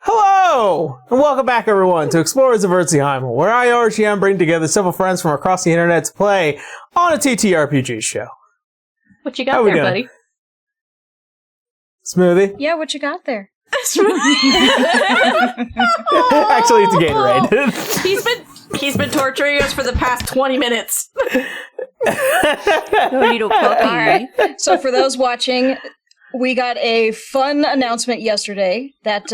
Hello, and welcome back, everyone, to Explorers of Eardsihimmle, where I, RGM, bring together several friends from across the internet to play on a TTRPG show. What you got there, buddy? Smoothie? Yeah, what you got there? Actually, it's a Gatorade. He's been torturing us for the past 20 minutes. No, you don't. All right. So for those watching, we got a fun announcement yesterday that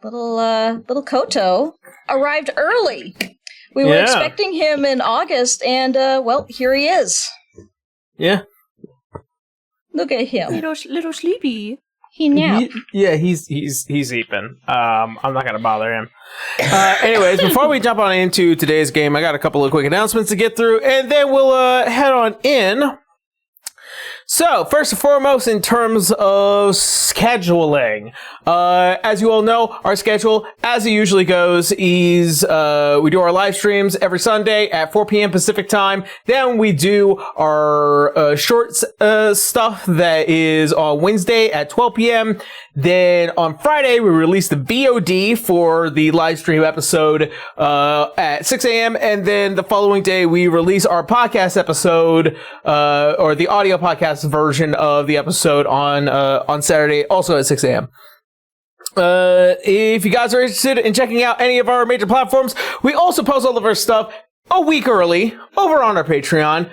little Koto arrived early. We were expecting him in August, and well, here he is. Yeah. Look at him. Little sleepy. He napped. He's eeping. I'm not gonna bother him. Anyways, before we jump on into today's game, I got a couple of quick announcements to get through, and then we'll head on in. So, first and foremost, in terms of scheduling, as you all know, our schedule, as it usually goes, is we do our live streams every Sunday at 4 p.m. Pacific time. Then we do our short stuff that is on Wednesday at 12 p.m. Then on Friday, we release the VOD for the live stream episode at 6 a.m. And then the following day, we release our podcast episode, or the audio podcast version of the episode on Saturday, also at 6 a.m. If you guys are interested in checking out any of our major platforms, we also post all of our stuff a week early over on our Patreon.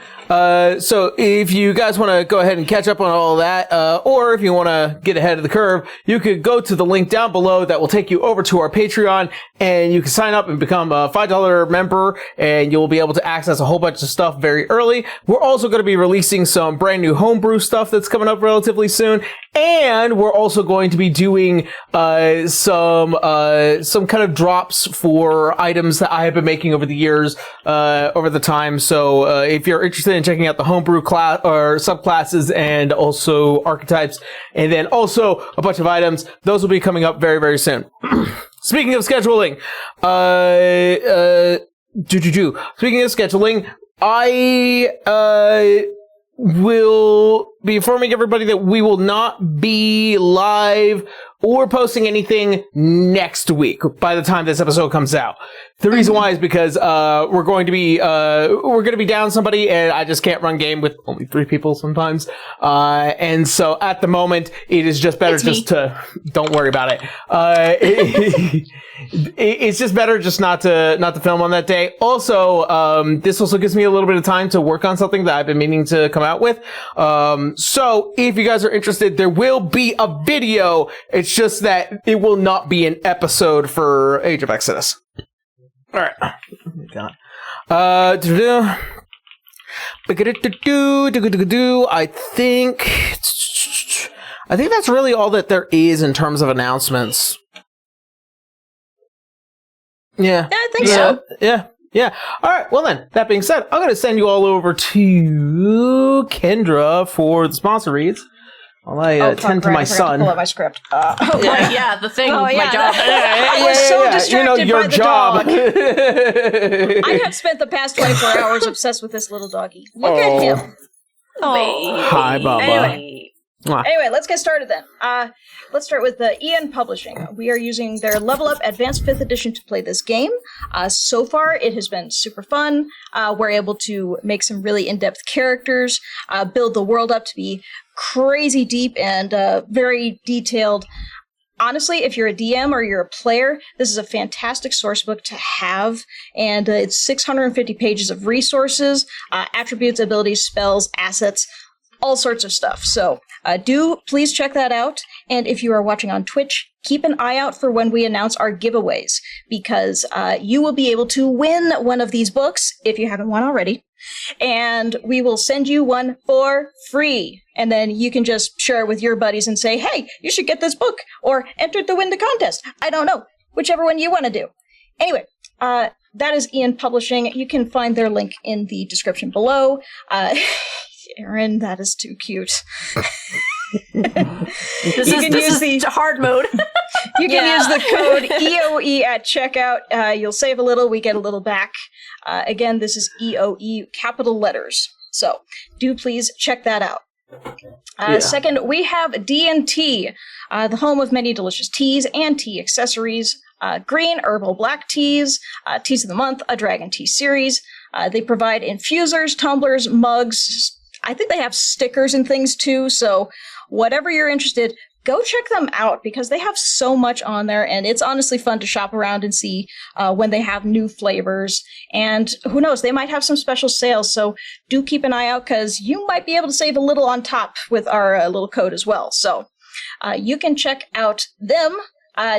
So if you guys want to go ahead and catch up on all that, or if you want to get ahead of the curve, you could go to the link down below that will take you over to our Patreon, and you can sign up and become a $5 member, and you'll be able to access a whole bunch of stuff very early. We're also going to be releasing some brand new homebrew stuff that's coming up relatively soon, and we're also going to be doing some kind of drops for items that I have been making over the years, over the time. So if you're interested in checking out the homebrew class or subclasses and also archetypes, and then also a bunch of items, those will be coming up very, very soon. Speaking of scheduling, I will be informing everybody that we will not be live or posting anything next week by the time this episode comes out. The reason why is because we're going to be down somebody, and I just can't run game with only 3 people sometimes. And so at the moment, it is just better to don't worry about it. It's just better just not to film on that day. Also, this also gives me a little bit of time to work on something that I've been meaning to come out with. So if you guys are interested, there will be a video. It's just that it will not be an episode for Age of Exodus. All right. I think that's really all that there is in terms of announcements. Yeah. Yeah, I think so. Yeah. All right. Well, then, that being said, I'm going to send you all over to Kendra for the sponsor reads while I attend to my son. Pull up my script. The thing with my job. I was so distracted your by the job. dog. I have spent the past 24 hours obsessed with this little doggy. Look at him. Oh. Hi, Baba. Anyway, let's get started then. Let's start with Ian Publishing. We are using their Level Up Advanced 5th Edition to play this game. So far, it has been super fun. We're able to make some really in-depth characters, build the world up to be crazy deep and very detailed. Honestly, if you're a DM or you're a player, this is a fantastic source book to have, and it's 650 pages of resources, attributes, abilities, spells, assets, all sorts of stuff. So do please check that out. And if you are watching on Twitch, keep an eye out for when we announce our giveaways, because you will be able to win one of these books if you haven't won already. And we will send you one for free. And then you can just share it with your buddies and say, hey, you should get this book, or enter to win the contest. I don't know. Whichever one you want to do. Anyway, that is Ian Publishing. You can find their link in the description below. Aaron, that is too cute. This is the hard mode. You can use the code EOE at checkout. You'll save a little. We get a little back. Again, this is EOE, capital letters. So do please check that out. Second, we have D&T, the home of many delicious teas and tea accessories. Green herbal black teas, teas of the month, a dragon tea series. They provide infusers, tumblers, mugs. I think they have stickers and things too. So whatever you're interested, go check them out because they have so much on there, and it's honestly fun to shop around and see when they have new flavors. And who knows, they might have some special sales. So do keep an eye out because you might be able to save a little on top with our little code as well. So you can check out them.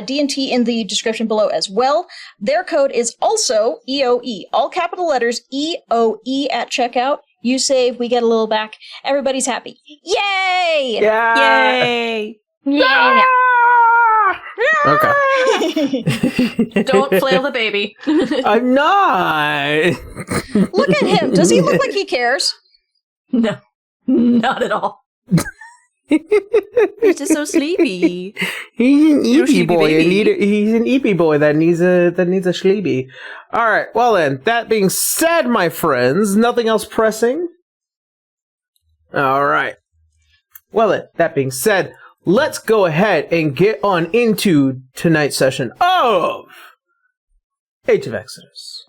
D&T in the description below as well. Their code is also EOE, all capital letters EOE at checkout. You save, we get a little back. Everybody's happy. Yay! Yeah! Yay! Yeah! Okay. Don't flail the baby. I'm not. Look at him. Does he look like he cares? No, not at all. He's just so sleepy. He's an eepy boy. baby. He's an eepy boy that needs a sleepy. All right. Well then, that being said, my friends, nothing else pressing. All right. Well then, that being said, let's go ahead and get on into tonight's session of Age of Exodus.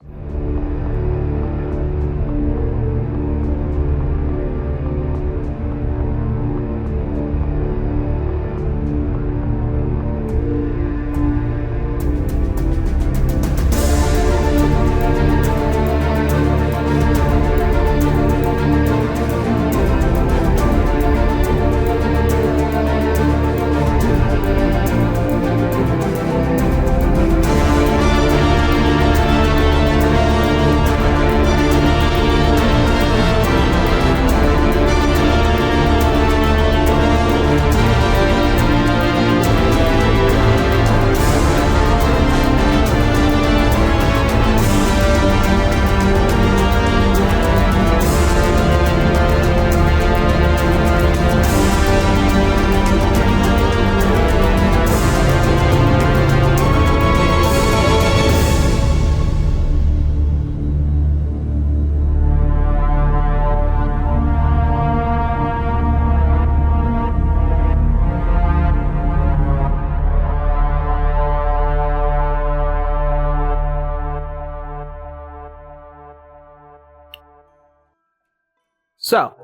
So,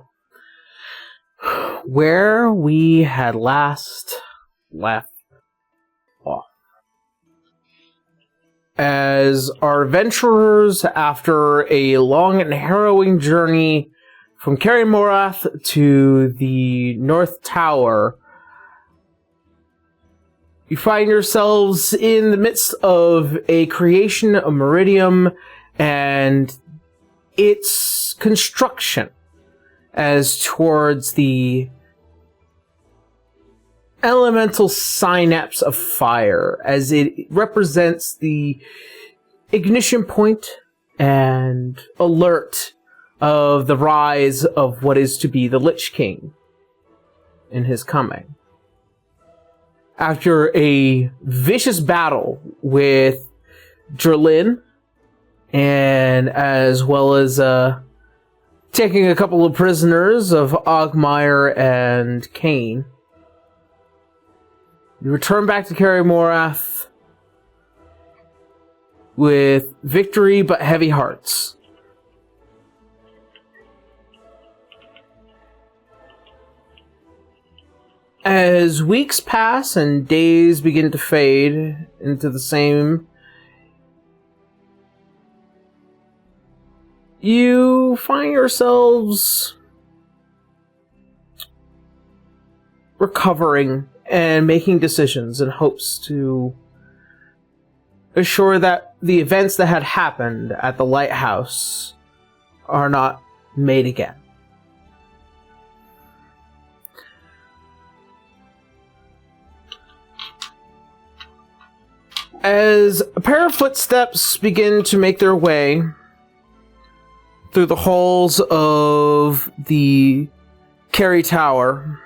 where we had last left off. As our adventurers, after a long and harrowing journey from Kaer Morhen to the North Tower, you find yourselves in the midst of a creation of Meridium and its construction as towards the elemental synapse of fire, as it represents the ignition point and alert of the rise of what is to be the Lich King in his coming. After a vicious battle with Jerlin, and as well as taking a couple of prisoners of Ogmire and Cain, you return back to Kaer Morhen with victory but heavy hearts. As weeks pass and days begin to fade into the same, you find yourselves recovering and making decisions in hopes to assure that the events that had happened at the Lighthouse are not made again. As a pair of footsteps begin to make their way through the halls of the Kerry Tower,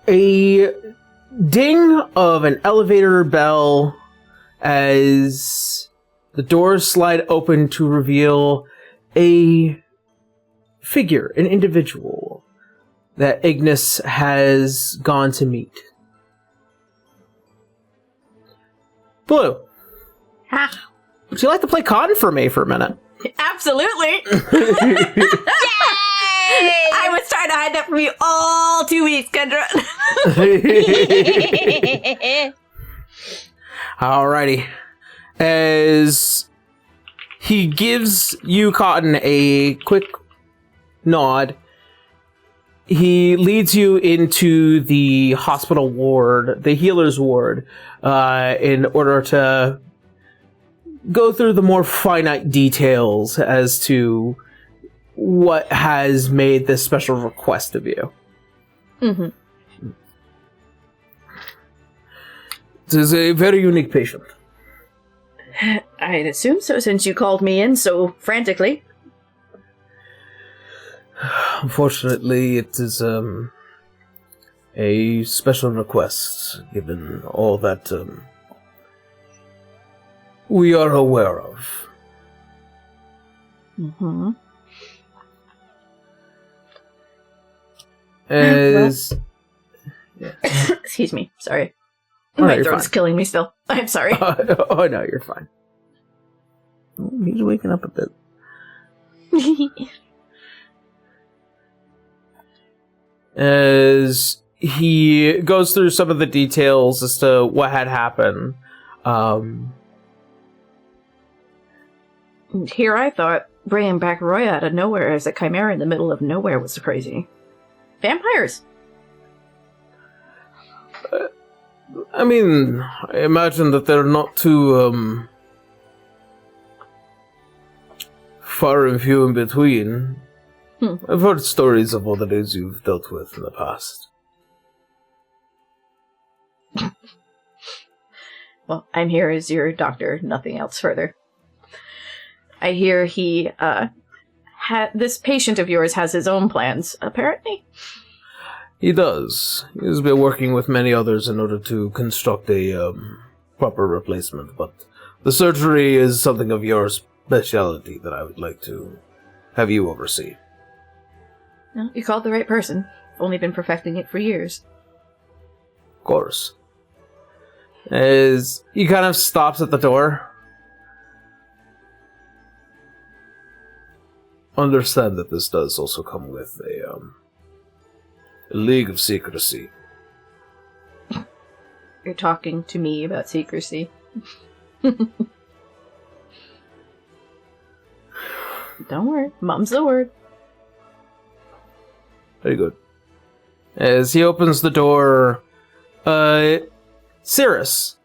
a ding of an elevator bell as The doors slide open to reveal a figure, an individual that Ignis has gone to meet. Blue, would you like to play cotton for me for a minute? Absolutely. I was trying to hide that from you all 2 weeks, Kendra. Alrighty. As he gives you, Cotton, a quick nod, he leads you into the hospital ward, the healer's ward, in order to go through the more finite details as to what has made this special request of you. Mm-hmm. This is a very unique patient. I'd assume so, since you called me in so frantically. Unfortunately, it is a special request, given all that we are aware of. Mm-hmm. Excuse me, sorry. My throat's killing me still. I'm sorry. Oh, no, you're fine. He's waking up a bit. As he goes through some of the details as to what had happened. Here I thought bringing back Roy out of nowhere as a chimera in the middle of nowhere was crazy. Vampires! I mean, I imagine that they're not too, far and few in between. I've heard stories of what it is you've dealt with in the past. Well, I'm here as your doctor, nothing else further. I hear he, this patient of yours has his own plans, apparently. He does. He has been working with many others in order to construct a, proper replacement, but the surgery is something of your speciality that I would like to have you oversee. No, you called the right person. Only been perfecting it for years. Of course. As he kind of stops at the door. Understand that this does also come with a league of secrecy. You're talking to me about secrecy. Don't worry, mum's the word. Very good. As he opens the door, Cirrus,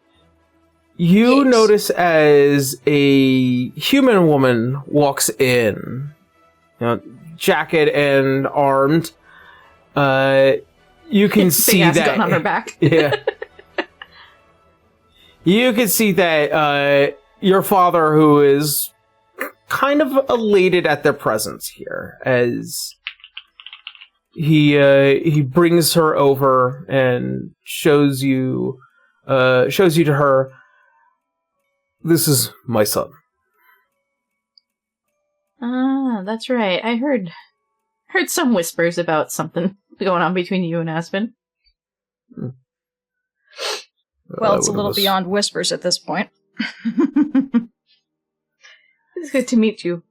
you notice as a human woman walks in, jacket and armed. You can see that gun on her back. Yeah. You can see that your father, who is kind of elated at their presence here, as he brings her over and shows you to her. This is my son. Ah, that's right. I heard some whispers about something going on between you and Aspen. Well, it's a little beyond whispers at this point. It's good to meet you.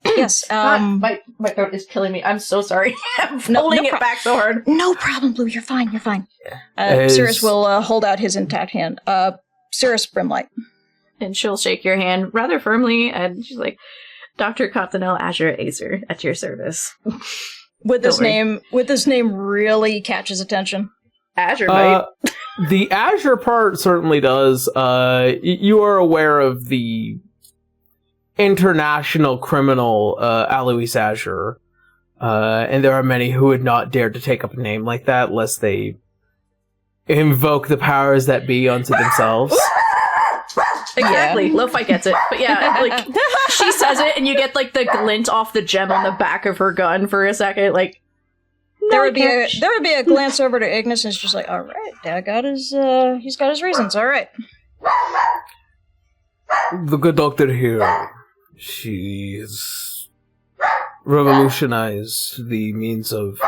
Yes. My throat is killing me. I'm so sorry. I'm holding it back so hard. No problem, Blue. You're fine. You're fine. Cirrus will hold out his intact hand. Cirrus Brimlight. And she'll shake your hand rather firmly, and she's like, Dr. Cottonelle Azure Acer, at your service. Would this name really catch his attention? Azure might. The Azure part certainly does. You are aware of the international criminal Alois Azure, and there are many who would not dare to take up a name like that lest they invoke the powers that be onto themselves. Exactly. Yeah. Lo-Fi gets it. But yeah, like, she says it, and you get, like, the glint off the gem on the back of her gun for a second, like... There would be a glance over to Ignis, and it's just like, all right, Dad got his, he's got his reasons, all right. the good doctor here, she's revolutionized the means of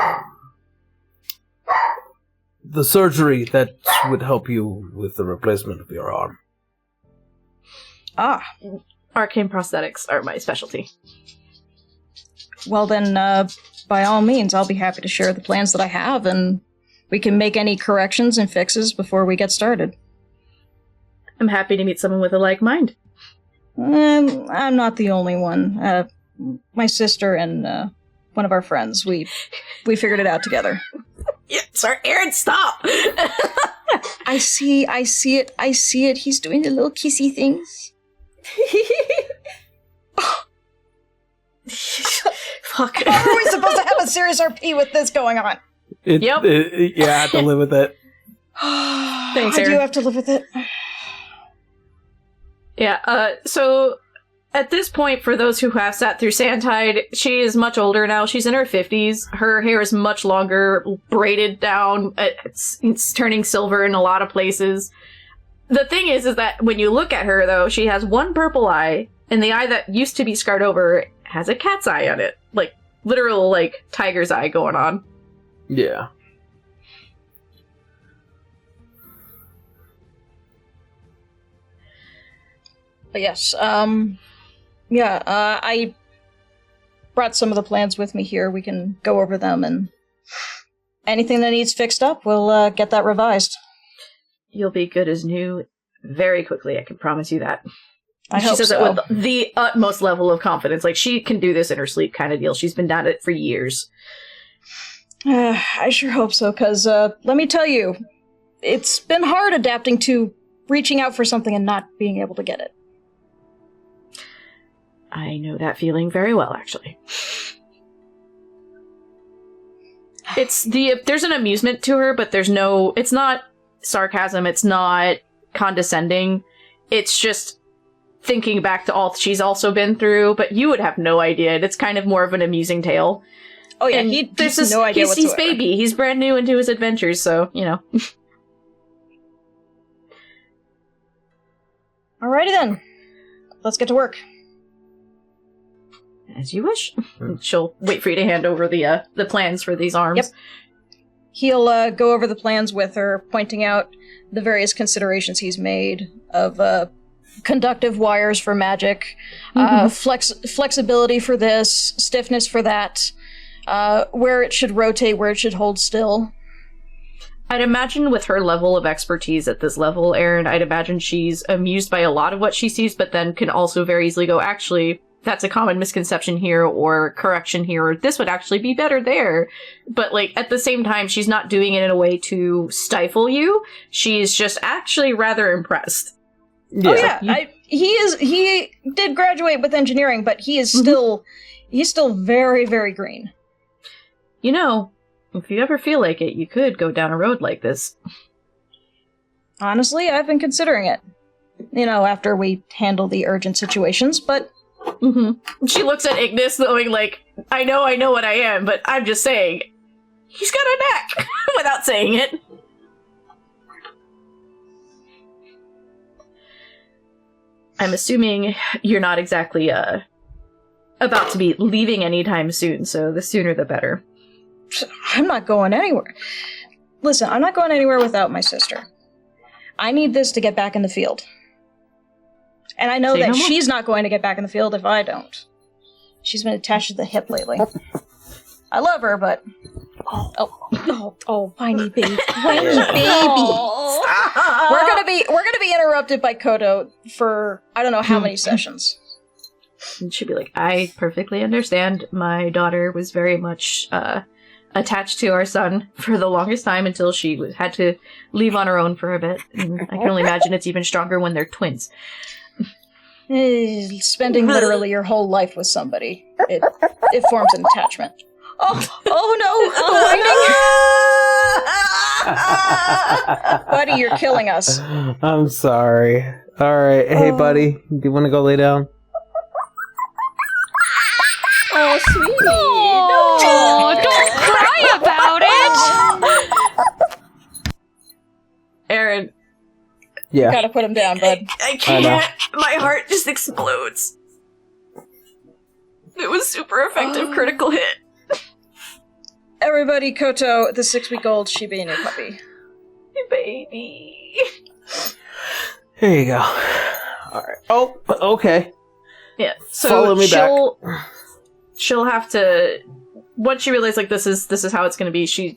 the surgery that would help you with the replacement of your arm. Ah, Arcane prosthetics are my specialty. well then, by all means, I'll be happy to share the plans that I have, and we can make any corrections and fixes before we get started. I'm happy to meet someone with a like mind. I'm not the only one. My sister and one of our friends, we figured it out together. Yeah, sorry, Aaron, stop! I see it. He's doing the little kissy things. Fuck. How are we supposed to have a serious RP with this going on? Yep. Yeah, I have to live with it. Thanks, I do Aaron. have to live with it. Yeah, so at this point, for those who have sat through Sandtide, she is much older now. She's in her 50s. Her hair is much longer, braided down. It's turning silver in a lot of places. The thing is that when you look at her, though, she has one purple eye, and the eye that used to be scarred over has a cat's eye on it. Like, literal, like, tiger's eye going on. Yeah. But yes, I brought some of the plans with me here. We can go over them, and anything that needs fixed up, we'll get that revised. You'll be good as new very quickly, I can promise you that. I hope says so. it with the utmost level of confidence. Like, she can do this in her sleep kind of deal. She's been at it for years. I sure hope so, because let me tell you, it's been hard adapting to reaching out for something and not being able to get it. I know that feeling very well, actually. There's an amusement to her, but it's not sarcasm, it's not condescending. It's just thinking back to all she's also been through, but you would have no idea. It's kind of more of an amusing tale. Oh yeah, And he has no idea whatsoever. He's baby. He's brand new into his adventures, so, you know. Alrighty then. Let's get to work. As you wish. She'll wait for you to hand over the plans for these arms. Yep. He'll go over the plans with her, pointing out the various considerations he's made of conductive wires for magic, flexibility for this, stiffness for that, where it should rotate, where it should hold still. I'd imagine with her level of expertise at this level, Erin, I'd imagine she's amused by a lot of what she sees, but then can also very easily go, actually, that's a common misconception here, or correction here, or this would actually be better there. But, like, at the same time, she's not doing it in a way to stifle you. She's just actually rather impressed. Yeah. Oh yeah, he did graduate with engineering, but he is he's still very, very green. You know, if you ever feel like it, you could go down a road like this. Honestly, I've been considering it. You know, after we handle the urgent situations, but... She looks at Ignis, knowing, like, I know what I am, but I'm just saying, he's got a neck, without saying it. I'm assuming you're not exactly, about to be leaving anytime soon, so the sooner the better. I'm not going anywhere. Listen, I'm not going anywhere without my sister. I need this to get back in the field. And I know that she's not going to get back in the field if I don't. She's been attached to the hip lately. I love her, but... Oh, whiny baby. Whiny baby. We're gonna be interrupted by Kodo for I don't know how many sessions. And she'd be like, I perfectly understand. My daughter was very much attached to our son for the longest time until she had to leave on her own for a bit. And I can only imagine it's even stronger when they're twins. Spending literally your whole life with somebody, it forms an attachment. Oh no! Buddy, you're killing us. I'm sorry. Alright, hey buddy, do you want to go lay down? Oh, sweetie. Oh, don't cry about it! Aaron, Yeah. Gotta put him down, bud. I can't. My heart just explodes. It was super effective critical hit. Everybody, Koto, the 6-week-old Shiba Inu puppy. Baby. Here you go. All right. Oh, okay. Yeah. So Follow me back. She'll have to, once she realizes like this is how it's going to be. She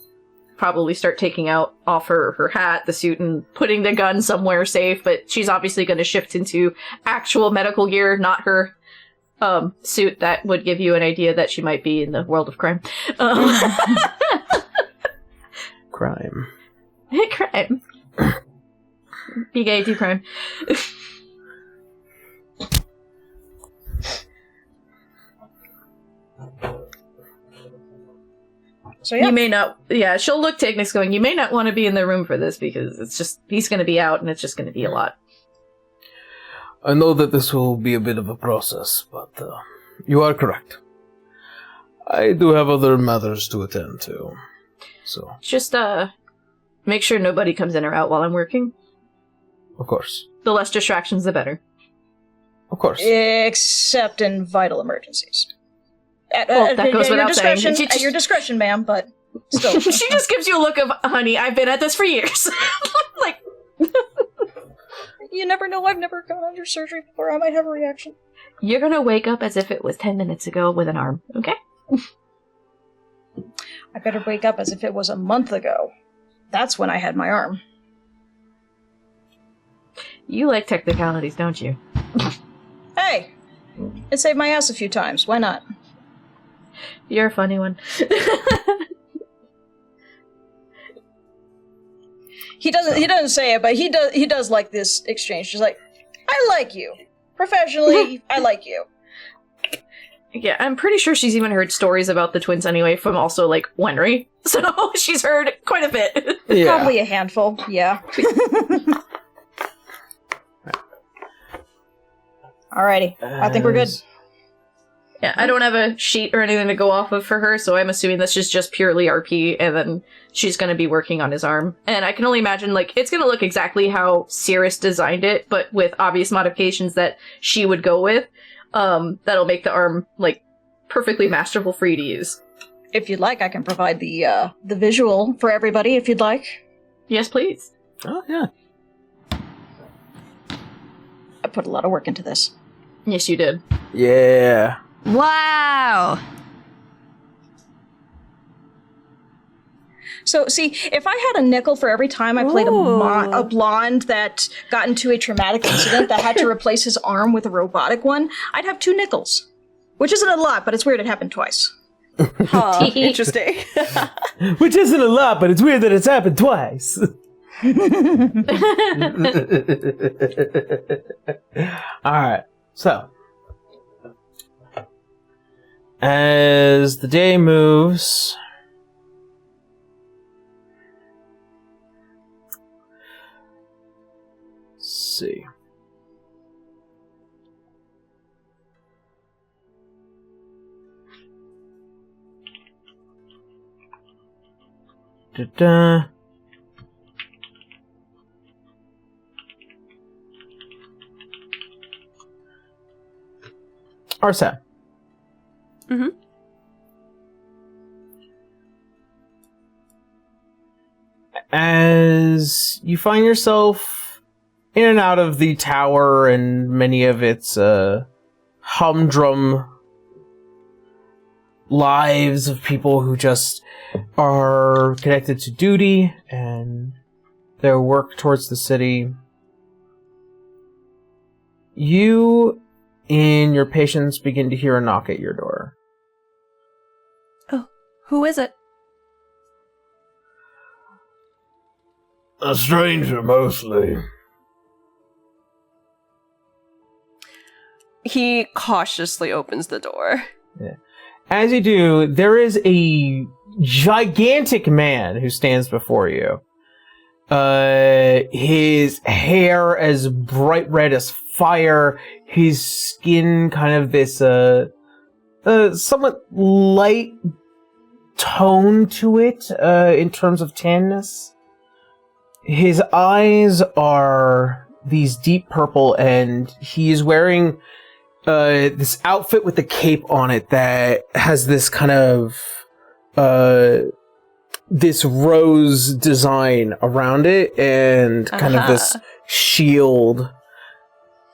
probably start taking off her hat, the suit, and putting the gun somewhere safe. But she's obviously going to shift into actual medical gear, not her suit that would give you an idea that she might be in the world of crime. Crime. Crime. Be gay, do crime. So yeah. You may not, yeah, she'll look to Ignis going, you may not want to be in the room for this because it's just, he's going to be out and it's just going to be a lot. I know that this will be a bit of a process, but you are correct. I do have other matters to attend to, so... Just, make sure nobody comes in or out while I'm working. Of course. The less distractions, the better. Of course. Except in vital emergencies. Well, that goes without saying. At your discretion, ma'am, but still. She just gives you a look of, honey, I've been at this for years. Like... You never know, I've never gone under surgery before, I might have a reaction. You're gonna wake up as if it was 10 minutes ago with an arm, okay? I better wake up as if it was a month ago. That's when I had my arm. You like technicalities, don't you? Hey! It saved my ass a few times, why not? You're a funny one. He doesn't say it, but he does like this exchange. She's like, I like you. Professionally, I like you. Yeah, I'm pretty sure she's even heard stories about the twins anyway from also, like, Wenry. So she's heard quite a bit. Yeah. Probably a handful, yeah. Alrighty, I think we're good. Yeah, I don't have a sheet or anything to go off of for her, so I'm assuming this is just purely RP, and then she's going to be working on his arm. And I can only imagine, like, it's going to look exactly how Cirrus designed it, but with obvious modifications that she would go with. That'll make the arm, like, perfectly masterful for you to use. If you'd like, I can provide the visual for everybody, if you'd like. Yes, please. Oh, yeah. I put a lot of work into this. Yes, you did. Yeah. Wow. So, see, if I had a nickel for every time I played a blonde that got into a traumatic incident that had to replace his arm with a robotic one, I'd have 2 nickels. Which isn't a lot, but it's weird it happened twice. Huh, interesting. Which isn't a lot, but it's weird that it's happened twice. Alright, so. As the day moves... Let's see. Da-da. Arsa. Mm-hmm. As you find yourself in and out of the tower and many of its humdrum lives of people who just are connected to duty and their work towards the city, you, in your patience, begin to hear a knock at your door. Oh, who is it? A stranger, mostly. He cautiously opens the door. Yeah. As you do, there is a gigantic man who stands before you. His hair as bright red as fire, his skin kind of this somewhat light tone to it in terms of tanness. His eyes are these deep purple, and he's wearing this outfit with the cape on it that has this kind of this rose design around it, and kind of this shield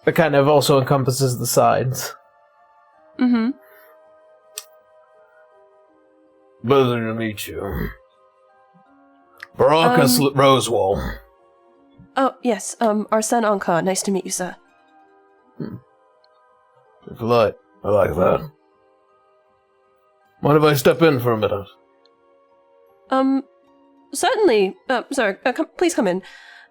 that kind of also encompasses the sides. Mm-hmm. Pleasure to meet you. Baracus Rosewall. Oh, yes, Arsene Ankar. Nice to meet you, sir. Polite. I like that. Mind if I step in for a minute? Certainly. Sir, please come in.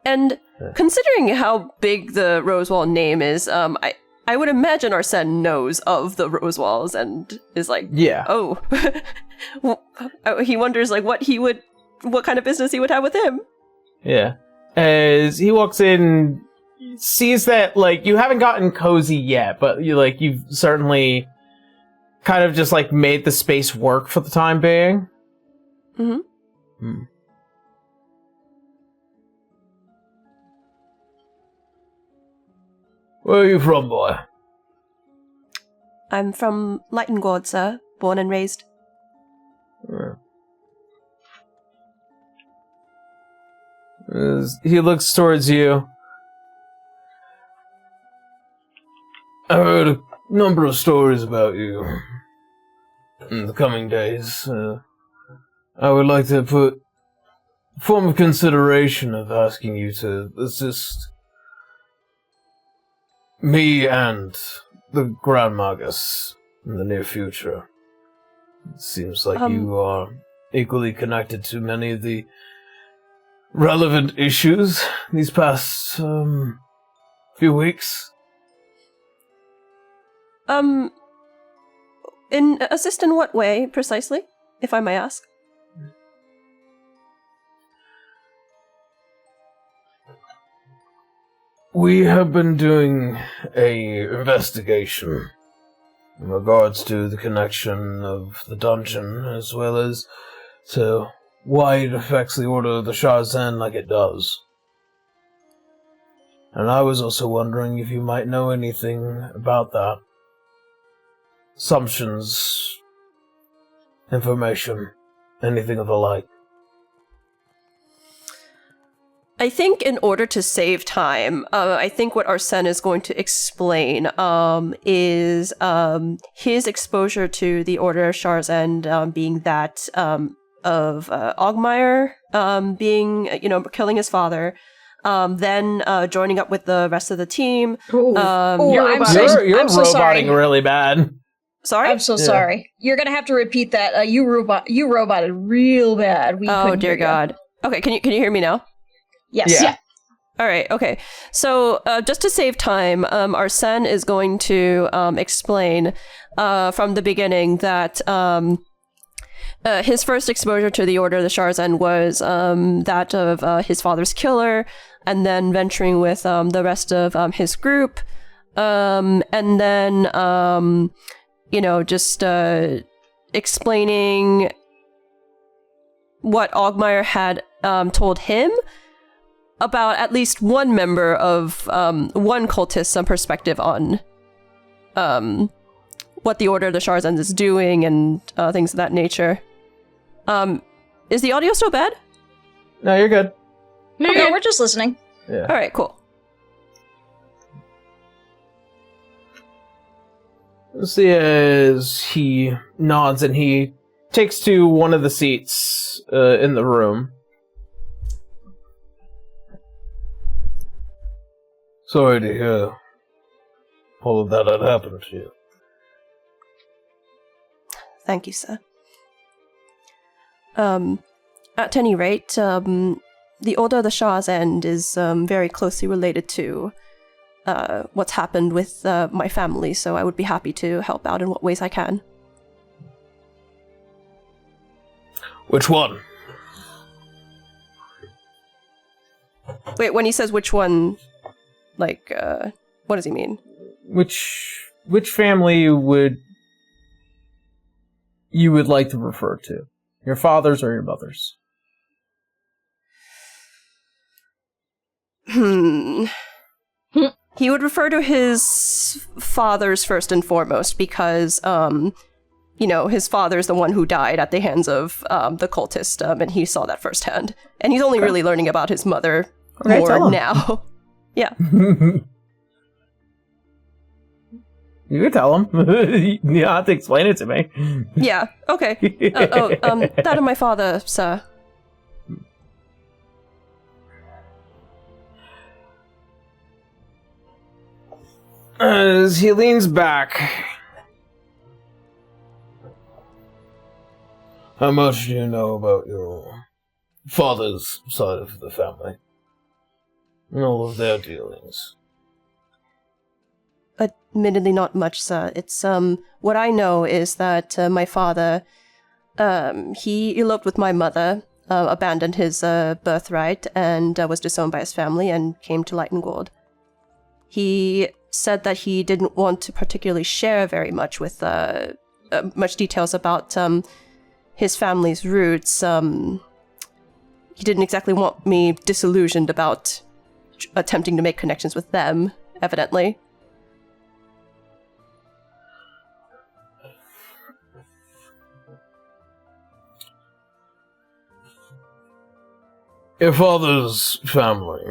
And considering how big the Rosewall name is, I would imagine Arsene knows of the Rosewalls and is like, yeah. Oh, he wonders like what kind of business he would have with him. Yeah. As he walks in, sees that like you haven't gotten cozy yet, but you've certainly kind of just like made the space work for the time being. Mm-hmm. Where are you from, boy? I'm from Lightengord, sir. Born and raised. As he looks towards you. I heard a number of stories about you in the coming days. I would like to put a form of consideration of asking you to assist me and the Grand Magus in the near future. It seems like you are equally connected to many of the relevant issues these past few weeks. Assist in what way, precisely, if I may ask? We have been doing a investigation in regards to the connection of the dungeon, as well as to why it affects the Order of the Shazan like it does. And I was also wondering if you might know anything about that. Assumptions, information, anything of the like. I think in order to save time, I think what Arsene is going to explain is his exposure to the Order of Sharzand being that of Ogmire being, killing his father, then joining up with the rest of the team. You're I'm so roboting sorry. really bad. Sorry? I'm so sorry. You're gonna have to repeat that. You roboted real bad. Oh dear God. Okay, can you hear me now? Yes. Yeah. All right, okay. So just to save time, Arsene is going to explain from the beginning that his first exposure to the Order of the Sharzand was that of his father's killer, and then venturing with the rest of his group, and then, just explaining what Ogmire had told him about at least one member of one cultist's perspective on what the Order of the Sharzand is doing and things of that nature. Is the audio still bad? No, you're good. No, we're just listening. Yeah. All right, cool. See as he nods and he takes to one of the seats in the room. Sorry to hear all of that had happened to you. Thank you, sir. At any rate, the Order of the Sharzand is very closely related to what's happened with my family, so I would be happy to help out in what ways I can. Which one? Wait, when he says which one, like, what does he mean? Which family would you would like to refer to? Your father's or your mother's? He would refer to his fathers first and foremost because, his father's the one who died at the hands of the cultist, and he saw that firsthand. And he's only really learning about his mother more now. Yeah. You can tell him. You don't have to explain it to me. Yeah, okay. That of my father, sir. As he leans back. How much do you know about your father's side of the family? And all of their dealings? Admittedly not much, sir. It's, what I know is that my father, he eloped with my mother, abandoned his birthright, and was disowned by his family, and came to Lightengord. He said that he didn't want to particularly share very much with, much details about, his family's roots. He didn't exactly want me disillusioned about attempting to make connections with them, evidently. Your father's family.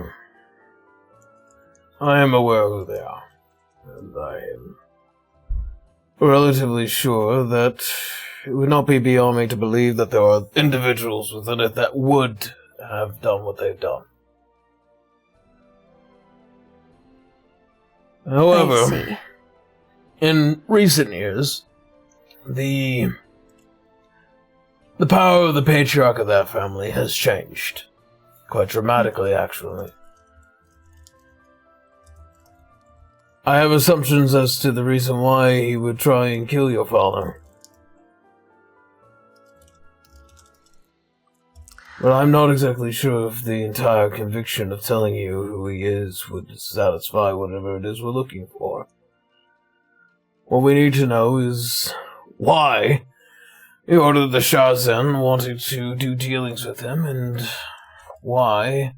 I am aware who they are. And I am relatively sure that it would not be beyond me to believe that there are individuals within it that would have done what they've done. However, in recent years, the power of the patriarch of that family has changed. Quite dramatically, actually. I have assumptions as to the reason why he would try and kill your father. But I'm not exactly sure if the entire conviction of telling you who he is would satisfy whatever it is we're looking for. What we need to know is why he ordered the Shazan wanted to do dealings with him, and why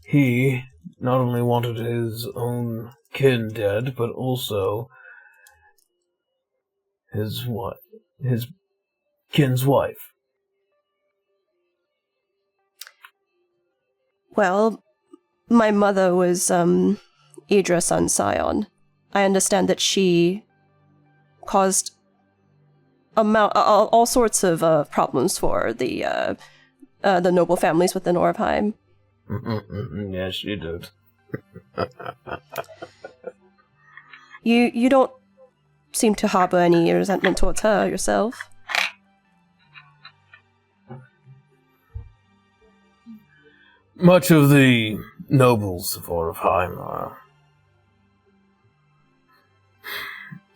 he not only wanted his own kin dead, but also his kin's wife. Well, my mother was, Idra's son Scion. I understand that she caused all sorts of problems for the noble families within Orvheim. Yes, she did. You don't seem to harbor any resentment towards her yourself. Much of the nobles of Orvheim are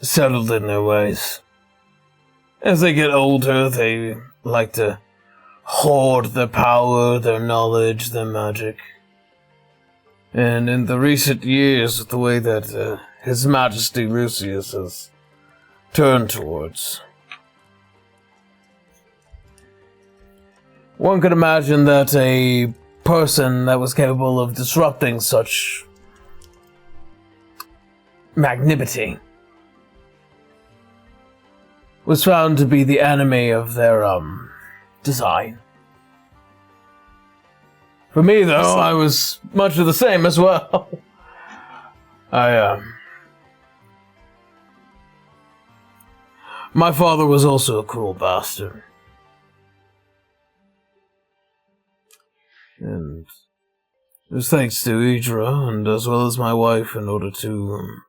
settled in their ways. As they get older, they like to hoard their power, their knowledge, their magic. And in the recent years, the way that His Majesty Lucius has turned towards, one could imagine that a person that was capable of disrupting such magnanimity was found to be the enemy of their design. For me, though, I was much of the same as well. My father was also a cruel bastard. And it was thanks to Idra, and as well as my wife, in order to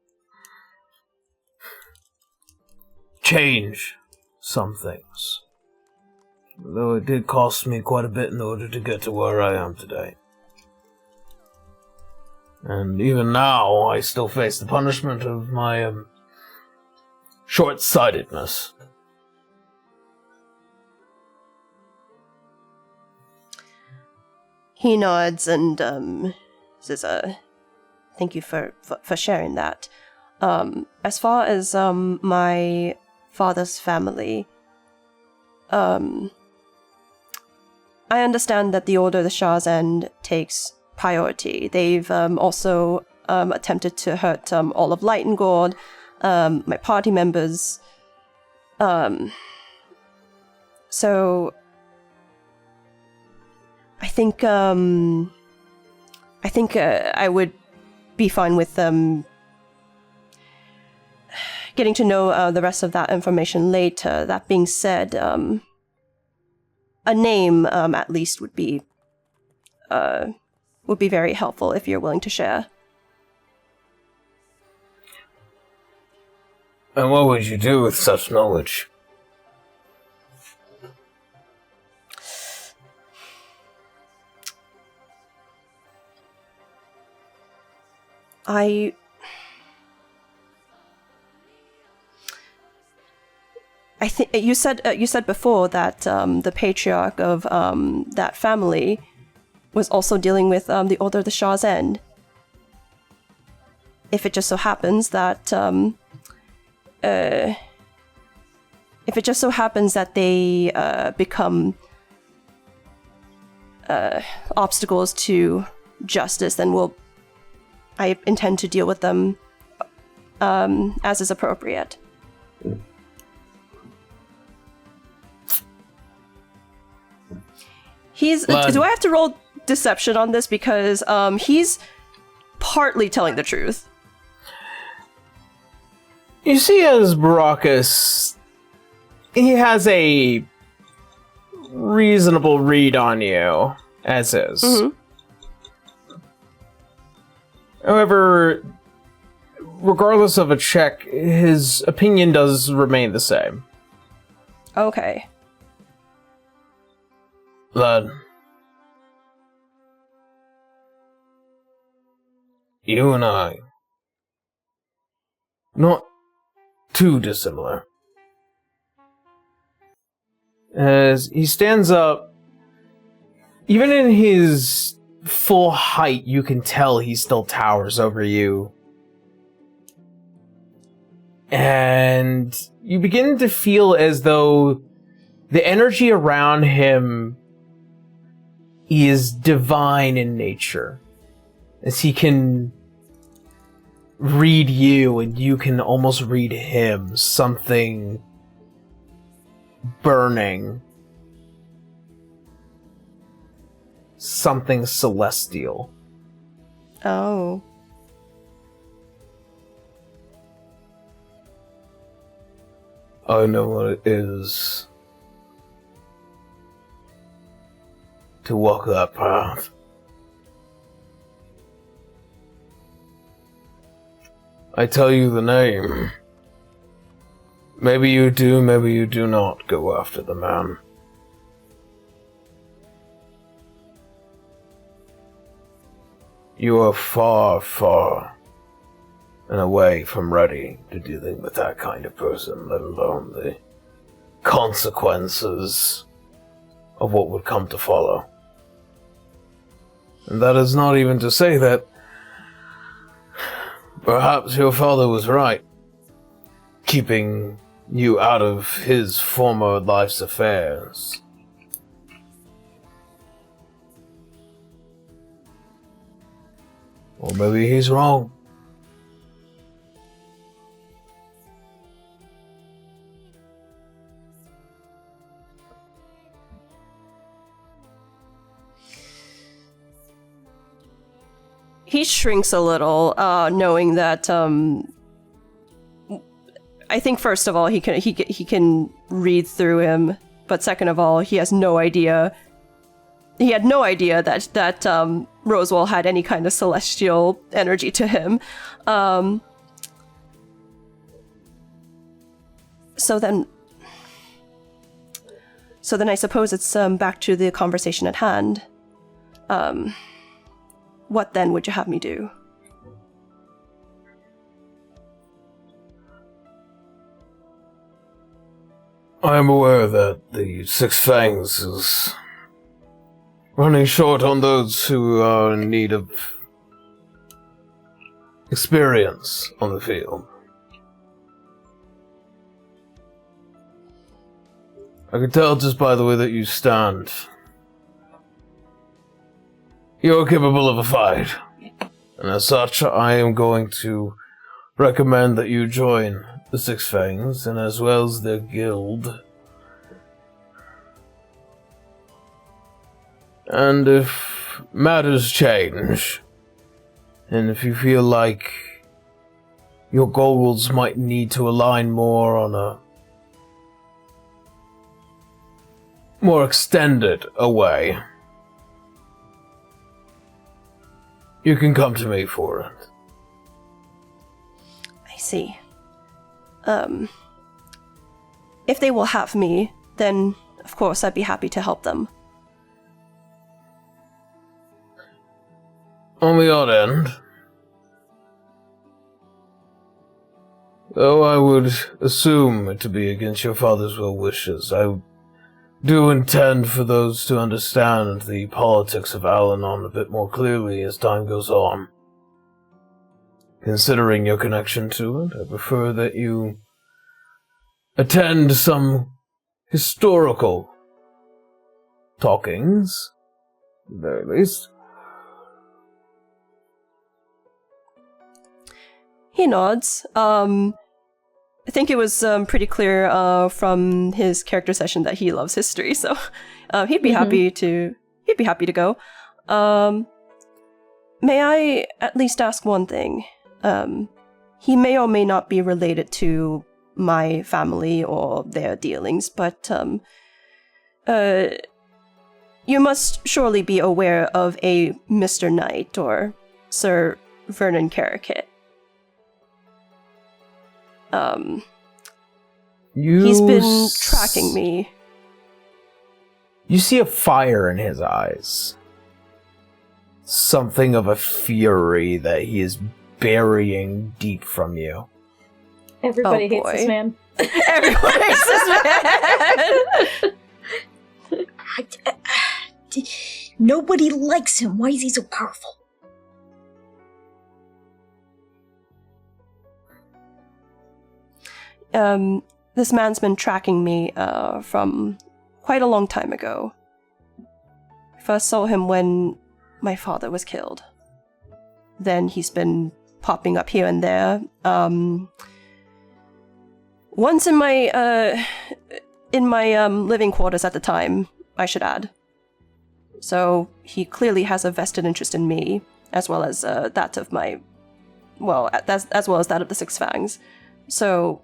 change some things. Though it did cost me quite a bit in order to get to where I am today. And even now, I still face the punishment of my short-sightedness. He nods and says, thank you for sharing that. As far as my father's family, I understand that the Order of the Shah's End takes priority. They've also attempted to hurt all of Lightengord, my party members. So I think I would be fine with getting to know the rest of that information later. That being said, a name at least would be very helpful if you're willing to share. And what would you do with such knowledge? I think you said before that the patriarch of that family was also dealing with the Order of the Shah's End. If it just so happens that they become obstacles to justice, then I intend to deal with them as is appropriate. Do I have to roll deception on this? Because he's partly telling the truth. You see, as Baracus, he has a reasonable read on you, as is. Mm-hmm. However, regardless of a check, his opinion does remain the same. Okay. Lad, you and I, not too dissimilar. As he stands up, even in his full height, you can tell he still towers over you. And you begin to feel as though the energy around him is divine in nature, as he can read you and you can almost read him, something burning, something celestial. Oh. I know what it is to walk that path. I tell you the name. Maybe you do, maybe you do not go after the man. You are far, far and away from ready to dealing with that kind of person, let alone the consequences of what would come to follow. And that is not even to say that perhaps your father was right, keeping you out of his former life's affairs. Or maybe he's wrong. He shrinks a little, knowing that. I think first of all he can read through him, but second of all he has no idea. He had no idea that Roswell had any kind of celestial energy to him. So then I suppose it's back to the conversation at hand. What then would you have me do? I am aware that the Six Fangs is running short on those who are in need of experience on the field. I can tell just by the way that you stand. You're capable of a fight. And as such, I am going to recommend that you join the Six Fangs, and as well as their guild. And if matters change, and if you feel like your goals might need to align more on a more extended way, you can come to me for it. I see. If they will have me, then of course I'd be happy to help them. On the odd end, though I would assume it to be against your father's well wishes, I do intend for those to understand the politics of Al-Anon a bit more clearly as time goes on. Considering your connection to it, I prefer that you attend some historical talkings, at the very least. He nods. I think it was pretty clear from his character session that he loves history, so he'd be happy to go. May I at least ask one thing? He may or may not be related to my family or their dealings, but you must surely be aware of a Mr. Knight or Sir Vernon Carrickett. He's been tracking me. You see a fire in his eyes. Something of a fury that he is burying deep from you. Everybody hates this man. Everyone hates this man! Nobody likes him. Why is he so powerful? This man's been tracking me from quite a long time ago. I first saw him when my father was killed. Then he's been popping up here and there. Once in my living quarters at the time, I should add. So he clearly has a vested interest in me, as well as that of my, as well as that of the Six Fangs. So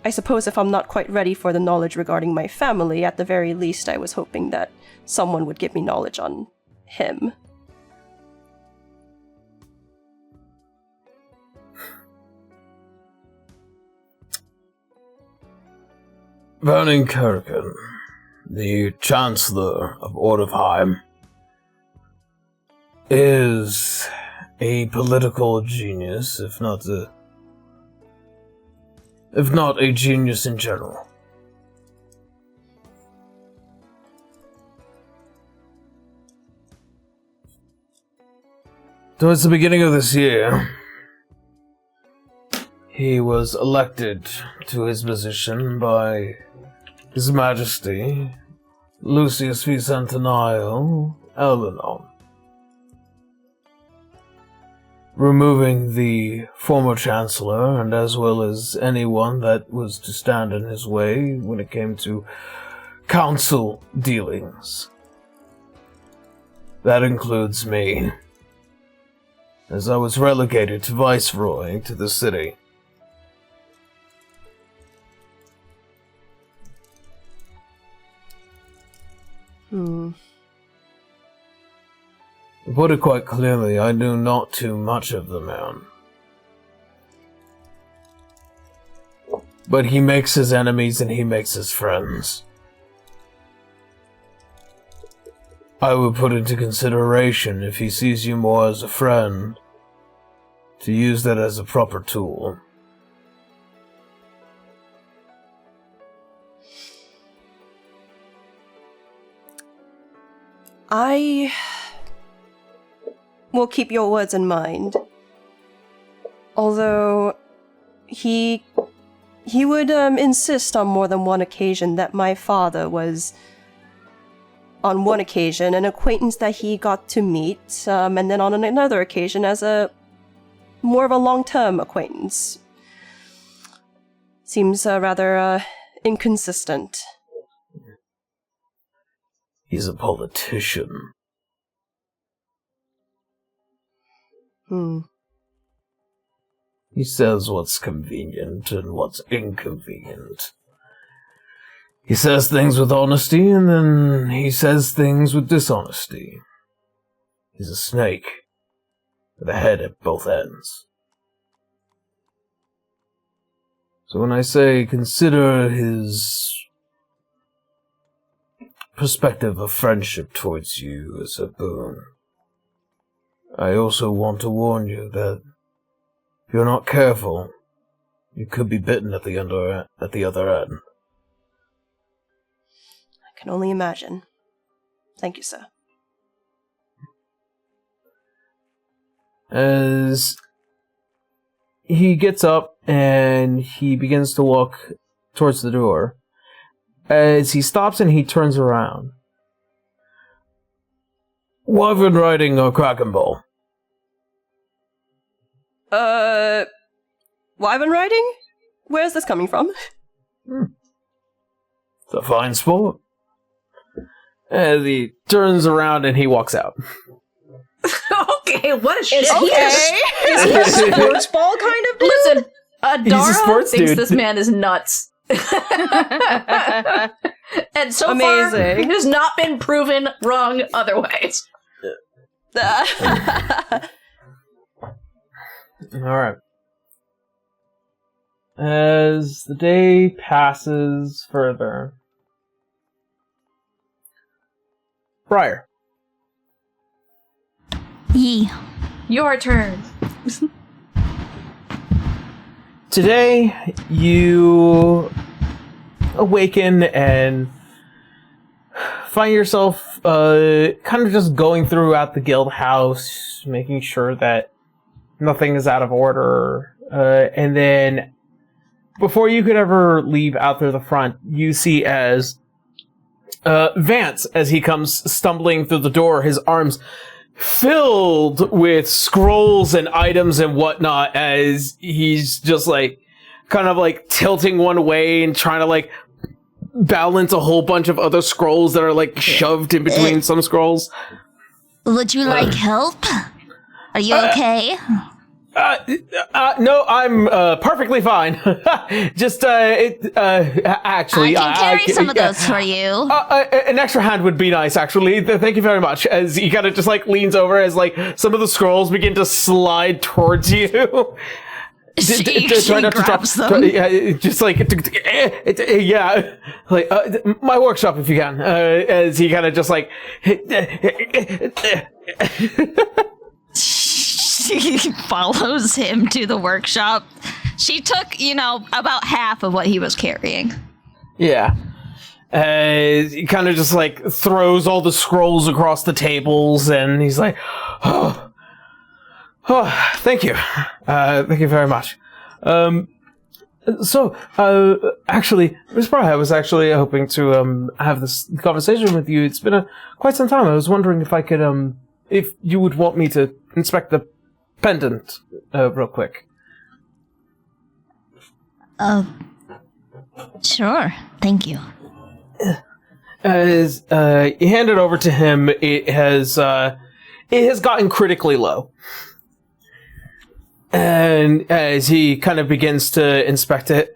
I suppose if I'm not quite ready for the knowledge regarding my family, at the very least I was hoping that someone would give me knowledge on him. Vernon Kirkin, the Chancellor of Ordovheim, is a political genius, if not a genius in general. Towards the beginning of this year, he was elected to his position by His Majesty Lucius V. Centennial Al-Anon, removing the former Chancellor, and as well as anyone that was to stand in his way when it came to council dealings. That includes me, as I was relegated to Viceroy to the city. To put it quite clearly, I knew not too much of the man. But he makes his enemies and he makes his friends. I would put into consideration, if he sees you more as a friend, to use that as a proper tool. I will keep your words in mind. Although he would insist on more than one occasion that my father was on one occasion, an acquaintance that he got to meet, and then on another occasion as a more of a long-term acquaintance. Seems rather inconsistent. He's a politician. He says what's convenient and what's inconvenient. He says things with honesty, and then he says things with dishonesty. He's a snake, with a head at both ends. So when I say consider his perspective of friendship towards you as a boon, I also want to warn you that if you're not careful, you could be bitten at the other end. I can only imagine. Thank you, sir. As he gets up and he begins to walk towards the door, as he stops and he turns around. Wyvern riding or Kraken Bowl? Wyvern riding? Where's this coming from? It's a fine sport. As he turns around and he walks out. Okay, what a shit. Is he a sports ball kind of dude? Listen, He's a Adara sports thinks dude. this man is nuts. And so Amazing. far, it has not been proven wrong otherwise. Alright. As the day passes further. Briar. Yee. Your turn. Today, you awaken and find yourself kind of just going throughout the guild house, making sure that nothing is out of order. And then, before you could ever leave out there the front, you see as Vance, as he comes stumbling through the door, his arms filled with scrolls and items and whatnot, as he's just like kind of like tilting one way and trying to like balance a whole bunch of other scrolls that are like shoved in between some scrolls. Would you like help? Are you okay? No, I'm perfectly fine. Just actually, I can carry some of those for you. An extra hand would be nice, actually. Thank you very much. As he kind of just like leans over, as like some of the scrolls begin to slide towards you. She Try not to grabs drop- them. Yeah, just like yeah, like my workshop if you can. As he kind of just like. She follows him to the workshop. She took, about half of what he was carrying. Yeah. He kind of just like throws all the scrolls across the tables, and he's like, "Oh, thank you, thank you very much." Actually, Ms. Bry, I was actually hoping to have this conversation with you. It's been quite some time. I was wondering if I could if you would want me to inspect the pendant real quick. Sure. Thank you. As you hand it over to him, it has gotten critically low. And as he kind of begins to inspect it,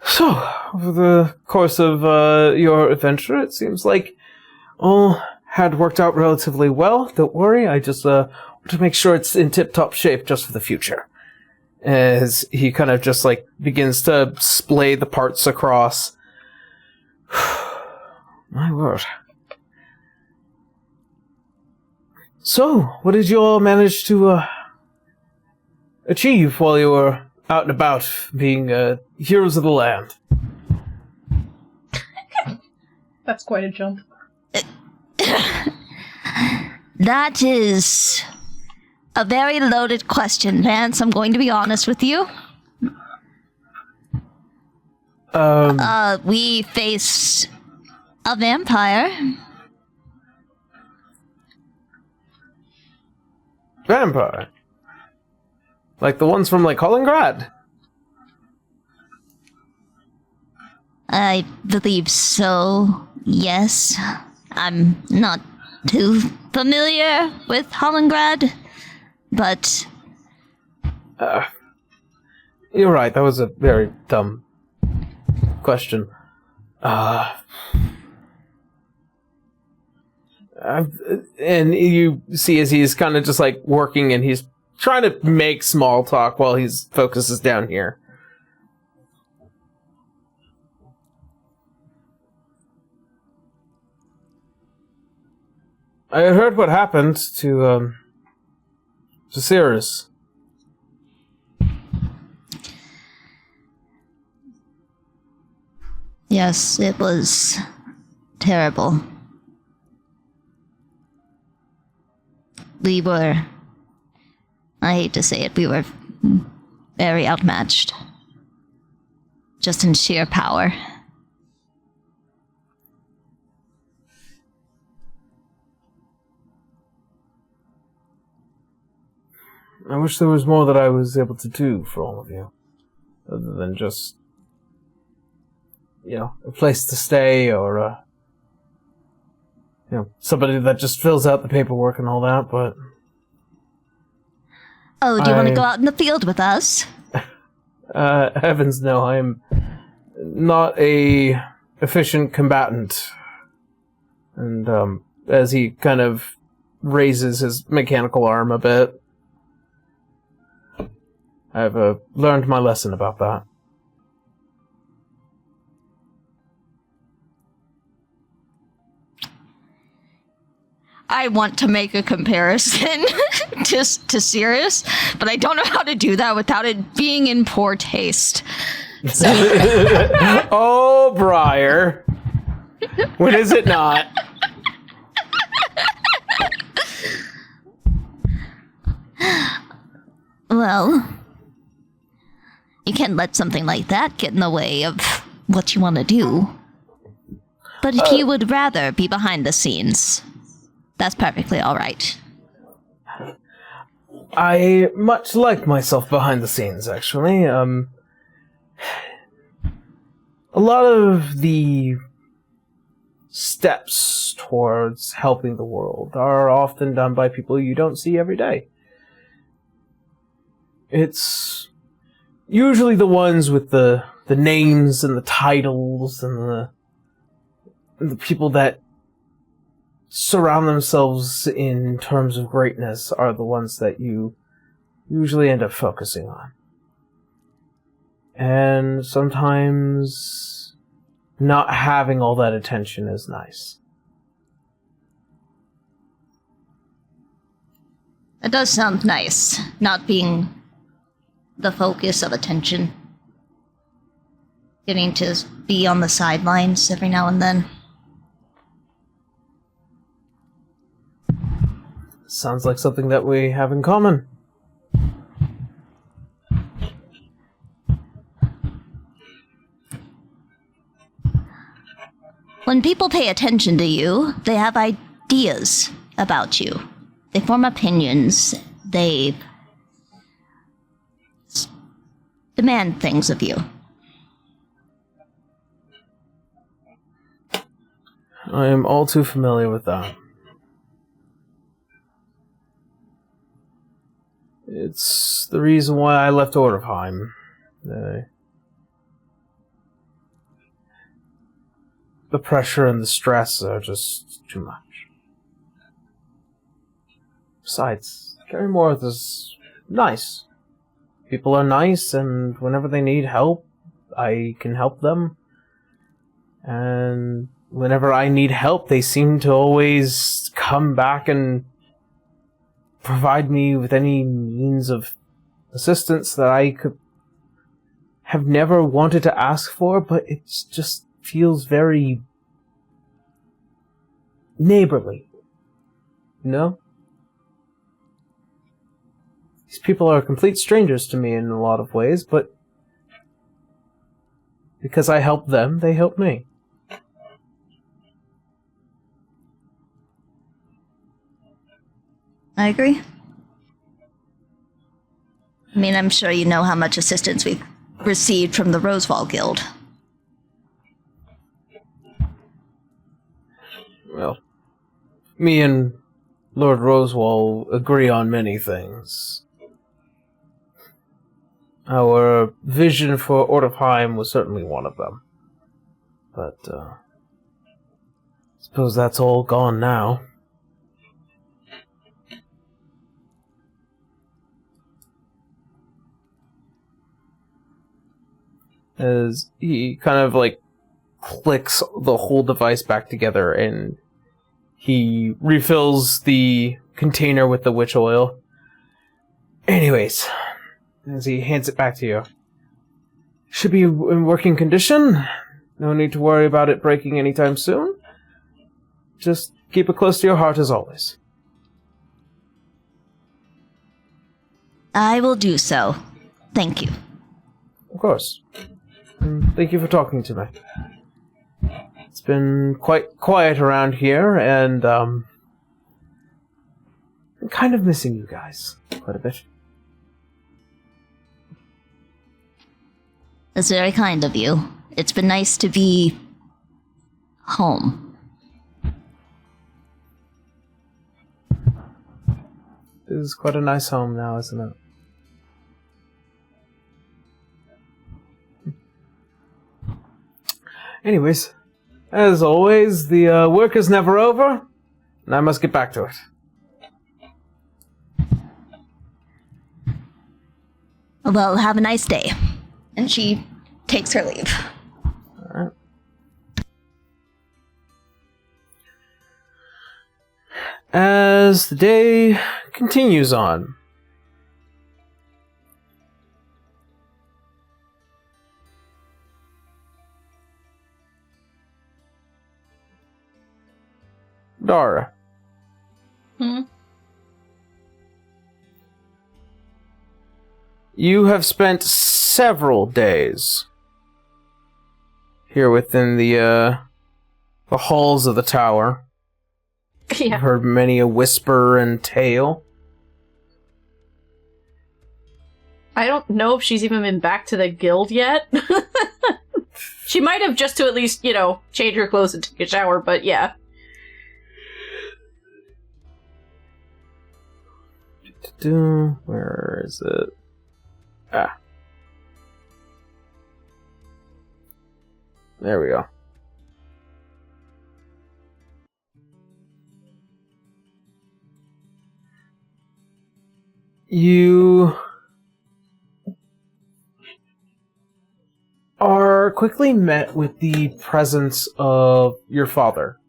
so over the course of your adventure, it seems like all had worked out relatively well. Don't worry, I just want to make sure it's in tip-top shape just for the future. As he kind of just like begins to splay the parts across. My word. So, what did you all manage to achieve while you were out and about, being heroes of the land? That's quite a jump. That is a very loaded question, Vance. I'm going to be honest with you. Um, We faced a vampire. Vampire? Like the ones from, like, Kaliningrad? I believe so, yes. I'm not too familiar with Hollingrad, but... You're right, that was a very dumb question. And you see as he's kind of just, like, working and he's trying to make small talk while his focus is down here. I heard what happened to Cirrus. Yes, it was terrible. We were... I hate to say it, we were very outmatched. Just in sheer power. I wish there was more that I was able to do for all of you. Other than just, you know, a place to stay or, you know, somebody that just fills out the paperwork and all that, but... Oh, do you want to go out in the field with us? Heavens no, I'm not a efficient combatant. And, as he kind of raises his mechanical arm a bit, I've learned my lesson about that. I want to make a comparison to Sirius, but I don't know how to do that without it being in poor taste. So. Oh, Briar. When is it not? Well, you can't let something like that get in the way of what you want to do. But if you would rather be behind the scenes, that's perfectly all right. I much like myself behind the scenes, actually. A lot of the steps towards helping the world are often done by people you don't see every day. It's usually the ones with the names and the titles and the people that surround themselves in terms of greatness are the ones that you usually end up focusing on. And sometimes not having all that attention is nice. It does sound nice, not being the focus of attention. Getting to be on the sidelines every now and then. Sounds like something that we have in common. When people pay attention to you, they have ideas about you. They form opinions. They demand things of you. I am all too familiar with that. It's the reason why I left Orderheim. The pressure and the stress are just too much. Besides, Gary Morth is nice. People are nice, and whenever they need help, I can help them. And whenever I need help, they seem to always come back and provide me with any means of assistance that I could have never wanted to ask for, but it just feels very neighborly. You know? These people are complete strangers to me in a lot of ways, but because I help them, they help me. I agree. I mean, I'm sure you know how much assistance we've received from the Rosewall Guild. Well, me and Lord Rosewall agree on many things. Our vision for Ortofheim was certainly one of them. But, suppose that's all gone now. As he kind of, like, clicks the whole device back together, and he refills the container with the witch oil. Anyways, as he hands it back to you. Should be in working condition. No need to worry about it breaking anytime soon. Just keep it close to your heart as always. I will do so. Thank you. Of course. And thank you for talking to me. It's been quite quiet around here, and I'm kind of missing you guys quite a bit. That's very kind of you. It's been nice to be home. This is quite a nice home now, isn't it? Anyways, as always, the work is never over, and I must get back to it. Well, have a nice day. And she takes her leave. Alright. As the day continues on, Dara. You have spent several days here within the halls of the tower. Yeah. You've heard many a whisper and tale. I don't know if she's even been back to the guild yet. She might have, just to at least, change her clothes and take a shower, but yeah. Where is it? Ah. There we go. You are quickly met with the presence of your father.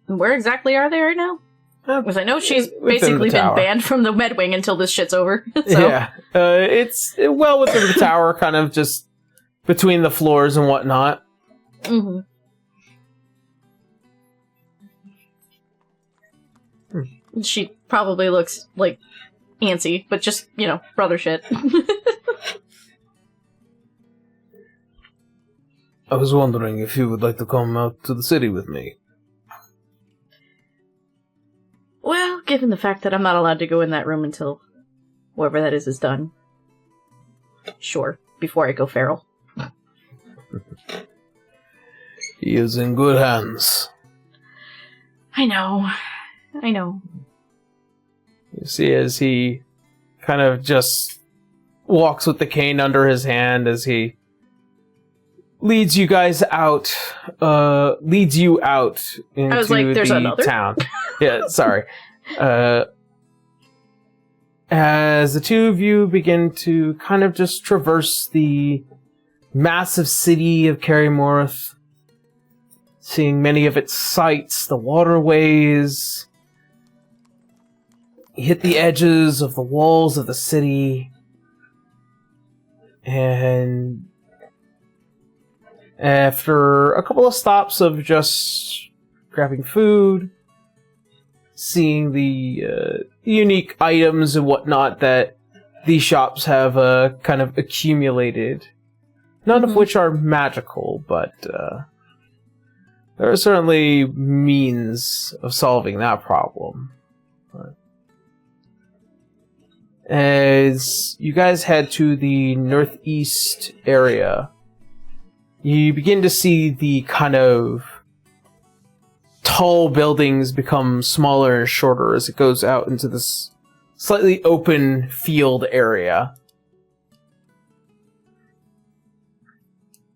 Where exactly are they right now? Because I know she's Within basically the been tower. banned from the Medwing until this shit's over. So. Yeah, it's well within the tower, kind of just between the floors and whatnot. Mm-hmm. She probably looks like antsy, but just, brother shit. I was wondering if you would like to come out to the city with me. Well, given the fact that I'm not allowed to go in that room until whoever that is done. Sure, before I go feral. He is in good hands. I know. You see, as he kind of just walks with the cane under his hand as he leads you guys out, leads you out into I was like, there's the another? town. Yeah, sorry. As the two of you begin to kind of just traverse the massive city of Carrymorth, seeing many of its sights, the waterways, you hit the edges of the walls of the city, and after a couple of stops of just grabbing food, seeing the unique items and whatnot that these shops have kind of accumulated, none of which are magical, but there are certainly means of solving that problem. But as you guys head to the northeast area, you begin to see the kind of tall buildings become smaller and shorter as it goes out into this slightly open field area.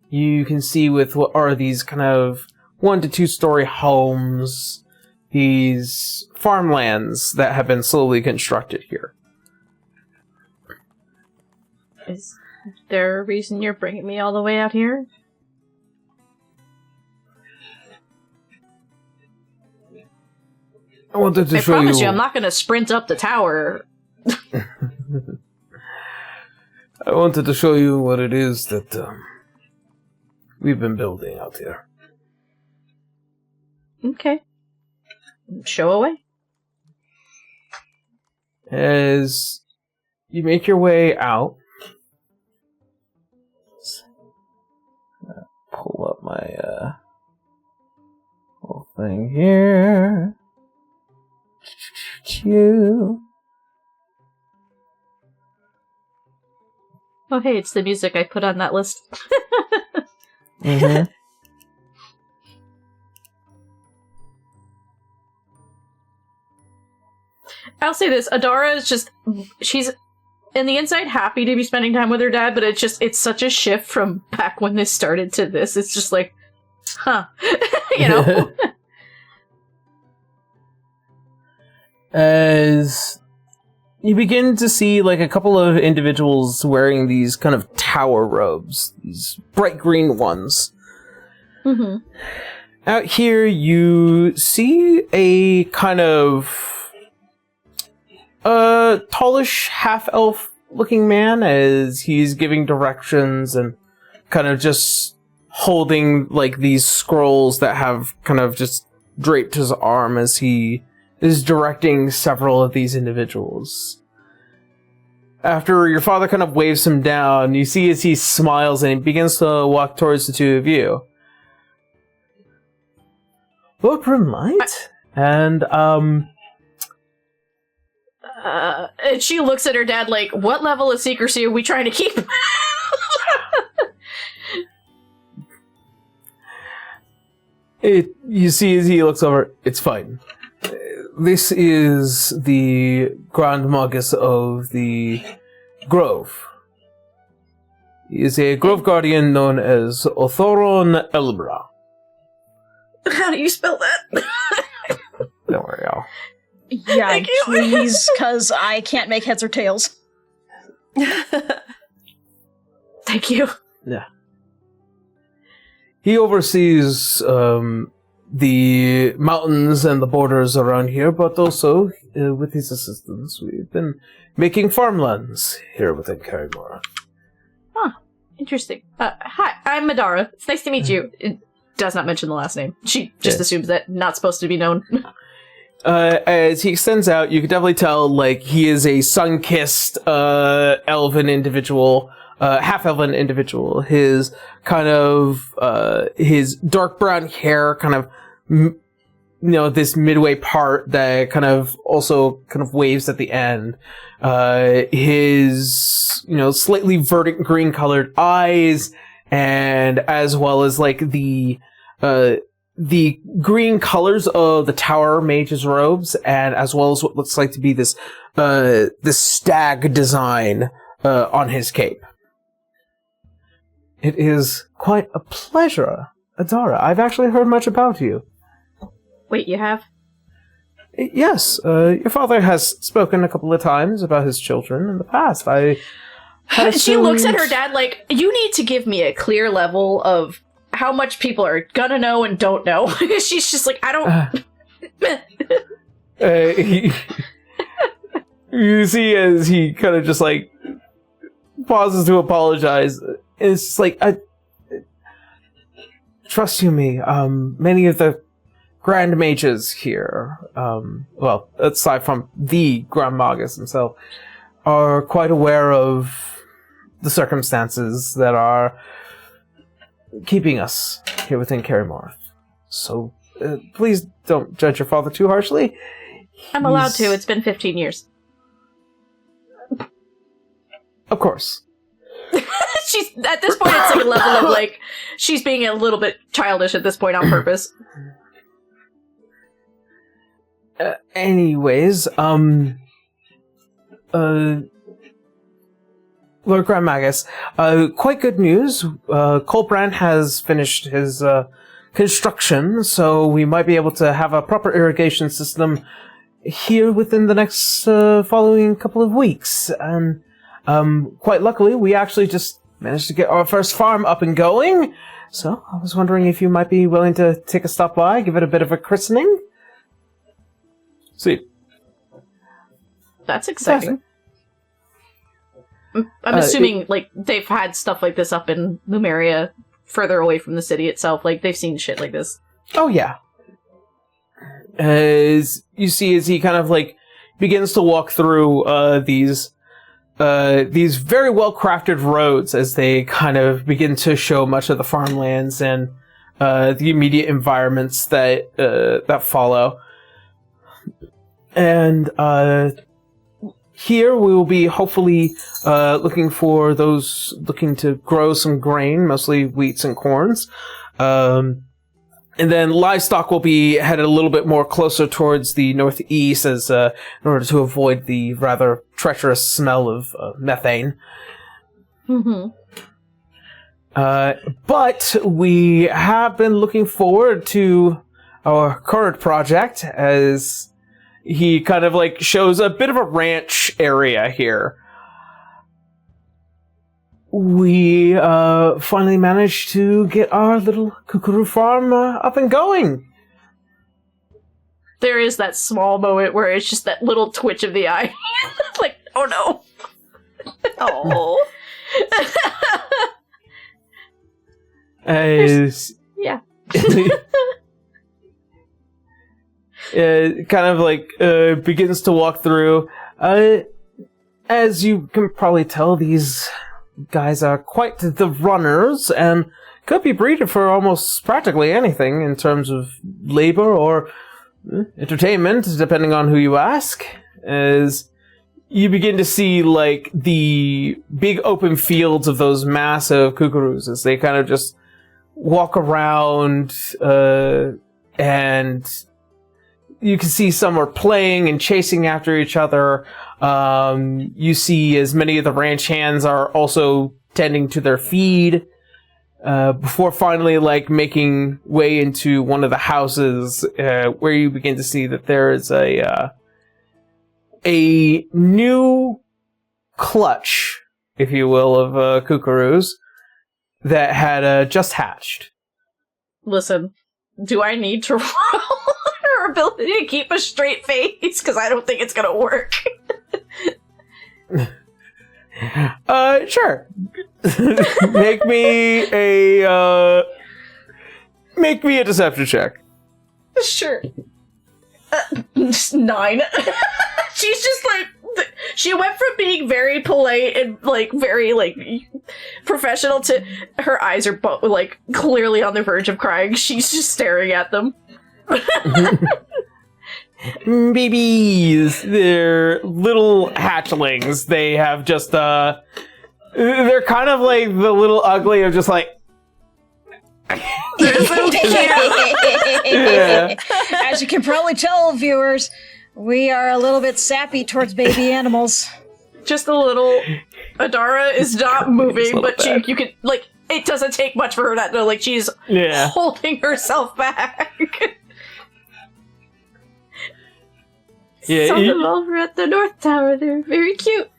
You can see with what are these kind of 1 to 2 story homes, these farmlands that have been slowly constructed here. Is there a reason you're bringing me all the way out here? I wanted to I show promise you, I'm not going to sprint up the tower. I wanted to show you what it is that we've been building out here. Okay. Show away. As you make your way out, pull up my whole thing here. Oh, hey, it's the music I put on that list. Mm-hmm. I'll say this, Adara is just, she's in the inside happy to be spending time with her dad, but it's such a shift from back when this started to this. It's just like, huh, you know? As you begin to see like a couple of individuals wearing these kind of tower robes, these bright green ones. Mm-hmm. Out here you see a kind of tallish half-elf looking man as he's giving directions and kind of just holding like these scrolls that have kind of just draped his arm as he is directing several of these individuals. After your father kind of waves him down, you see as he smiles and he begins to walk towards the two of you. Open light? And she looks at her dad like, what level of secrecy are we trying to keep? You see as he looks over, it's fine. This is the Grand Magus of the Grove. He is a Grove Guardian known as Othoron Elbra. How do you spell that? Don't worry, y'all. Yeah, please, because I can't make heads or tails. Thank you. Yeah. He oversees the mountains and the borders around here, but also, with his assistance, we've been making farmlands here within Carrymore. Huh. Interesting. Hi, I'm Madara. It's nice to meet you. It does not mention the last name. She just assumes that not supposed to be known. As he extends out, you can definitely tell, like, he is a sun-kissed, elven individual, half-elven individual. His kind of, his dark brown hair kind of, this midway part that kind of also kind of waves at the end. His, slightly verdant green colored eyes, and as well as, like, the green colors of the tower mage's robes, and as well as what looks like to be this stag design on his cape. It is quite a pleasure, Adara. I've actually heard much about you. Wait, you have? Yes, your father has spoken a couple of times about his children in the past. She looks at her dad like, you need to give me a clear level of how much people are gonna know and don't know. She's just like, I don't... You see as he kind of just like pauses to apologize. It's just like, trust you me, many of the Grand Mages here, well, aside from the Grand Magus himself, are quite aware of the circumstances that are keeping us here within Carrymore. So please don't judge your father too harshly. I'm allowed to. It's been 15 years. Of course. She's at this point. It's like a level of like she's being a little bit childish at this point on purpose. Anyways, Lord Grand Magus, quite good news. Colbrand has finished his construction, so we might be able to have a proper irrigation system here within the next following couple of weeks. And quite luckily, we actually just managed to get our first farm up and going. So I was wondering if you might be willing to take a stop by, give it a bit of a christening. See. That's exciting. I'm assuming, like, they've had stuff like this up in Lumeria, further away from the city itself. Like, they've seen shit like this. Oh, yeah. As you see, as he kind of, like, begins to walk through these very well-crafted roads as they kind of begin to show much of the farmlands and the immediate environments that that follow. And here we will be hopefully looking for those looking to grow some grain, mostly wheats and corns. And then livestock will be headed a little bit more closer towards the northeast as in order to avoid the rather treacherous smell of methane. Mm-hmm. But we have been looking forward to our current project as he kind of like shows a bit of a ranch area here. We finally managed to get our little kookaroo farm up and going. There is that small moment where it's just that little twitch of the eye. Like, oh no. Oh. Yeah. Kind of like begins to walk through. As you can probably tell, these guys are quite the runners and could be breeded for almost practically anything in terms of labor or entertainment, depending on who you ask. As you begin to see like the big open fields of those massive kookaroos as they kind of just walk around, and you can see some are playing and chasing after each other. You see as many of the ranch hands are also tending to their feed, before finally like making way into one of the houses, where you begin to see that there is a new clutch, if you will, of kookaroos that had just hatched. Listen, do I need to roll her ability to keep a straight face? Because I don't think it's gonna work. Sure. Make me a deception check. Sure. 9. She's just like, she went from being very polite and like very like professional to her eyes are like clearly on the verge of crying. She's just staring at them. Babies, they're little hatchlings. They have just they're kind of like the little ugly of just like They're so cute. yeah. As you can probably tell, viewers, we are a little bit sappy towards baby animals. Just a little. Adara is not moving, but bad. you can like. It doesn't take much for her not to like. She's holding herself back. Yeah, Saw them over at the North Tower. They're very cute.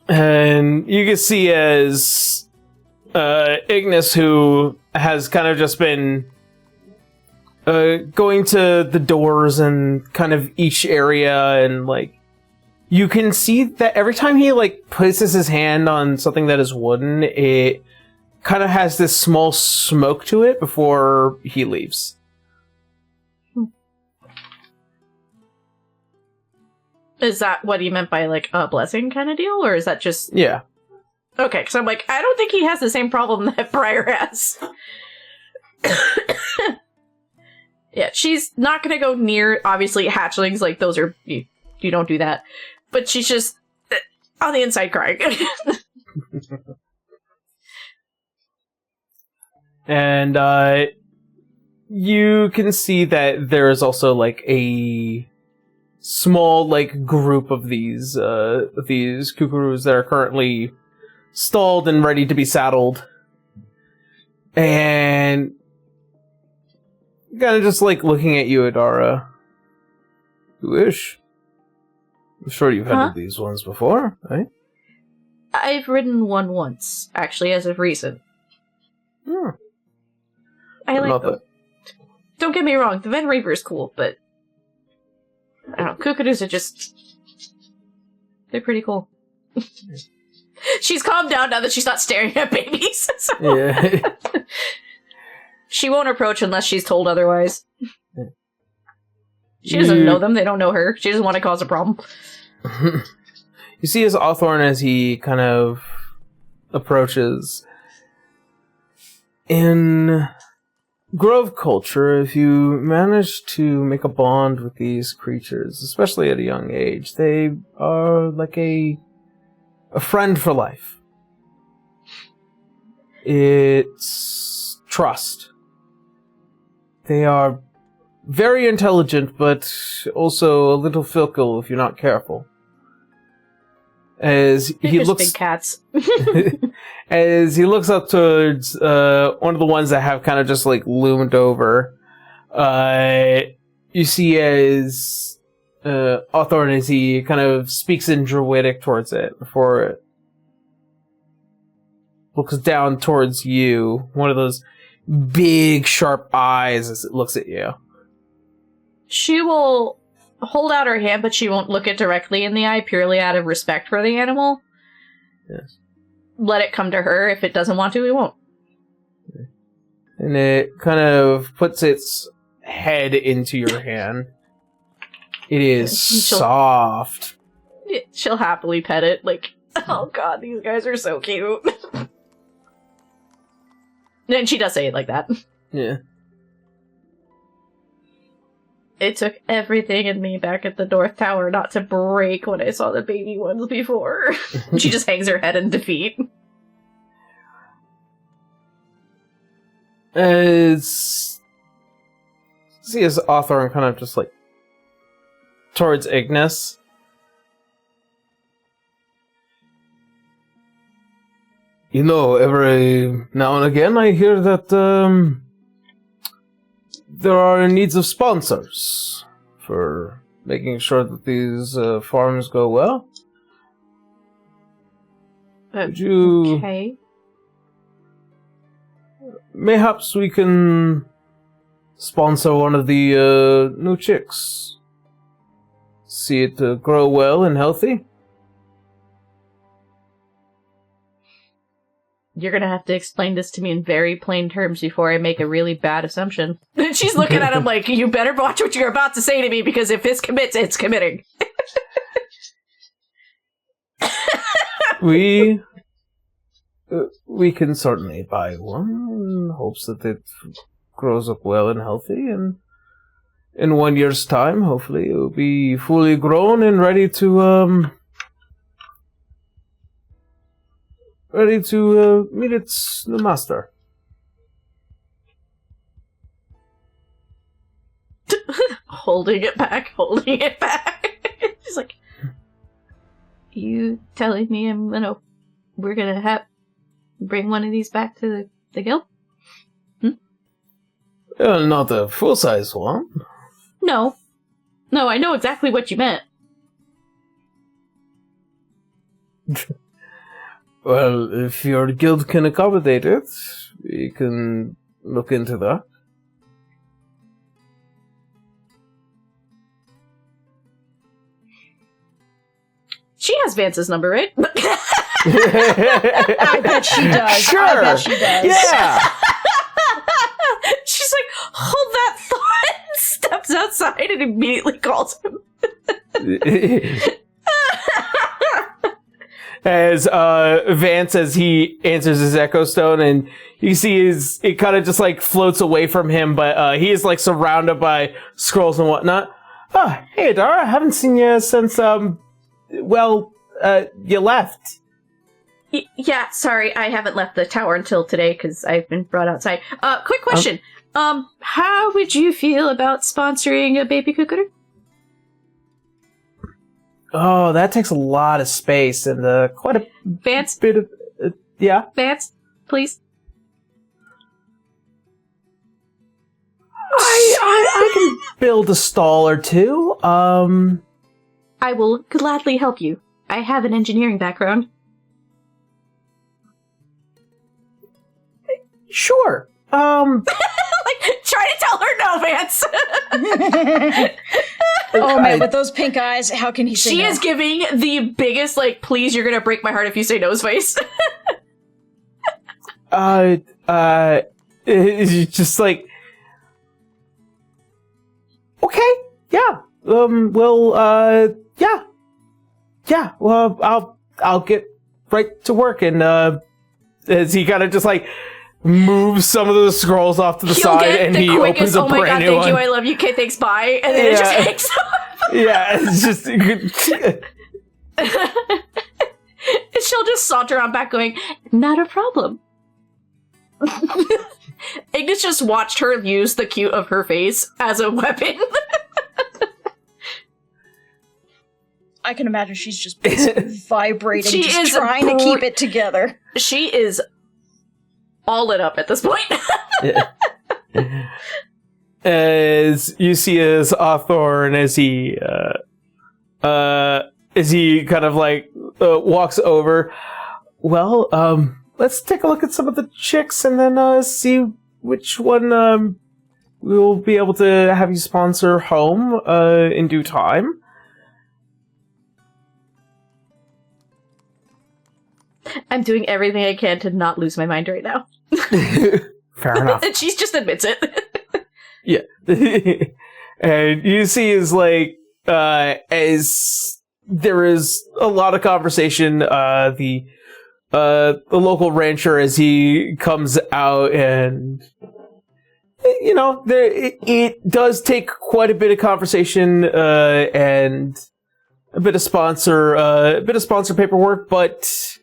And you can see as Ignis, who has kind of just been going to the doors and kind of each area, and like you can see that every time he like places his hand on something that is wooden, it kind of has this small smoke to it before he leaves. Is that what he meant by like a blessing kind of deal, or is that just? Yeah. Okay, because I'm like, I don't think he has the same problem that Briar has. Yeah, she's not gonna go near, obviously, hatchlings. Like, those are... You don't do that. But she's just on the inside crying. And you can see that there is also like a small like group of these kookaroos that are currently stalled and ready to be saddled, and kind of just like looking at you, Adara. You wish? I'm sure you've handled these ones before, right? I've ridden one once, actually, as of recent. Hmm. I like Not them. that- Don't get me wrong, the Ven Reaper is cool, but I don't know, kookaroos are just... They're pretty cool. She's calmed down now that she's not staring at babies. So. Yeah. She won't approach unless she's told otherwise. She doesn't know them, they don't know her. She doesn't want to cause a problem. You see his Hawthorne as he kind of approaches. In Grove culture, if you manage to make a bond with these creatures, especially at a young age, they are like a friend for life. It's trust. They are very intelligent, but also a little fickle if you're not careful. As he looks, big cats. as he looks up towards one of the ones that have kind of just like loomed over, you see as Hawthorne as he kind of speaks in Druidic towards it before it looks down towards you. One of those big sharp eyes as it looks at you. She will hold out her hand, but she won't look it directly in the eye, purely out of respect for the animal. Yes. Let it come to her. If it doesn't want to, it won't. And it kind of puts its head into your hand. It is soft. She'll happily pet it, like, oh god, these guys are so cute. And she does say it like that. Yeah. It took everything in me back at the North Tower not to break when I saw the baby ones before. She just hangs her head in defeat. As see his Hawthorne kind of just like towards Ignis. You know, every now and again I hear that there are needs of sponsors for making sure that these farms go well. Would you... Okay. Mayhaps we can sponsor one of the new chicks. See it grow well and healthy. You're gonna have to explain this to me in very plain terms before I make a really bad assumption. And she's looking at him like, you better watch what you're about to say to me, because if this commits, it's committing. We can certainly buy one in hopes that it grows up well and healthy, and in 1 year's time, hopefully, it will be fully grown and ready to meet its new master. Holding it back. She's like, you telling me we're gonna bring one of these back to the guild? Not a full-size one. No, I know exactly what you meant. Well, if your guild can accommodate it, we can look into that. She has Vance's number, right? I bet she does. Sure. I bet she does. Yeah. She's like, hold that thought, and steps outside and immediately calls him. as Vance, as he answers his Echo Stone, and you see it kind of just like floats away from him, but he is like surrounded by scrolls and whatnot. Oh, hey Adara, I haven't seen you since you left. Yeah, sorry, I haven't left the tower until today because I've been brought outside. Quick question. How would you feel about sponsoring a baby kukuru? Oh, that takes a lot of space and quite a Vance? bit of yeah. Vance, please. I can build a stall or two. I will gladly help you. I have an engineering background. Sure. Like, try to tell her no, Vance. Oh man, with those pink eyes, how can he say She no? is giving the biggest, like, please, you're gonna break my heart if you say no's face. It's just like, okay, yeah, yeah, well, I'll get right to work, and as he kind of just like moves some of the scrolls off to the He'll side, get and the he quickest, opens a oh my brand god, new thank you, one. I love you, okay, thanks, bye, and then it just hangs up. Yeah, it's just. And she'll just saunter on back going, not a problem. Ignis just watched her use the cute of her face as a weapon. I can imagine she's just basically vibrating, She just is trying to keep it together. She is all lit up at this point. As you see as Hawthorne, as he kind of like walks over, well, let's take a look at some of the chicks and then see which one we'll be able to have you sponsor home in due time. I'm doing everything I can to not lose my mind right now. Fair enough. And she just admits it. Yeah. And you see is like, as there is a lot of conversation, the local rancher, as he comes out, and you know, it does take quite a bit of conversation, and a bit of sponsor paperwork, but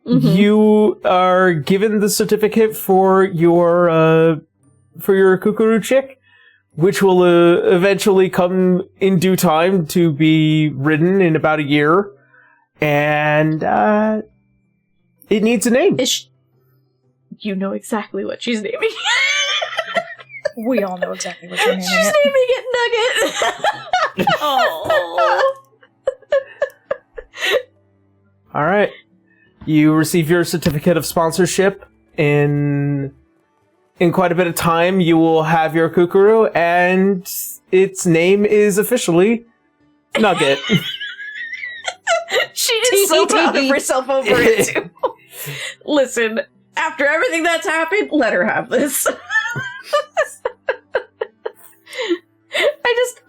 you are given the certificate for your kukuru chick, which will eventually come in due time to be ridden in about a year, and it needs a name. You know exactly what she's naming. We all know exactly what you're naming She's it. naming it Nugget. Oh. All right. You receive your certificate of sponsorship in quite a bit of time. You will have your kukuru, and its name is officially Nugget. She is so proud of herself over it, too. Listen, after everything that's happened, let her have this.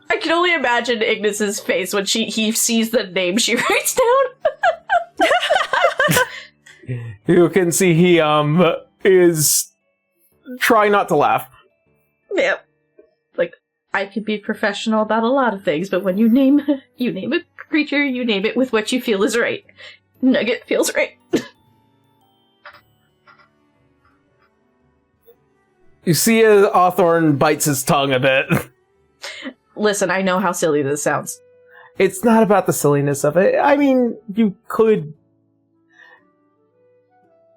I can only imagine Ignis's face when he sees the name she writes down. You can see he is trying not to laugh. Yeah. Like, I could be professional about a lot of things, but when you name a creature, you name it with what you feel is right. Nugget feels right. You see Hawthorne bites his tongue a bit. Listen, I know how silly this sounds. It's not about the silliness of it. I mean, you could...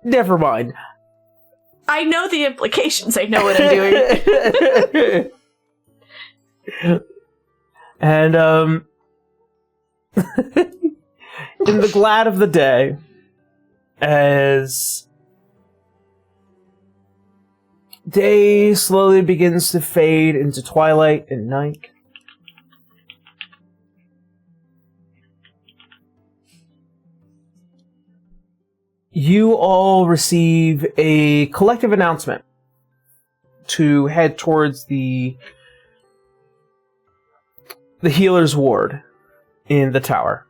Never mind. I know the implications. I know what I'm doing. And, in the glad of the day, as day slowly begins to fade into twilight and night, you all receive a collective announcement to head towards the healer's ward in the tower.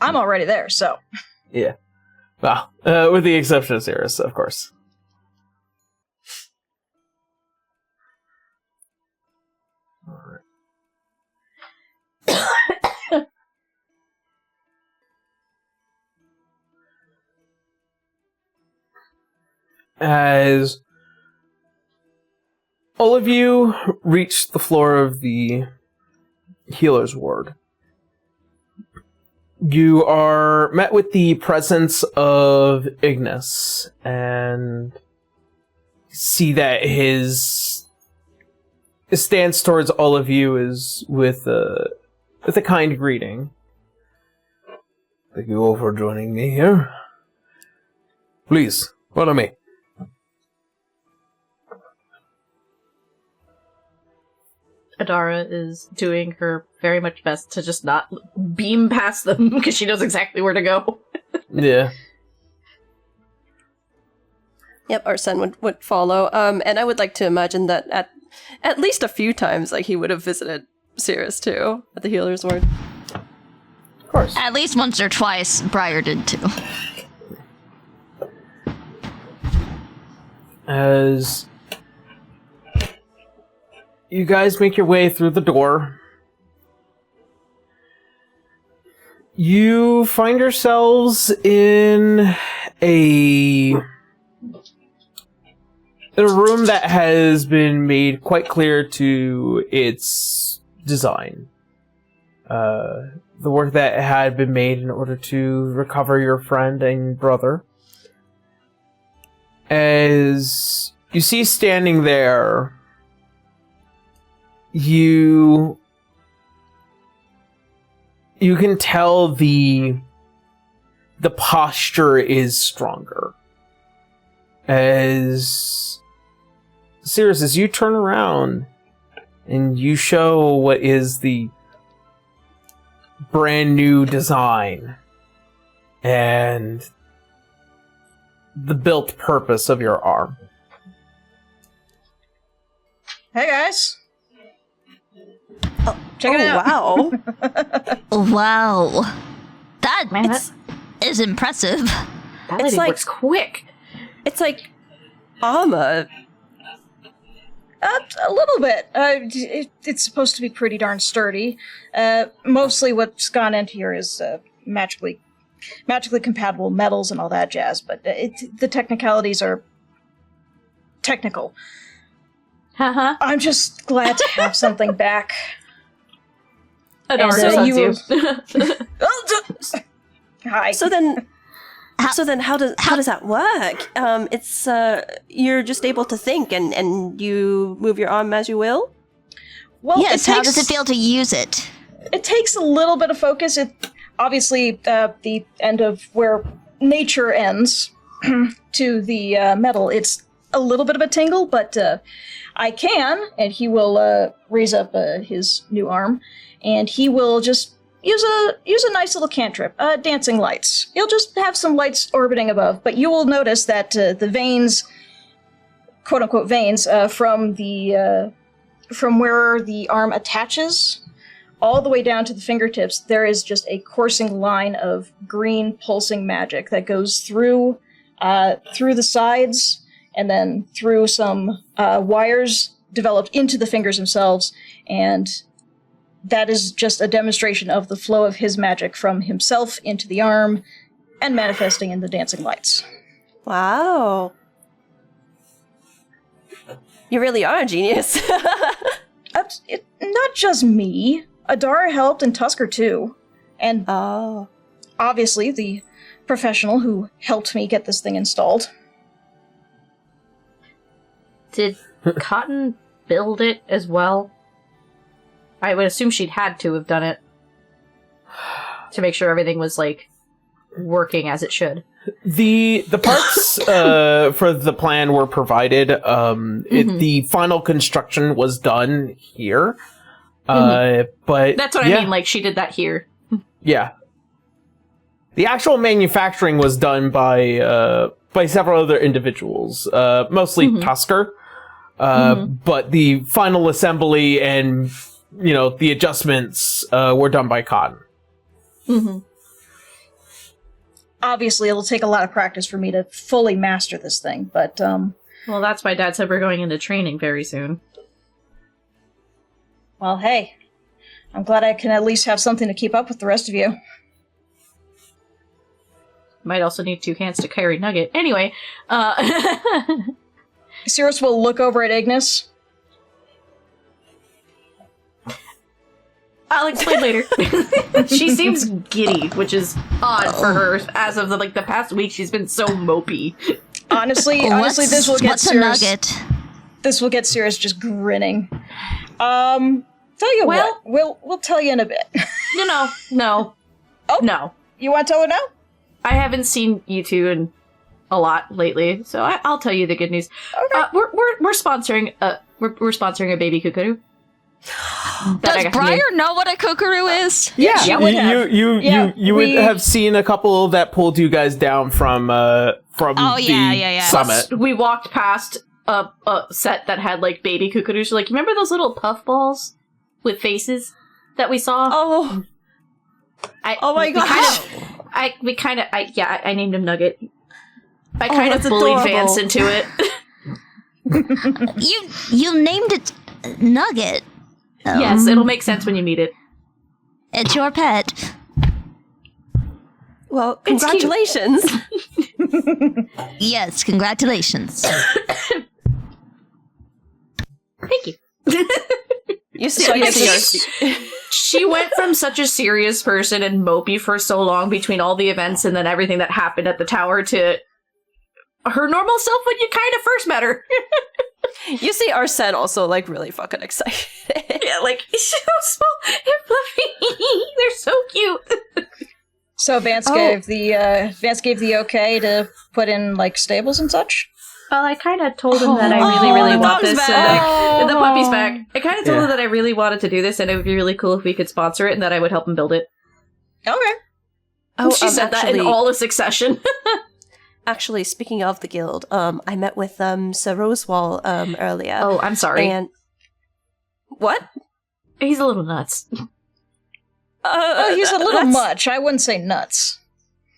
I'm already there, so. Yeah. Well, with the exception of Cirrus, of course. Alright. As all of you reach the floor of the healer's ward, you are met with the presence of Ignis, and see that his stance towards all of you is with a kind greeting. Thank you all for joining me here. Please, follow me. Adara is doing her very much best to just not beam past them because she knows exactly where to go. Yeah. Yep, our son would follow. And I would like to imagine that at least a few times, like, he would have visited Cirrus too at the healer's ward. Of course. At least once or twice, Briar did too. As you guys make your way through the door, you find yourselves in a room that has been made quite clear to its design. The work that had been made in order to recover your friend and brother. As you see standing there, you can tell the posture is stronger. As Cirrus, as you turn around and you show what is the brand new design and the built purpose of your arm. Hey guys. Check it out. Wow. Wow. That Man, is impressive. That It's lady like- works quick. It's like armor. A little bit. It's supposed to be pretty darn sturdy. Mostly what's gone into here is magically compatible metals and all that jazz, but the technicalities are technical. Haha. I'm just glad to have something back. Adara And, you- you. Hi. So then how does that work? It's you're just able to think and you move your arm as you will? Well, Yes, how does it feel to use it? It takes a little bit of focus. It obviously the end of where nature ends to the metal. It's a little bit of a tingle, but I can, and he will raise up his new arm, and he will just use a nice little cantrip, dancing lights. He'll just have some lights orbiting above, but you will notice that the veins, quote unquote veins, from where the arm attaches all the way down to the fingertips, there is just a coursing line of green pulsing magic that goes through the sides and then through some wires developed into the fingers themselves, and that is just a demonstration of the flow of his magic from himself into the arm and manifesting in the dancing lights. Wow. You really are a genius. Not just me. Adara helped, and Tusker too. And Oh. obviously the professional who helped me get this thing installed. Did Cotton build it as well? I would assume she'd had to have done it to make sure everything was, like, working as it should. The parts for the plan were provided. The final construction was done here. But That's what I mean, like, she did that here. Yeah. The actual manufacturing was done by several other individuals, mostly Tusker. But the final assembly and, the adjustments were done by Cotton. obviously it'll take a lot of practice for me to fully master this thing, but, Well, that's why Dad said we're going into training very soon. well, hey, I'm glad I can at least have something to keep up with the rest of you. Might also need 2 hands to carry Nugget. Anyway, Cirrus will look over at Ignis. I'll explain later. She seems giddy, which is odd for her. As of the past week, she's been so mopey. Honestly, this will get what's Cirrus. a nugget? This will get Cirrus just grinning. Tell you Well- what, we'll tell you in a bit. No. Oh. No. You want to tell her now? I haven't seen you two in a lot lately, so I'll tell you the good news. Okay. We're sponsoring we're sponsoring a baby kookaroo. Does Briar know what a kookaroo is? Yeah, she would have. You would have seen a couple that pulled you guys down from Oh, the yeah. summit. We walked past a set that had baby kookaroos. Like, remember those little puff balls with faces that we saw? Oh, oh my gosh. I named him Nugget. I kind of bullied adorable. Vance into it. You named it Nugget. Yes, it'll make sense when you meet it. It's your pet. Well, It's cute. congratulations. Yes, congratulations. Thank you. You see, So you yes, see She went from such a serious person and mopey for so long between all the events and then everything that happened at the tower to her normal self when you kind of first met her. you see Arsene also really fucking excited. Yeah, she's so small and fluffy. They're so cute. So Vance gave the okay to put in stables and such. Well, I kind of told him that I really the want dog's this. back. And the puppy's back. I kind of told Yeah. him that I really wanted to do this and it would be really cool if we could sponsor it and that I would help him build it. Okay. Oh, She said that in all of succession. Actually, speaking of the guild, I met with Sir Rosewall earlier. Oh, I'm sorry. And what? He's a little nuts. Oh, he's a little that's- much. I wouldn't say nuts.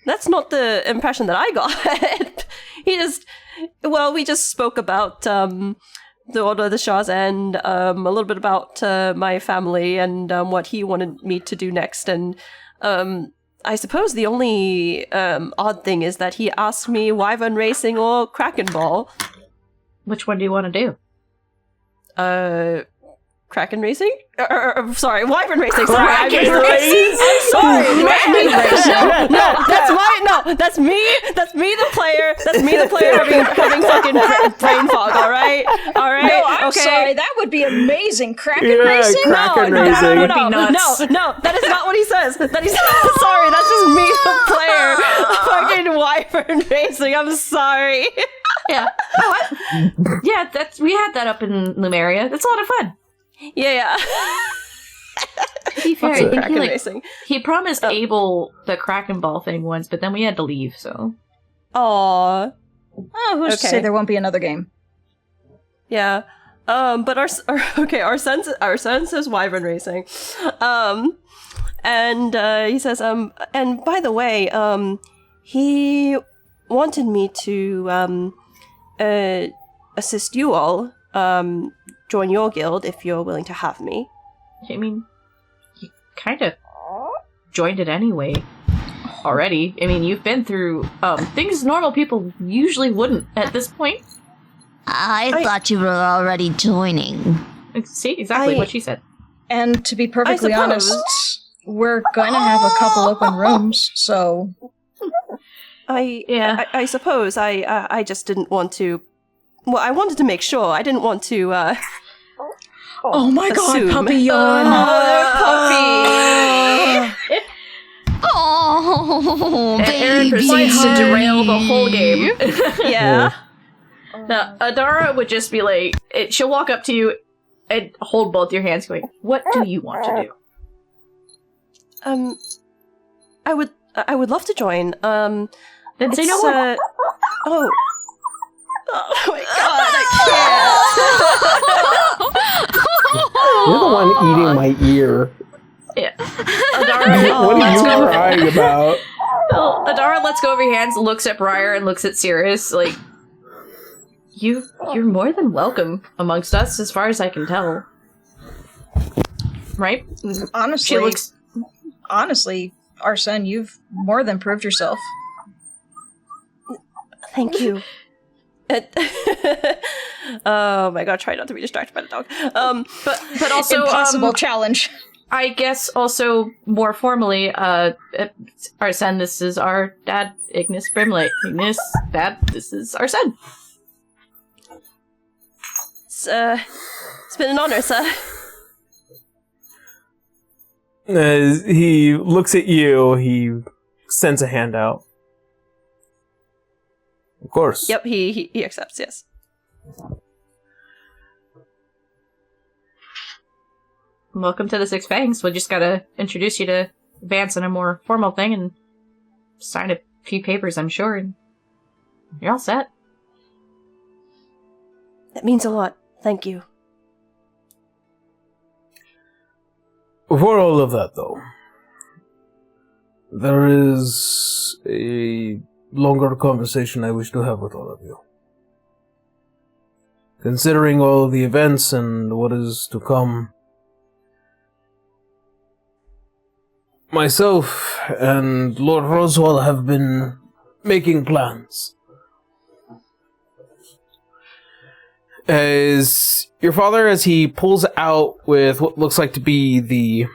That's not the impression that I got. We just spoke about the Order of the Shah's End, a little bit about my family and what he wanted me to do next. And I suppose the only odd thing is that he asked me Wyvern Racing or Kraken Ball. Which one do you want to do? Kraken Racing? Sorry, Wyvern Racing. Sorry, Kraken Racing. I'm sorry. That's me. That's me, the player. That's me, the player, having fucking brain fog. All right. No, I'm okay. sorry. That would be amazing. Kraken Yeah, racing? Kraken No, Racing. would be nuts. No, that is not what he says. That he's sorry. That's just me, the player. Fucking Wyvern Racing. I'm sorry. Yeah. Yeah, we had that up in Lumeria. That's a lot of fun. Yeah. To be fair, What's I a think Kraken Racing? he promised Abel the Kraken Ball thing once, but then we had to leave, so. Aww. Oh, who's to say there won't be another game? Yeah. But our son says Wyvern Racing. And he says, and by the way, he wanted me to assist you all, join your guild if you're willing to have me. I mean, you kind of joined it anyway already. I mean, you've been through things normal people usually wouldn't at this point. I thought you were already joining. See, exactly what she said. And to be perfectly suppose. honest, we're going to have a couple open rooms, so... I suppose I just didn't want to. Well, I wanted to make sure. I didn't want to. Oh my assume. god, puppy yawn! Puppy. Oh, And Aaron baby. proceeds to derail the whole game. Yeah. Now, Adara would just be like, she'll walk up to you and hold both your hands going, what do you want to do? I would love to join. Then say no it's, more. Oh my god, I You're the one eating my ear. Yeah. Adara, What are let's you go. crying about? Well, Adara lets go of your hands, looks at Briar, and looks at Sirius, like, you're more than welcome amongst us, as far as I can tell. Right? Honestly, She looks... honestly, Arsene, you've more than proved yourself. Thank you. Oh my god, try not to be distracted by the dog. But also, Impossible challenge. I guess also more formally, Arsene, this is our dad, Ignis Brimley. Ignis, dad, this is Arsene. It's been an honor, sir. As he looks at you, he sends a hand out. Of course. Yep, he accepts, yes. Welcome to the Six Fangs. We just gotta introduce you to Vance in a more formal thing and sign a few papers, I'm sure, and you're all set. That means a lot. Thank you. Before all of that, though, there is a longer conversation I wish to have with all of you. Considering all the events and what is to come, myself and Lord Roswell have been making plans. As your father, as he pulls out with what looks like to be the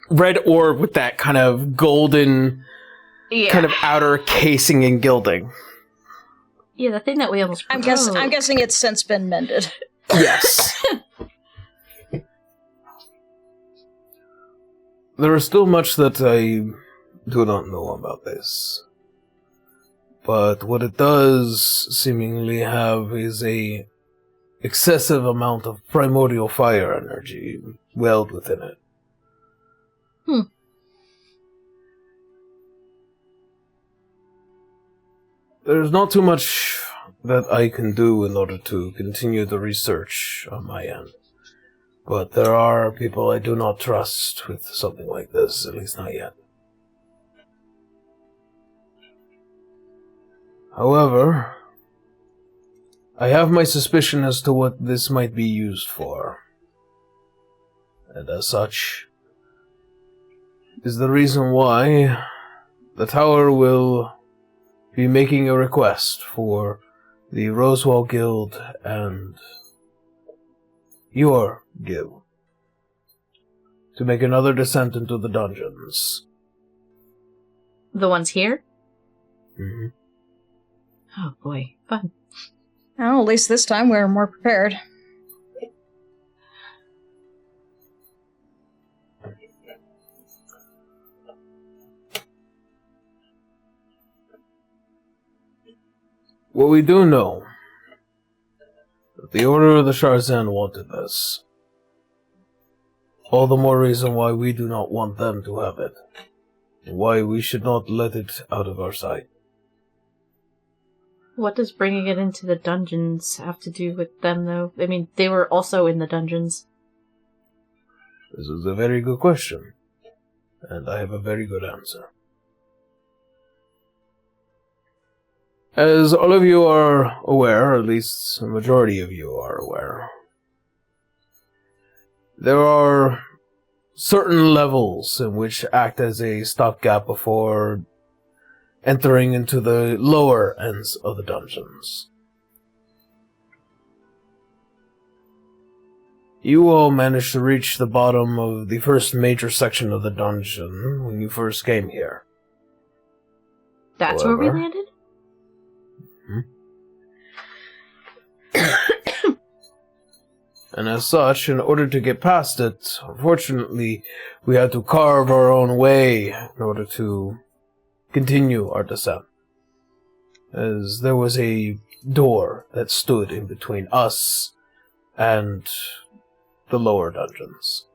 red orb with that kind of golden kind of outer casing and gilding. Yeah, the thing that we almost I'm guessing it's since been mended. Yes. There is still much that I do not know about this. But what it does seemingly have is a excessive amount of primordial fire energy welled within it. There's not too much that I can do in order to continue the research on my end. But there are people I do not trust with something like this, at least not yet. However, I have my suspicion as to what this might be used for. And as such, is the reason why the tower will be making a request for the Roswell Guild and your guild to make another descent into the dungeons. The ones here? Mm-hmm. Oh boy, fun. Well, at least this time we're more prepared. What we do know, that the Order of the Sharzan wanted this. All the more reason why we do not want them to have it, and why we should not let it out of our sight. What does bringing it into the dungeons have to do with them, though? I mean, they were also in the dungeons. This is a very good question, and I have a very good answer. As all of you are aware, or at least a majority of you are aware, there are certain levels in which act as a stopgap before entering into the lower ends of the dungeons. You all managed to reach the bottom of the first major section of the dungeon when you first came here. That's where we landed? And as such, in order to get past it, unfortunately, we had to carve our own way in order to continue our descent. As there was a door that stood in between us and the lower dungeons.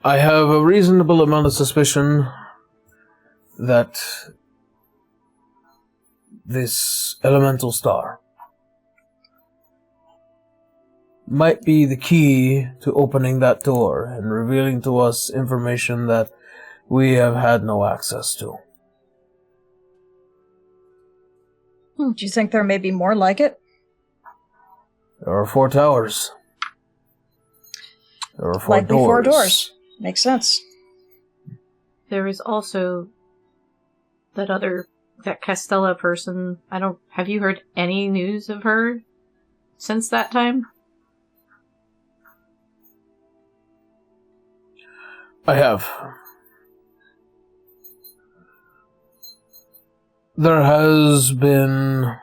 I have a reasonable amount of suspicion that this elemental star might be the key to opening that door and revealing to us information that we have had no access to. Do you think there may be more like it? There are 4 towers. There are 4 Likely doors. 4 doors. Makes sense. There is also that Castella person. Have you heard any news of her since that time? I have. There has been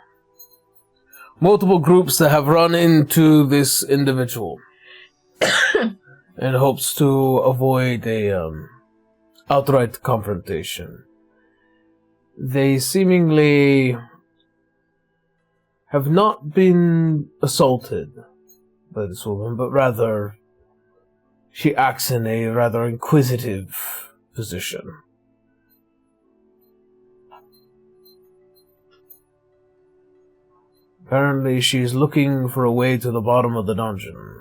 multiple groups that have run into this individual in hopes to avoid a outright confrontation. They seemingly have not been assaulted by this woman, but rather she acts in a rather inquisitive position. Apparently she's looking for a way to the bottom of the dungeon.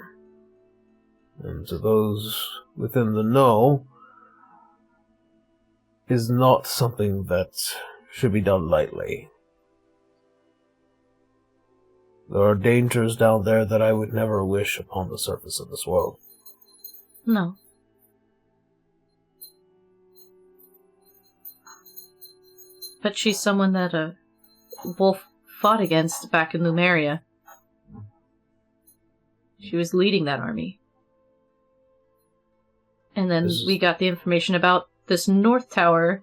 And to those within the know, is not something that should be done lightly. There are dangers down there that I would never wish upon the surface of this world. No. But she's someone that Wolf fought against back in Lumeria. She was leading that army. And then we got the information about this North Tower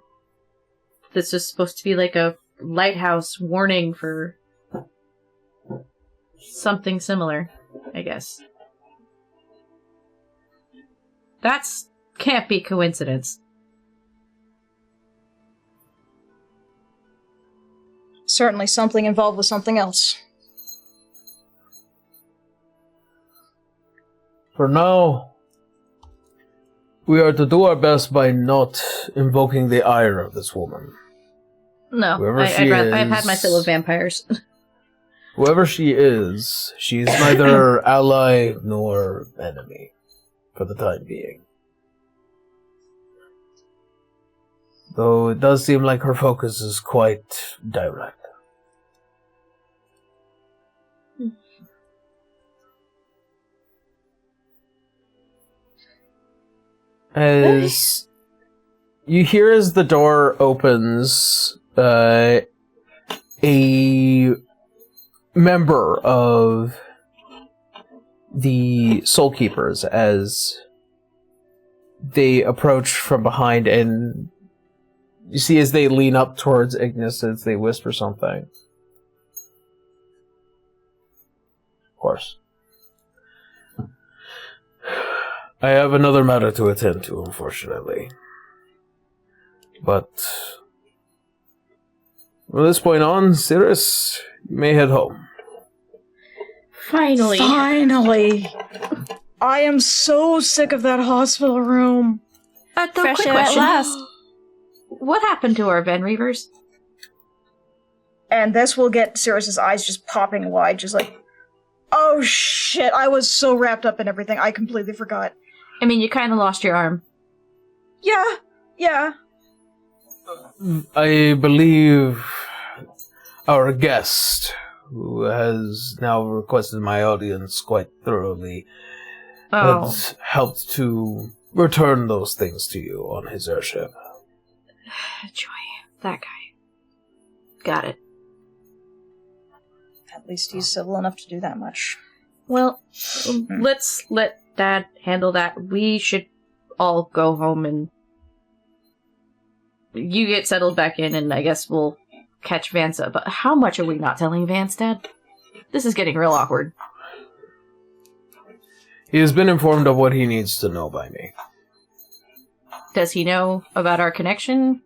that's just supposed to be like a lighthouse warning for something similar, I guess. That's can't be coincidence. Certainly something involved with something else. For now, we are to do our best by not invoking the ire of this woman. No, Whoever she I've had is- my fill of vampires. Whoever she is neither ally nor enemy, for the time being. Though it does seem like her focus is quite direct. As you hear as the door opens, a member of the Soul Keepers, as they approach from behind, and you see as they lean up towards Ignis as they whisper something. Of course. I have another matter to attend to, unfortunately. But from this point on, Cirrus, you may head home. Finally. Finally! I am so sick of that hospital room. Quick Fresh air at question. last. What happened to our Van Reavers? And this will get Cirrus's eyes just popping wide, just like, oh shit, I was so wrapped up in everything, I completely forgot. I mean, you kind of lost your arm. Yeah. I believe our guest, who has now requested my audience quite thoroughly, has helped to return those things to you on his airship. Joy. That guy. Got it. At least he's civil enough to do that much. Well, let's let Dad handle that. We should all go home and you get settled back in, and I guess we'll catch Vance up. But how much are we not telling Vance, Dad? This is getting real awkward. He has been informed of what he needs to know by me. Does he know about our connection?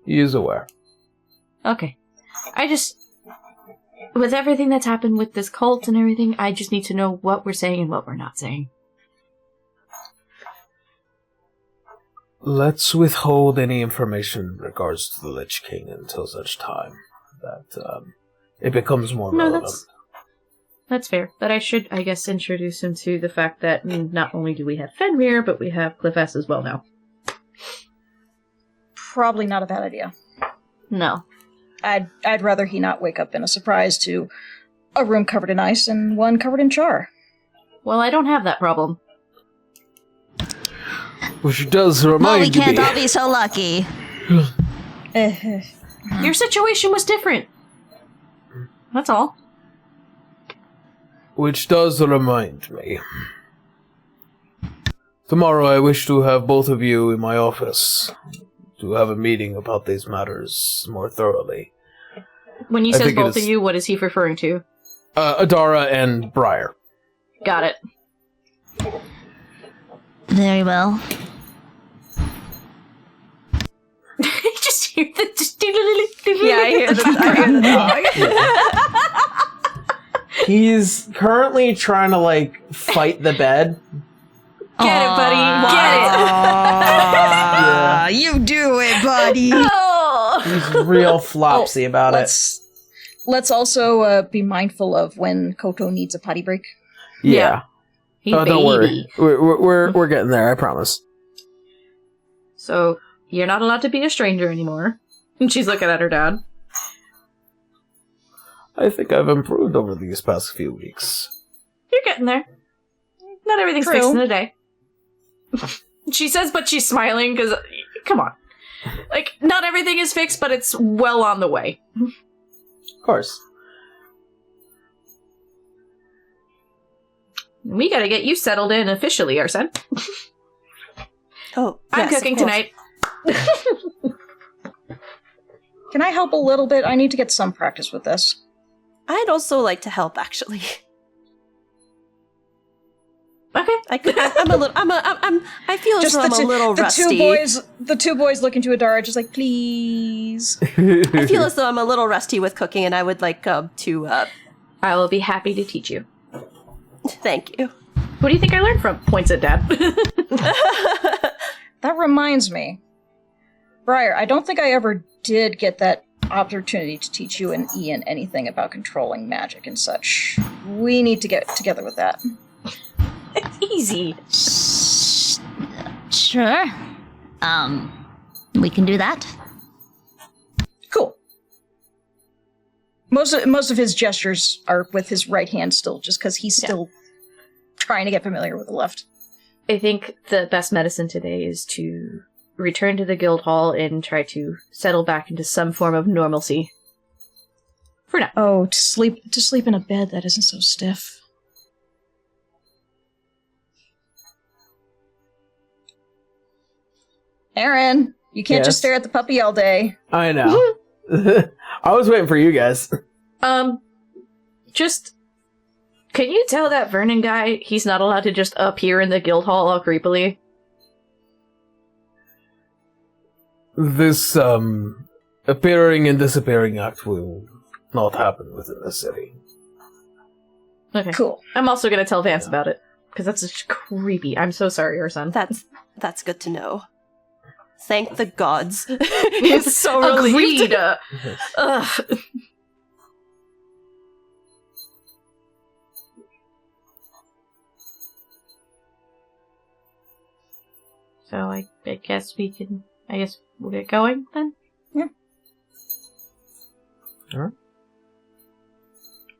He is aware. Okay. With everything that's happened with this cult and everything, I just need to know what we're saying and what we're not saying. Let's withhold any information in regards to the Lich King until such time that it becomes more relevant. That's fair. But I should, I guess, introduce him to the fact that not only do we have Fenrir, but we have Cliff S as well now. Probably not a bad idea. No. I'd rather he not wake up in a surprise to a room covered in ice and one covered in char. Well, I don't have that problem. Which does Well, remind we can't me. all be so lucky. Your situation was different. That's all. Which does remind me. Tomorrow I wish to have both of you in my office to have a meeting about these matters more thoroughly. When he I says think it both of is- you, what is he referring to? Adara and Briar. Got it. Very well. You just hear the... Yeah, I hear the dog. He's currently trying to, like, fight the bed. Get it, buddy. Get it. You do it, buddy. Oh. He's real flopsy about it. Let's also be mindful of when Koto needs a potty break. Yeah. Hey, Oh, don't baby. worry. We're getting there, I promise. So, you're not allowed to be a stranger anymore. And she's looking at her dad. I think I've improved over these past few weeks. You're getting there. Not everything's True. fixed in a day. She says, but she's smiling because, come on. Like, not everything is fixed, but it's well on the way. Of course. We gotta get you settled in officially, Arsene. Oh, I'm yes, of cooking course. tonight. Can I help a little bit? I need to get some practice with this. I'd also like to help, actually. Okay. I feel as though I'm a little rusty. The two boys look into Adara just like, please. I feel as though I'm a little rusty with cooking, and I would like to. I will be happy to teach you. Thank you. What do you think I learned from? Points at Dad. That reminds me. Briar, I don't think I ever did get that opportunity to teach you and Ian anything about controlling magic and such. We need to get together with that. It's easy. Sure. We can do that. Cool. Most of his gestures are with his right hand still, just because he's still trying to get familiar with the left. I think the best medicine today is to return to the guild hall and try to settle back into some form of normalcy. For now. Oh, to sleep in a bed that isn't so stiff. Aaron, you can't just Yes? stare at the puppy all day. I know. I was waiting for you guys. Just... Can you tell that Vernon guy he's not allowed to just appear in the guild hall all creepily? This, appearing and disappearing act will not happen within the city. Okay. Cool. I'm also gonna tell Vance about it, because that's just creepy. I'm so sorry, your son. That's good to know. Thank the gods. It's so relieved. Agreed. Ugh. So I guess we'll get going then? Alright.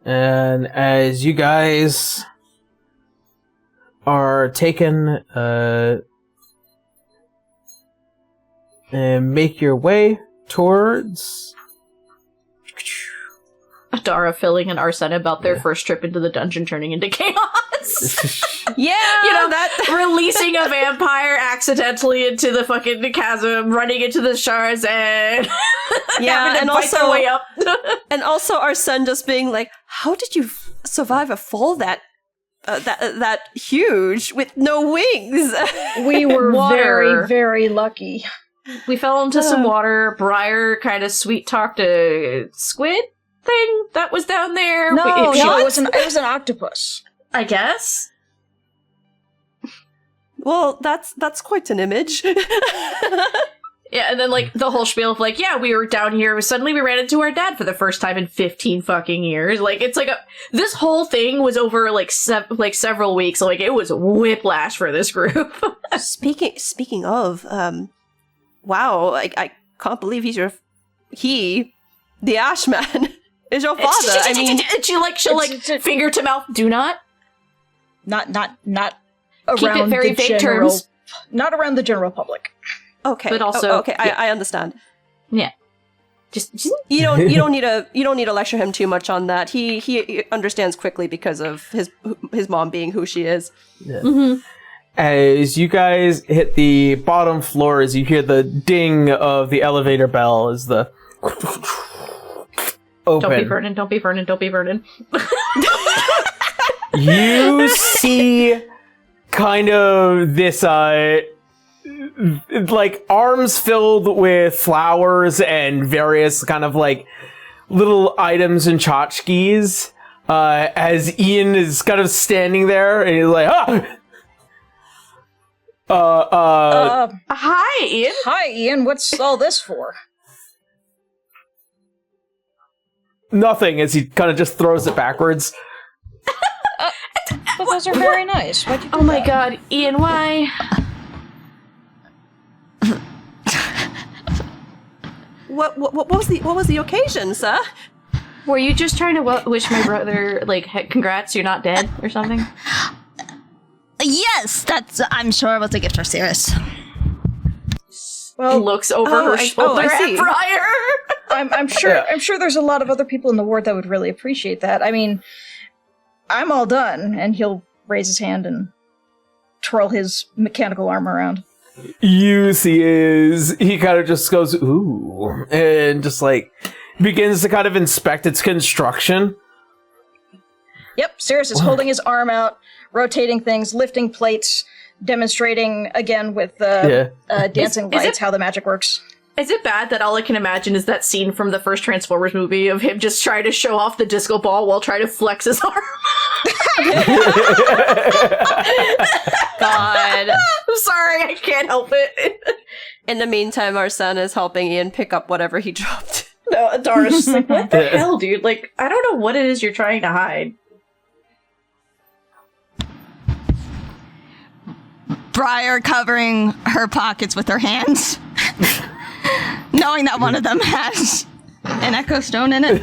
And as you guys are taken, and make your way towards... Adara filling an Arsene about their first trip into the dungeon turning into chaos. Yeah, You know, that. Releasing a vampire accidentally into the fucking chasm, running into the shards, and Yeah, having to and fight their also- way up. And also our son just being like, "How did you survive a fall that huge with no wings?" We were Water. very, very lucky. We fell into some water. Briar kind of sweet talked a squid thing that was down there. No, She- it was an octopus. I guess. Well, that's quite an image. Yeah, and then, like, the whole spiel of, like, yeah, we were down here, suddenly we ran into our dad for the first time in 15 fucking years. Like, it's like this whole thing was over, like, several weeks, so, like, it was whiplash for this group. Speaking of, wow, I can't believe the Ashman is your father. I mean, she'll finger to mouth, do not. Not Keep it around very the vague general, terms. not around the general public. okay, But also- okay, I understand. Yeah. Just You don't need to lecture him too much on that. He understands quickly because of his mom being who she is. mhm. As you guys hit the bottom floor, as you hear the ding of the elevator bell as the open. Don't be Vernon. You see kind of this like arms filled with flowers and various kind of like little items and tchotchkes as Ian is kind of standing there and he's like, Hi, Ian. Hi, Ian. What's all this for? nothing, as he kind of just throws it backwards. But those are very nice. Why'd you do Oh my that? god, Ian, why? What was the occasion, sir? Were you just trying to wish my brother, like, congrats, you're not dead, or something? Yes, I'm sure it was a gift for Cirrus. Well, Looks over her shoulder I see. at Briar. I'm sure. Yeah. I'm sure there's a lot of other people in the ward that would really appreciate that. I mean, I'm all done, and he'll raise his hand and twirl his mechanical arm around. You see he kind of just goes, ooh, and just like begins to kind of inspect its construction. Yep, Cirrus is holding his arm out, rotating things, lifting plates, demonstrating again with dancing Is lights it- how the magic works. Is it bad that all I can imagine is that scene from the first Transformers movie of him just trying to show off the disco ball while trying to flex his arm? God. I'm sorry, I can't help it. In the meantime, our son is helping Ian pick up whatever he dropped. No, Dara's just like, what the hell, dude? Like, I don't know what it is you're trying to hide. Briar covering her pockets with her hands, knowing that one of them has an echo stone in it.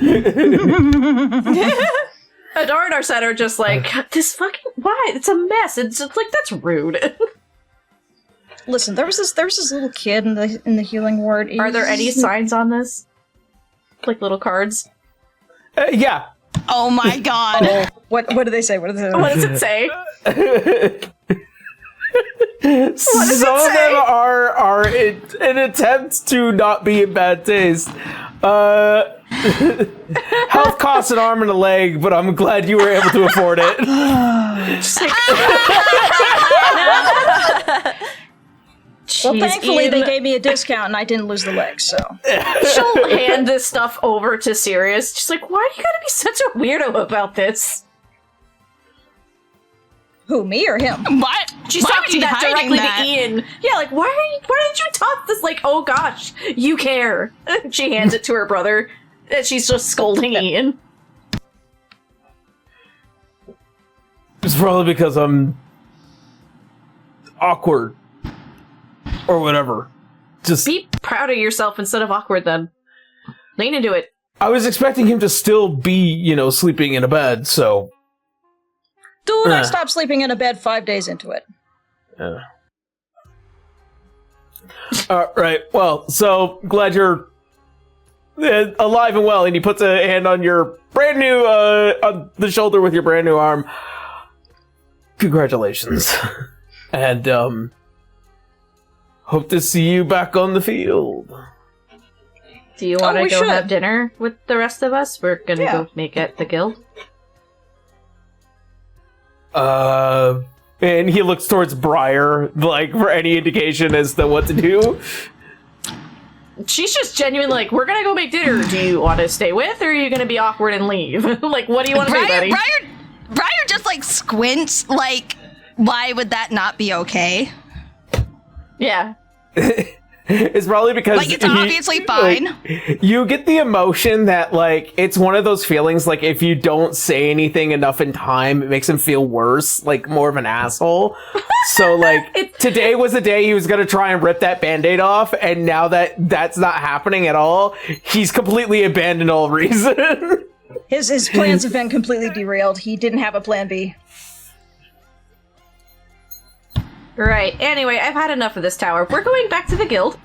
Adara and Arsene are just like, this fucking, why? It's a mess. It's just like, that's rude. Listen, there was this little kid in the healing ward. Are there any signs on this? Like little cards? Yeah. Oh my god. Oh, what do they say? What do they say? What does it say? Some of them are an attempt to not be in bad taste. Health costs an arm and a leg, but I'm glad you were able to afford it. Just like, Well, Jeez, thankfully Ian. they gave me a discount and I didn't lose the leg, so. She'll hand this stuff over to Sirius. She's like, why do you gotta be such a weirdo about this? Who, me or him? What? She's Why was talking he that hiding directly that? to Ian. Yeah, like, why did you talk this? Like, oh gosh, you care. She hands it to her brother. And she's just scolding Ian. It's probably because I'm awkward. Or whatever. Just Be proud of yourself instead of awkward then. Lean into it. I was expecting him to still be, sleeping in a bed, so Dude, I stopped sleeping in a bed 5 days into it. Right. Well, so glad you're alive and well, and he puts a hand on your brand new on the shoulder with your brand new arm. Congratulations. And hope to see you back on the field. Do you want to we go should. have dinner with the rest of us? We're gonna Yeah. go make it the guild. And he looks towards Briar, like, for any indication as to what to do. She's just genuinely like, we're gonna go make dinner. Do you want to stay with, or are you gonna be awkward and leave? Like, what do you want to do, buddy? Briar just like squints, like, why would that not be okay? Yeah. It's probably because Like, it's obviously fine. like, you get the emotion that like it's one of those feelings like if you don't say anything enough in time, it makes him feel worse, like more of an asshole. So like today was the day he was gonna try and rip that Band-Aid off, and now that that's not happening at all, he's completely abandoned all reason. His plans have been completely derailed. He didn't have a plan B. Right. Anyway, I've had enough of this tower. We're going back to the guild.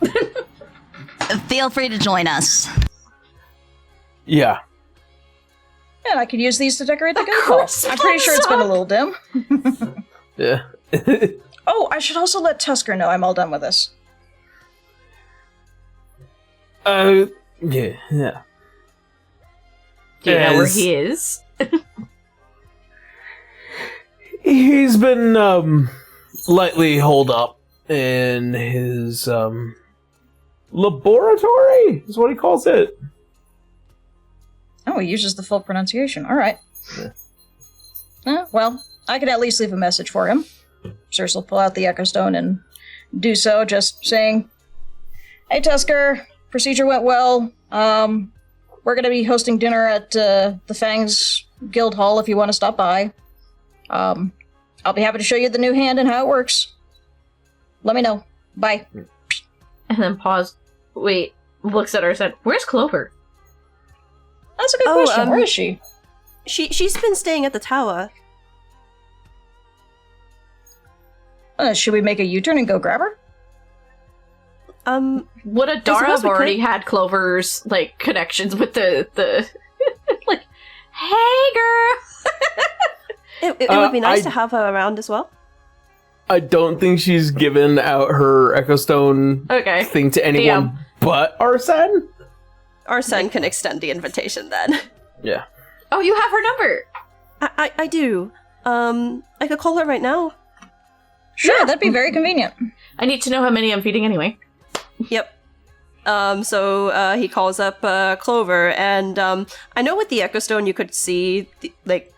Feel free to join us. Yeah. And I could use these to decorate the guild hall. I'm pretty sure it's been a little dim. Yeah. Oh, I should also let Tusker know I'm all done with this. Yeah. Do you know where he is? He's been lightly holed up in his laboratory is what he calls it. Oh, he uses the full pronunciation. All right. Well, I could at least leave a message for him. Circe will pull out the Echo Stone and do so, just saying, "Hey, Tusker, procedure went well. We're going to be hosting dinner at the Fangs Guild Hall if you want to stop by. I'll be happy to show you the new hand and how it works. Let me know. Bye." And then pause. Wait. Looks at her and said, "Where's Clover?" That's a good question. Where is she? She's been staying at the tower. Should we make a U-turn and go grab her? Would Adara have already had Clover's, like, connections with the like, hey, girl! It would be nice to have her around as well. I don't think she's given out her Echo Stone thing to anyone but Arsene. Arsene can extend the invitation then. Yeah. Oh, you have her number! I do. I could call her right now. Sure, that'd be very convenient. I need to know how many I'm feeding anyway. Yep. So he calls up Clover, and I know with the Echo Stone you could see, like,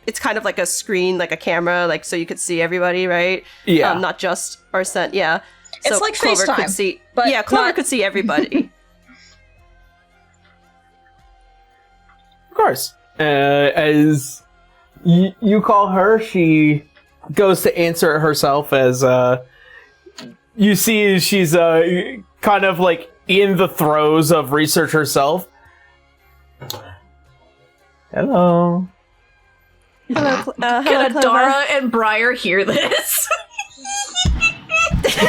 it's kind of like a screen, like a camera, like, so you could see everybody, right? Yeah. Not just Arsene, yeah. It's So like Clover FaceTime, could see, but yeah, Clover not- could see everybody. Of course. As you call her, she goes to answer it herself as you see she's kind of like in the throes of research herself. Hello. Hello, Can Clover. Adara and Briar hear this?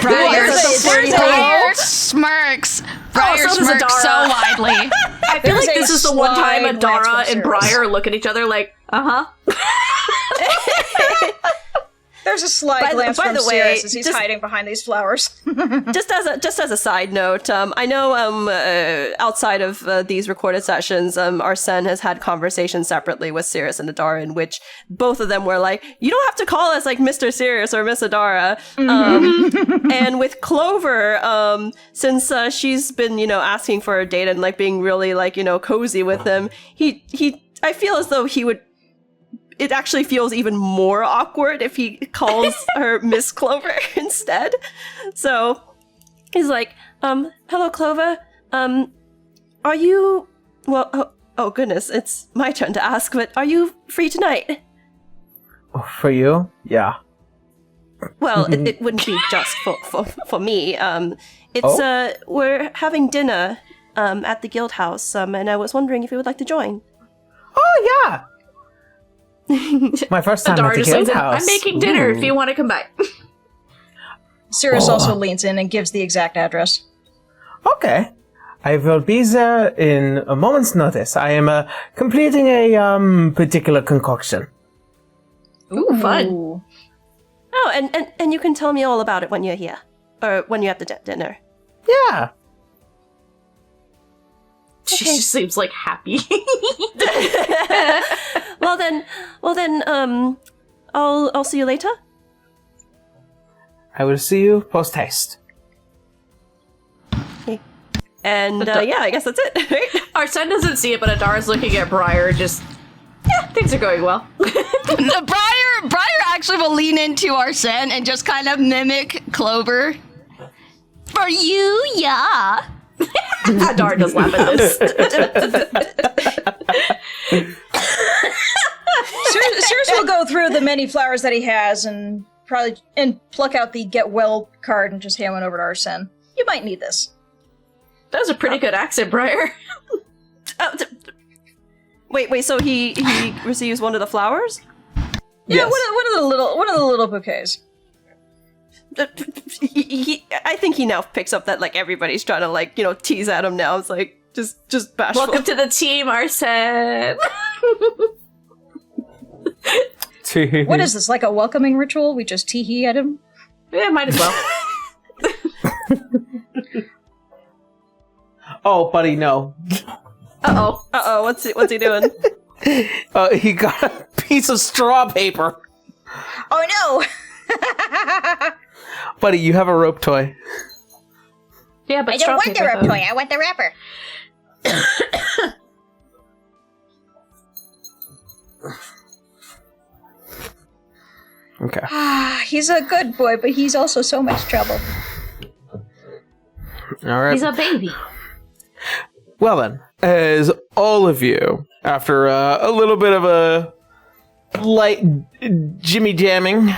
Briar Briar smirks. so Briar does smirks so Adara. widely. I feel There's like a this is the one time sly glance Adara from and Cirrus. Briar look at each other like, uh-huh. There's a sly By the- glance by from the way, Cirrus as he's just- hiding behind these flowers. just as a side note, I know outside of these recorded sessions, Arsene has had conversations separately with Sirius and Adara, in which both of them were like, "You don't have to call us like Mr. Sirius or Miss Adara." And with Clover, since she's been, asking for a date and like being really like cozy with him, I feel as though he would. It actually feels even more awkward if he calls her Miss Clover instead. So he's like, "Hello, Clover. Are you? Well, oh goodness, it's my turn to ask. But are you free tonight?" For you? Yeah. Well, it wouldn't be just for me. It's we're having dinner at the guild house, and I was wondering if you would like to join. Oh, yeah. My first time Adara at the just guild leans in, house. "I'm making dinner if you want to come by." Cirrus Oh. also leans in and gives the exact address. Okay. I will be there in a moment's notice. I am completing a particular concoction. Ooh, fun. Ooh. Oh, and you can tell me all about it when you're here, or when you're at the dinner. Yeah. She just seems like happy. Well then, I'll see you later. I will see you post haste. Okay. And yeah, I guess that's it. Right? Arsene doesn't see it, but Adara's looking at Briar just, things are going well. Briar actually will lean into Arsene and just kind of mimic Clover. for you, yeah. Adar does laugh at this. Circe will go through the many flowers that he has and pluck out the get well card and just hand one over to Arsene. You might need this. That was a pretty good accent, Briar. Wait, so he receives one of the flowers? Yeah, Yes. one of the little bouquets. I think he now picks up that, like, everybody's trying to, like, you know, tease at him now. It's like, just bashful. Welcome to the team, Arsene. What is this, like a welcoming ritual? We just tee-hee at him? Yeah, might as well. Oh, buddy, no. Uh-oh. What's he doing? He got a piece of straw paper. Oh no! Buddy, you have a rope toy. Yeah, but I don't want the rope toy, I want the wrapper. Okay. He's a good boy, but he's also so much trouble. All right. He's a baby. Well then, as all of you, after a little bit of a light jimmy jamming,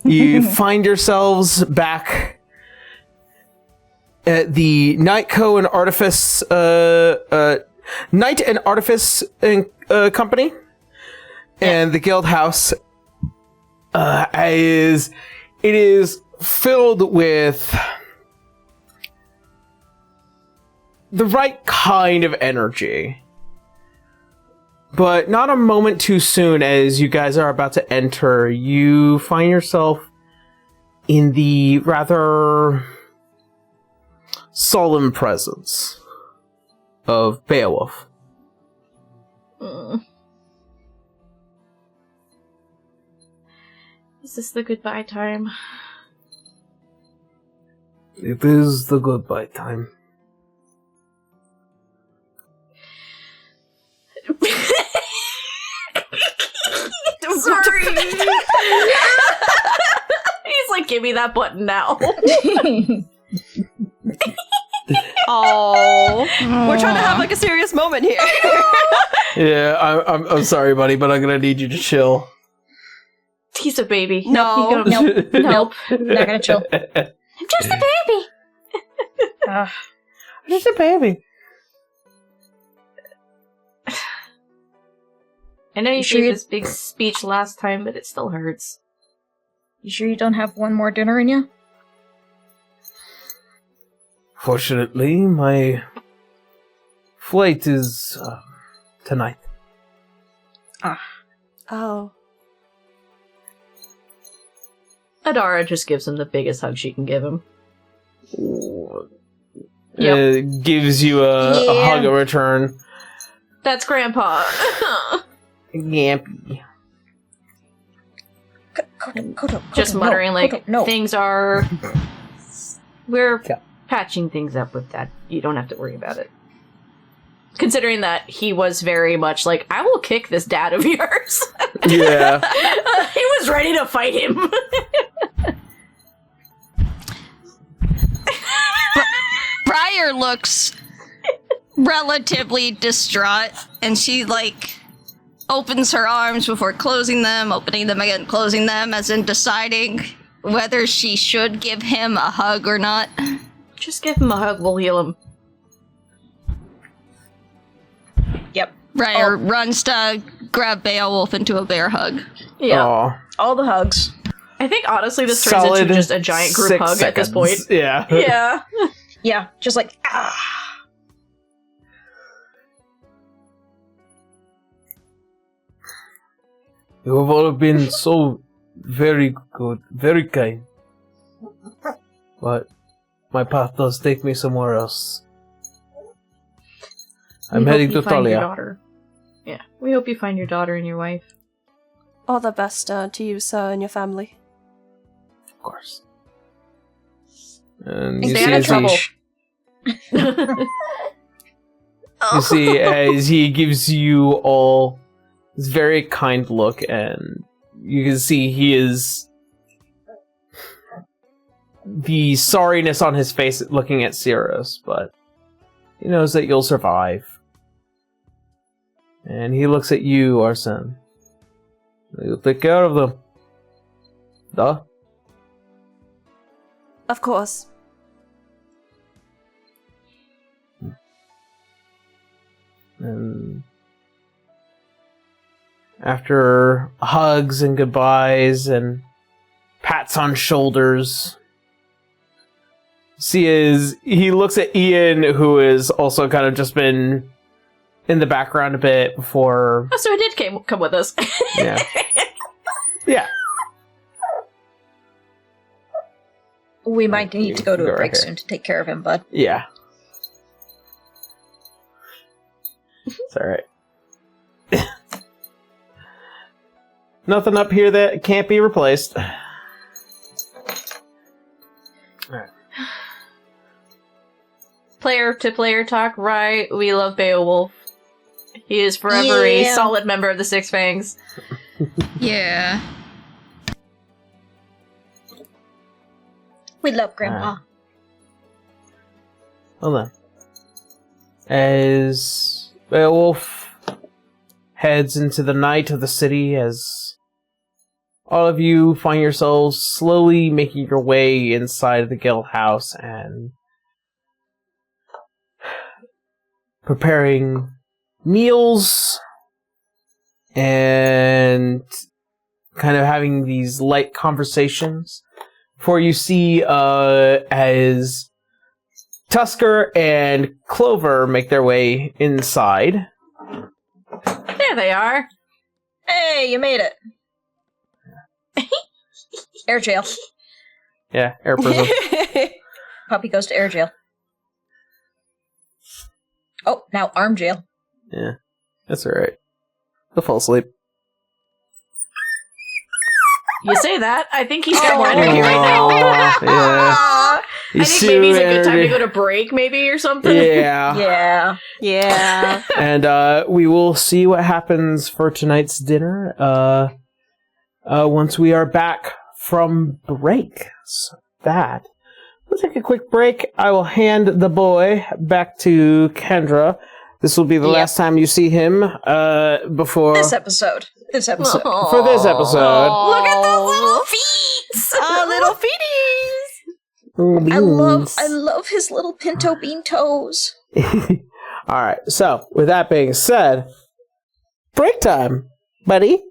you find yourselves back at the Night and Artifice Company, and the Guild House it is filled with the right kind of energy. But not a moment too soon, as you guys are about to enter, you find yourself in the rather solemn presence of Beowulf. Is this the goodbye time? It is the goodbye time. Sorry. He's like, give me that button now. Oh, we're trying to have like a serious moment here. Yeah, I'm sorry, buddy, but I'm gonna need you to chill. He's a baby. No. Nope. Nope. Not gonna chill. I'm just a baby. Just a baby. I know you sure gave you- this big speech last time, but it still hurts. You sure you don't have one more dinner in you? Fortunately, my flight is tonight. Oh. Adara just gives him the biggest hug she can give him. Gives you a Yeah. hug in return. That's Grandpa. Yampy. Kodo, Just muttering like, no. things are... We're Yeah. patching things up with that. You don't have to worry about it. Considering that he was very much like, I will kick this dad of yours. Yeah. He was ready to fight him. Briar looks relatively distraught, and she, like, opens her arms before closing them, opening them again, closing them, as in deciding whether she should give him a hug or not. Just give him a hug, we'll heal him. Yep. Briar runs to grab Beowulf into a bear hug. Yeah. Aw. All the hugs. I think honestly this turns Solid into just a giant group 6 hug at this point. seconds. Yeah. Yeah. Yeah, just like, You have all been so very good, very kind. But my path does take me somewhere else. I'm We heading hope to you find your Thalia. daughter. Yeah. We hope you find your daughter and your wife. All the best to you, sir, and your family. Of course. And stay you see, out of trouble. You see, as he gives you all this very kind look, and you can see he is the sorriness on his face looking at Cirrus, but he knows that you'll survive. And he looks at you, Arsene. You'll take care of them. Duh. Of course. And after hugs and goodbyes and pats on shoulders, he looks at Ian, who has also kind of just been in the background a bit before. Oh, so he did come with us. Yeah. Yeah. We might need to go to a Go break right soon to take care of him, bud. Yeah. It's alright. Nothing up here that can't be replaced. Alright. Player-to-player talk, right? We love Beowulf. He is forever a solid member of the Six Fangs. Yeah. We love Grandpa. Hold on. As Beowulf heads into the night of the city, as all of you find yourselves slowly making your way inside the guild house and preparing meals and kind of having these light conversations, before you see as Tusker and Clover make their way inside. There they are. Hey, you made it. Air jail. Yeah, air prison. Puppy goes to air jail. Oh, now arm jail. Yeah, that's alright. He'll fall asleep. You say that. I think he's got more energy right now. Yeah. I He's think maybe it's a good time to energy. go to break, maybe, or something. Yeah. Yeah. Yeah. And we will see what happens for tonight's dinner once we are back from break. So we'll take a quick break. I will hand the boy back to Kendra. This will be the last time you see him before This episode. for this episode. Look at those little feet! Oh, little feeties! I love his little pinto bean toes. All right. So, with that being said, break time, buddy.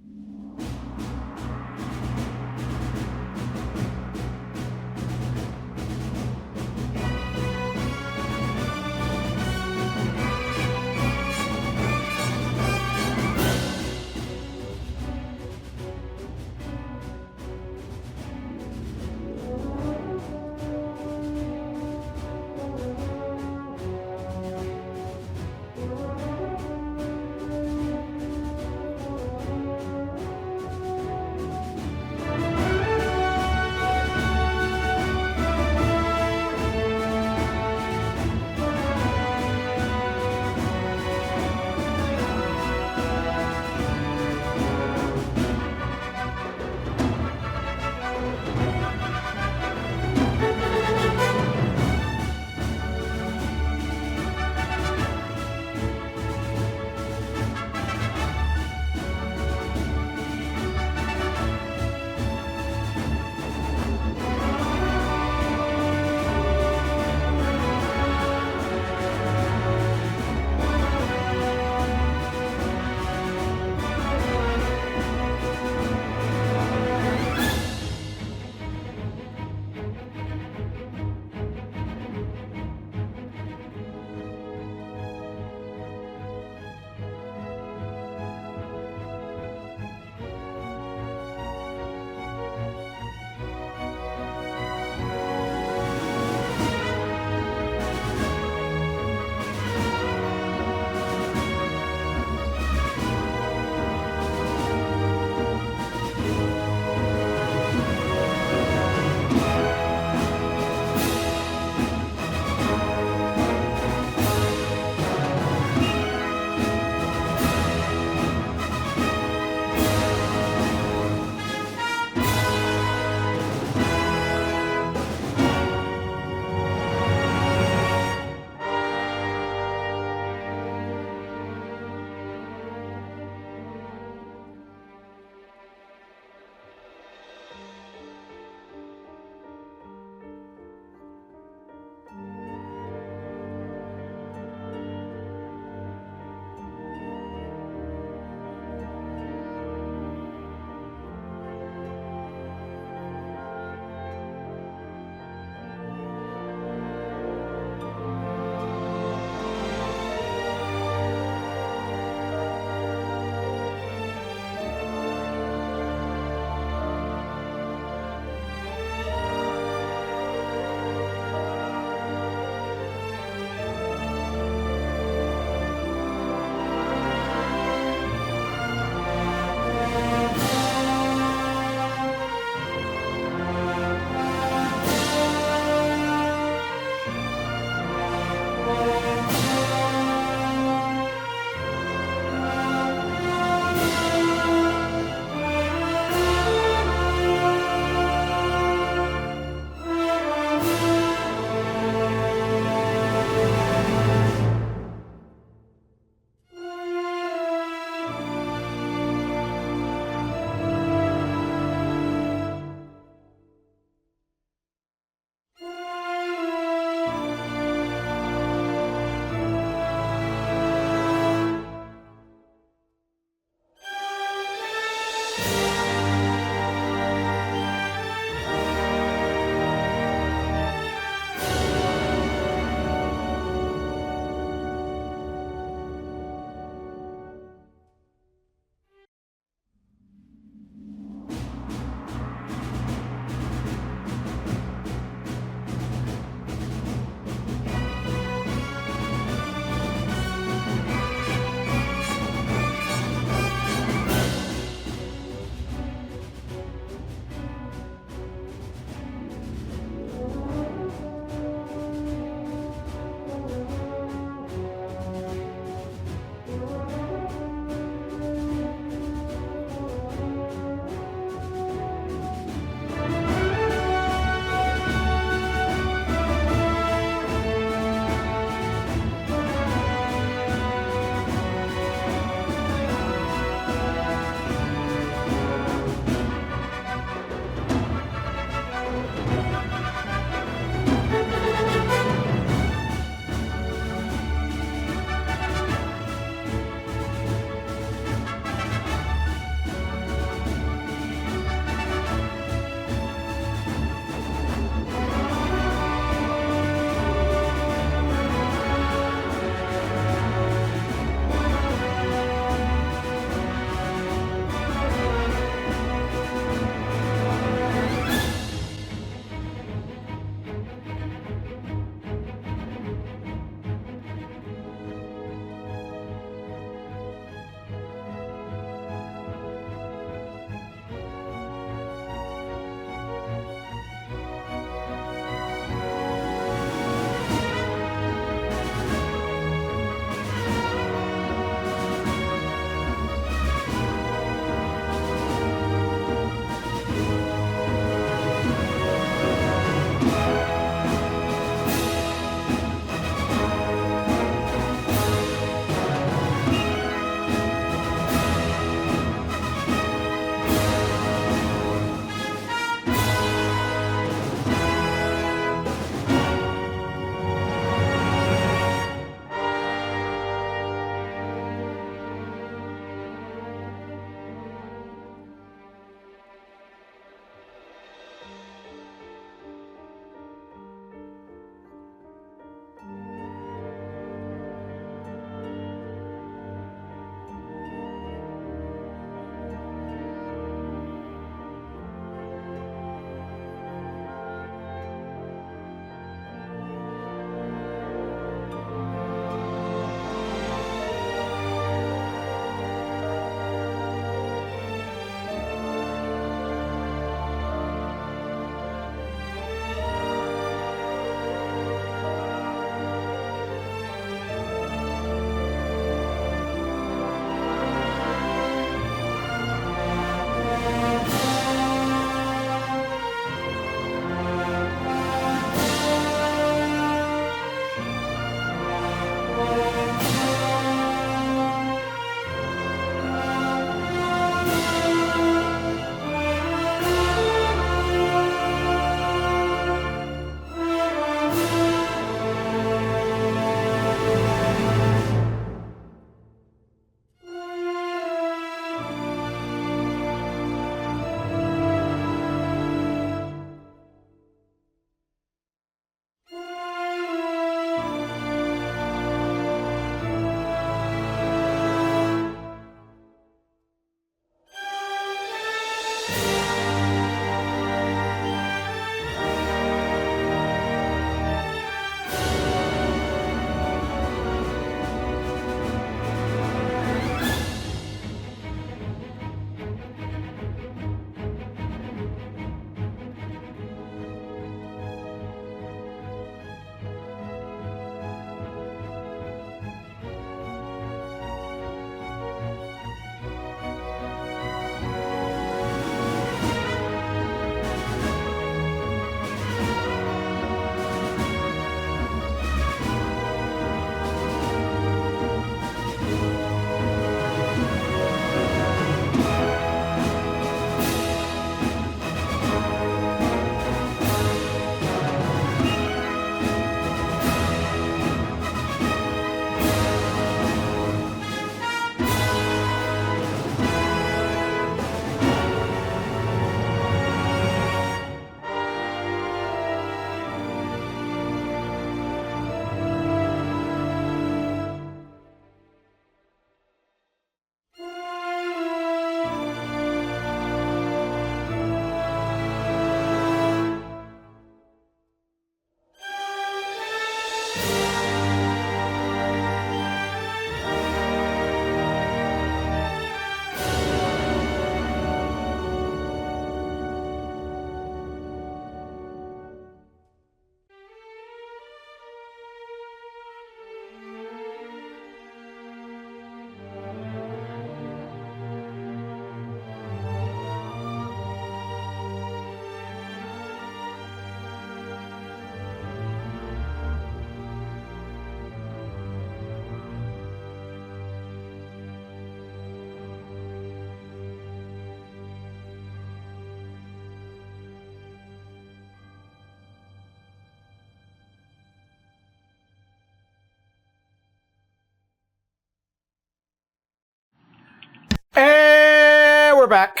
back.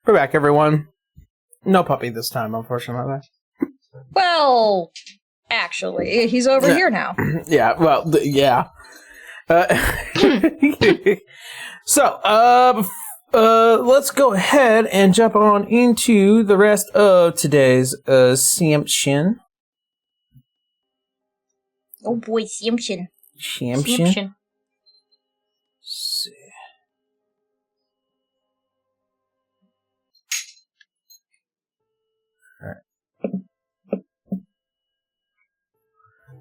We're back, everyone. No puppy this time, unfortunately. Well, actually, he's over here now. Yeah, well, yeah. So, let's go ahead and jump on into the rest of today's Samshin. Oh boy, Samshin. Samshin.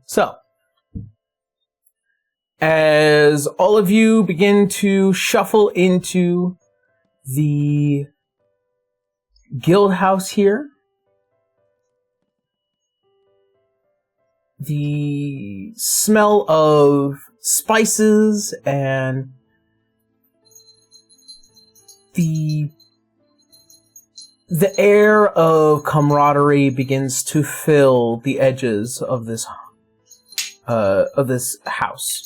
So, as all of you begin to shuffle into the guild house here, the smell of spices and the air of camaraderie begins to fill the edges of this house.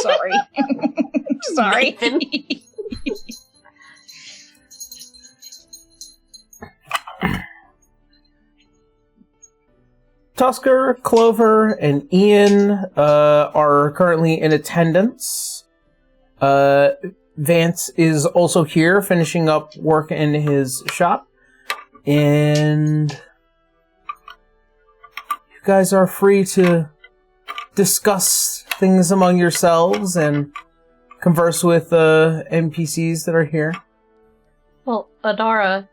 Sorry. Sorry. Tusker, Clover, and Ian are currently in attendance. Vance is also here, finishing up work in his shop. And you guys are free to discuss things among yourselves and converse with NPCs that are here. Well, Adara,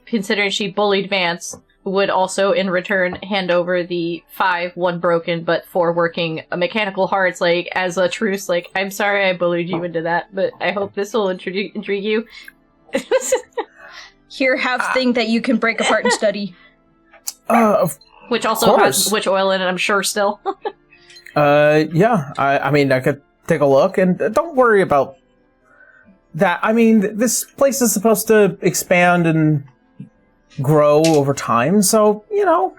considering she bullied Vance, would also in return hand over the 5, 1 broken, but 4 working mechanical hearts, like, as a truce. Like, I'm sorry I bullied you into that, but I hope this will intrigue you. Here, have thing that you can break apart and study. Which also has witch oil in it, I'm sure, still. Yeah. I mean, I could take a look, and don't worry about that. I mean, this place is supposed to expand and grow over time, so, you know,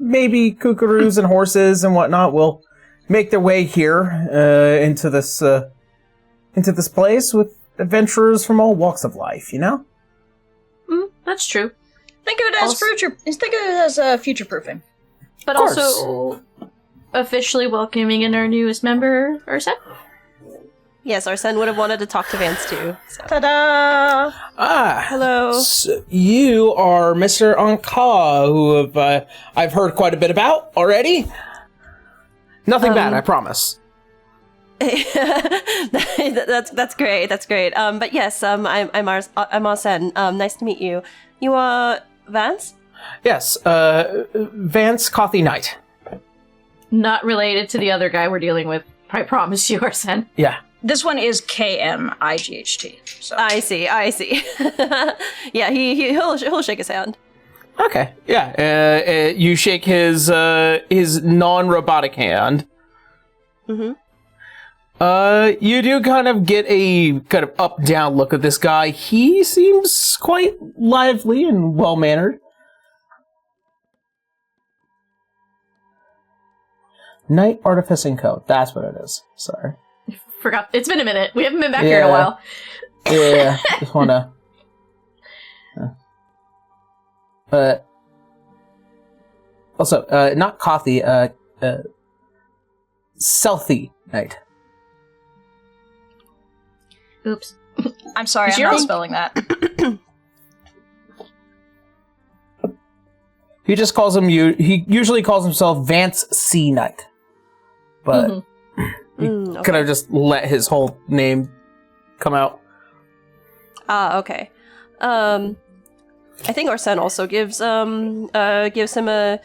maybe kookaroos and horses and whatnot will make their way here into this place with adventurers from all walks of life, you know? That's true. Think of it as future proofing. But also officially welcoming in our newest member, Ursa. Yes, Arsene would have wanted to talk to Vance too. So. Ta-da! Hello. So you are Mr. Anka, who I've heard quite a bit about already. Nothing bad, I promise. That's great. That's great. But yes, I'm Arsene. Nice to meet you. You are Vance? Yes, Vance Coffee Knight. Not related to the other guy we're dealing with. I promise you, Arsene. Yeah. This one is KMIGHT. So. I see. Yeah, he'll shake his hand. Okay. Yeah. You shake his non-robotic hand. Mm-hmm. You do kind of get a kind of up-down look at this guy. He seems quite lively and well-mannered. Night Artificing Co. That's what it is. Sorry. Forgot. It's been a minute. We haven't been back here in a while. Yeah. Just wanna. But also, not coffee. Stealthy Night. Oops. I'm sorry, I'm not spelling that. He just calls him he usually calls himself Vance C. Knight. But could I just let his whole name come out? Okay. I think Arsene also gives him a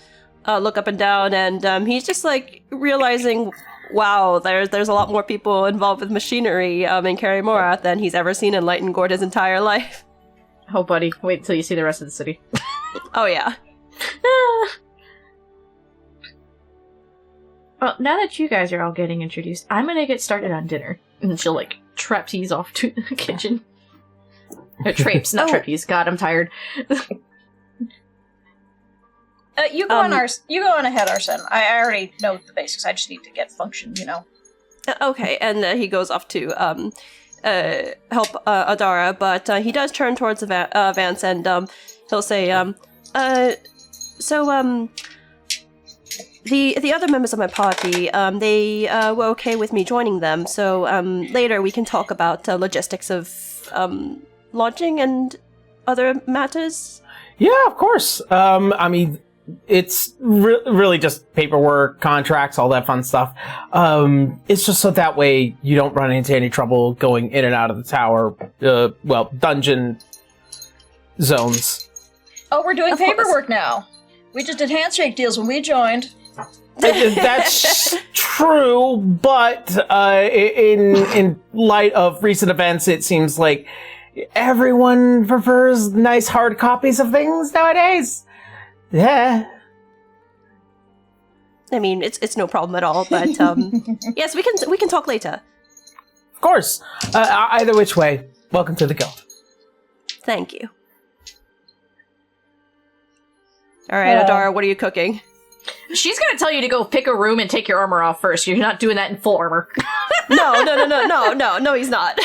look up and down, and he's just like realizing, wow, there's a lot more people involved with machinery in Kaer Morhen than he's ever seen in Light and Gord his entire life. Oh, buddy, wait until you see the rest of the city. Oh yeah. Well, now that you guys are all getting introduced, I'm gonna get started on dinner. And she'll, like, trapeze off to the kitchen. Trapes, not trapeze. God, I'm tired. You go on ahead, Arsene. I already know the basics. I just need to get function, you know. Okay, and he goes off to help Adara, but he does turn towards Vance, and he'll say, the other members of my party, they were okay with me joining them, so later we can talk about logistics of lodging and other matters. Yeah, of course. I mean, it's really just paperwork, contracts, all that fun stuff. It's just so that way you don't run into any trouble going in and out of the tower, dungeon zones. Oh, we're doing paperwork now. We just did handshake deals when we joined. That's true, but in light of recent events, it seems like everyone prefers nice hard copies of things nowadays. Yeah. I mean, it's no problem at all, but yes, we can talk later. Of course. Either which way, welcome to the guild. Thank you. All right, Adara, what are you cooking? She's gonna tell you to go pick a room and take your armor off first. You're not doing that in full armor. No, he's not.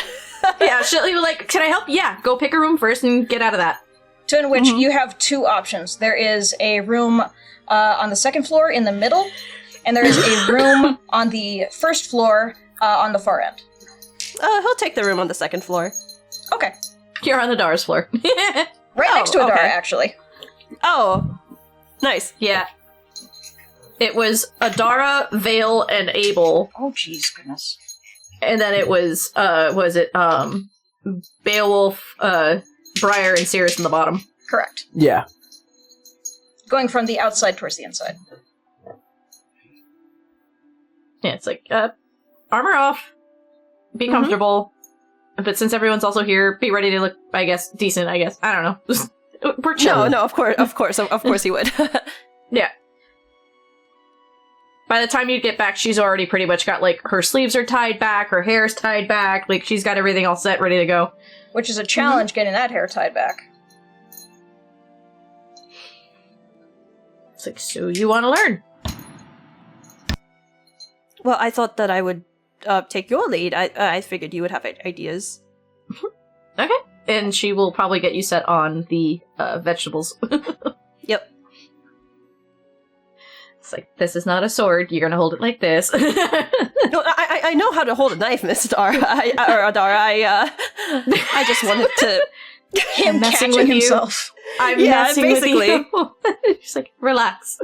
Yeah, she'll be like, can I help? Yeah, go pick a room first and get out of that. To which you have two options. There is a room on the second floor in the middle, and there is a room on the first floor on the far end. He'll take the room on the second floor. Okay. You're on Adara's floor. Right next to Adara, okay. actually. Oh, nice. Yeah. It was Adara, Vale, and Abel. Oh, jeez, goodness. And then it was Beowulf, Briar, and Cirrus in the bottom. Correct. Yeah. Going from the outside towards the inside. Yeah, it's like, armor off. Be comfortable. But since everyone's also here, be ready to look, I guess, decent, I guess. I don't know. We're chilling. No, of course he would. Yeah. By the time you get back, she's already pretty much got, like, her sleeves are tied back, her hair's tied back, like, she's got everything all set, ready to go. Which is a challenge getting that hair tied back. It's like, so you want to learn? Well, I thought that I would take your lead. I figured you would have ideas. Okay. And she will probably get you set on the vegetables. Yep. It's like, this is not a sword. You're gonna hold it like this. No, I know how to hold a knife, Miss Adara. Adara. I just wanted to. Him messing catching with you. himself. I'm Yeah, messing basically. with you. She's like, relax.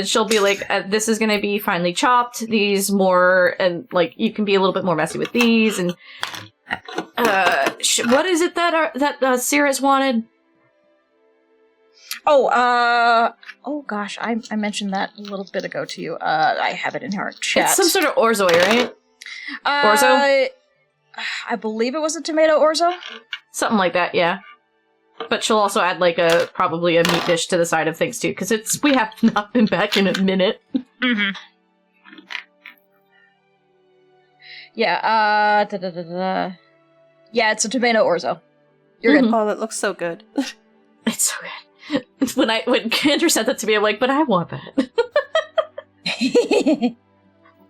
She'll be like, this is gonna be finely chopped. These more, and like, you can be a little bit more messy with these. And what is it that Cirrus wanted? Oh gosh, I mentioned that a little bit ago to you. I have it in our chat. It's some sort of orzo, right? Orzo? I believe it was a tomato orzo. Something like that, yeah. But she'll also add like probably a meat dish to the side of things too, because we have not been back in a minute. Mm-hmm. Yeah, yeah, it's a tomato orzo. You're good. Oh, that looks so good. It's so good. When Kendra said that to me, I'm like, but I want that.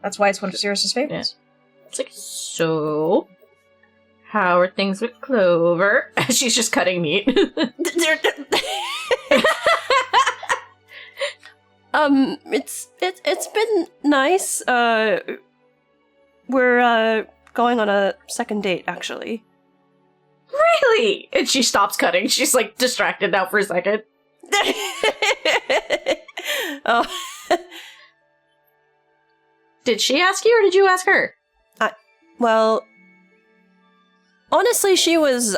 That's why it's one of Cirrus's favorites. Yeah. It's like, so how are things with Clover? She's just cutting meat. It's been nice. We're going on a second date, actually. Really? And she stops cutting. She's like distracted now for a second. Oh. Did she ask you or did you ask her? Well, honestly, she was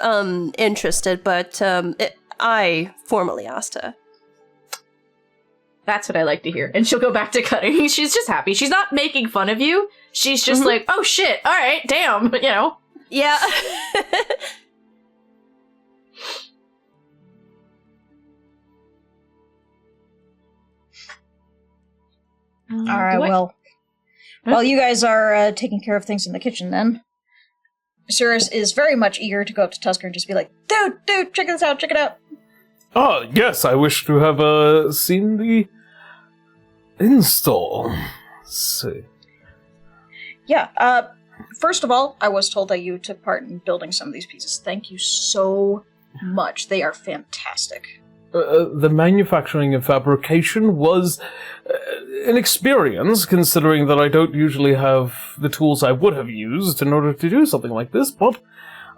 interested, but I formally asked her. That's what I like to hear. And she'll go back to cutting. She's just happy. She's not making fun of you. She's just like, oh shit, all right, damn, you know. Yeah. All right, well, while you guys are taking care of things in the kitchen, then Cirrus is very much eager to go up to Tusker and just be like, dude, check this out, check it out. Oh, yes, I wish to have seen the install. Let's see. yeah. First of all, I was told that you took part in building some of these pieces. Thank you so much. They are fantastic. The manufacturing and fabrication was an experience, considering that I don't usually have the tools I would have used in order to do something like this, but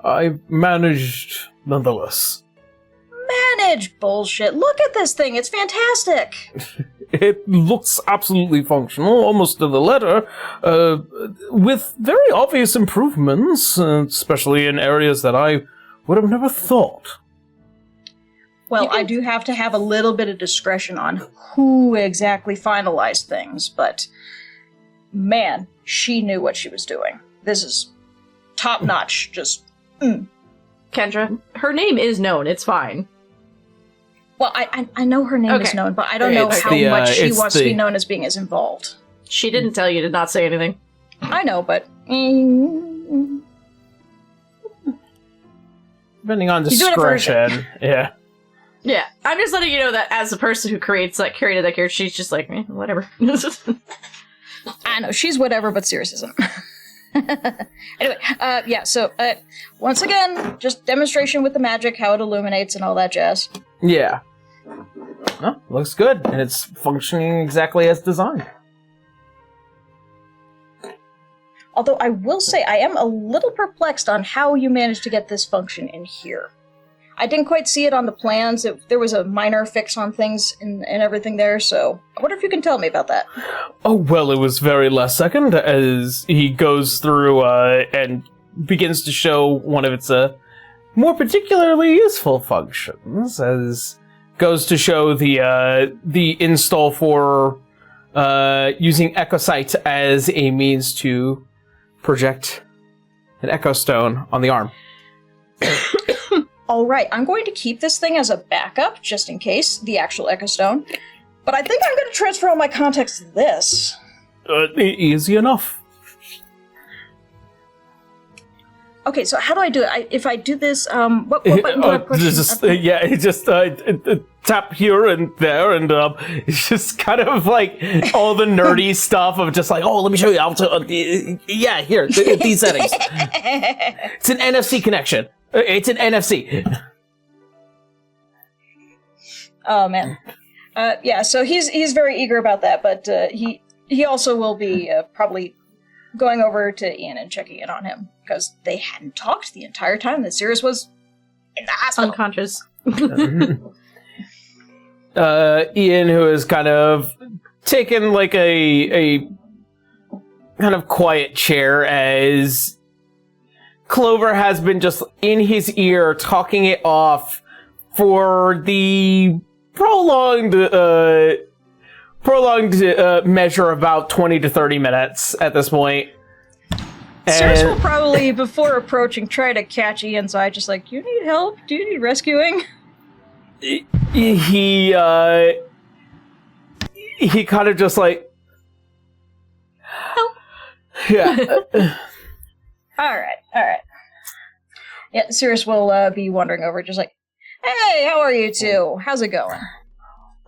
I managed nonetheless. Manage bullshit. Look at this thing. It's fantastic. It looks absolutely functional, almost to the letter, with very obvious improvements, especially in areas that I would have never thought. Well, I do have to have a little bit of discretion on who exactly finalized things, but man, she knew what she was doing. This is top-notch, just... Kendra, her name is known. It's fine. Well, I know her name is known, but I don't know how much she wants to be known as being as involved. She didn't tell you to not say anything. I know, but... Depending on discretion, yeah. Yeah, I'm just letting you know that as the person who created that character, she's just like, whatever. I know, she's whatever, but Cirrus isn't. Anyway, yeah, so, once again, just demonstration with the magic, how it illuminates and all that jazz. Yeah. Well, looks good, and it's functioning exactly as designed. Although I will say, I am a little perplexed on how you managed to get this function in here. I didn't quite see it on the plans. There was a minor fix on things and everything there, so I wonder if you can tell me about that. Oh, well, it was very last second as he goes through and begins to show one of its more particularly useful functions, as goes to show the install for using Echo Sight as a means to project an Echo Stone on the arm. Alright, I'm going to keep this thing as a backup, just in case, the actual Echo Stone. But I think I'm going to transfer all my contacts to this. Easy enough. Okay, so how do I do it? If I do this, what button do I push? Tap here and there, and it's just kind of like all the nerdy stuff of just like, oh, let me show you. Yeah, here, these settings. It's an NFC connection. It's an NFC. Oh man, yeah. So he's very eager about that, but he also will be probably going over to Ian and checking in on him because they hadn't talked the entire time that Cirrus was in the hospital, unconscious. Ian, who is kind of taken like a kind of quiet chair as Clover has been just in his ear talking it off for the prolonged measure of about 20 to 30 minutes at this point. Cirrus will probably, before approaching, try to catch Ian's eye, just like, you need help? Do you need rescuing? He kind of just like... Help. Yeah. Alright. Yeah, Cirrus will be wandering over, just like, hey, how are you two? How's it going?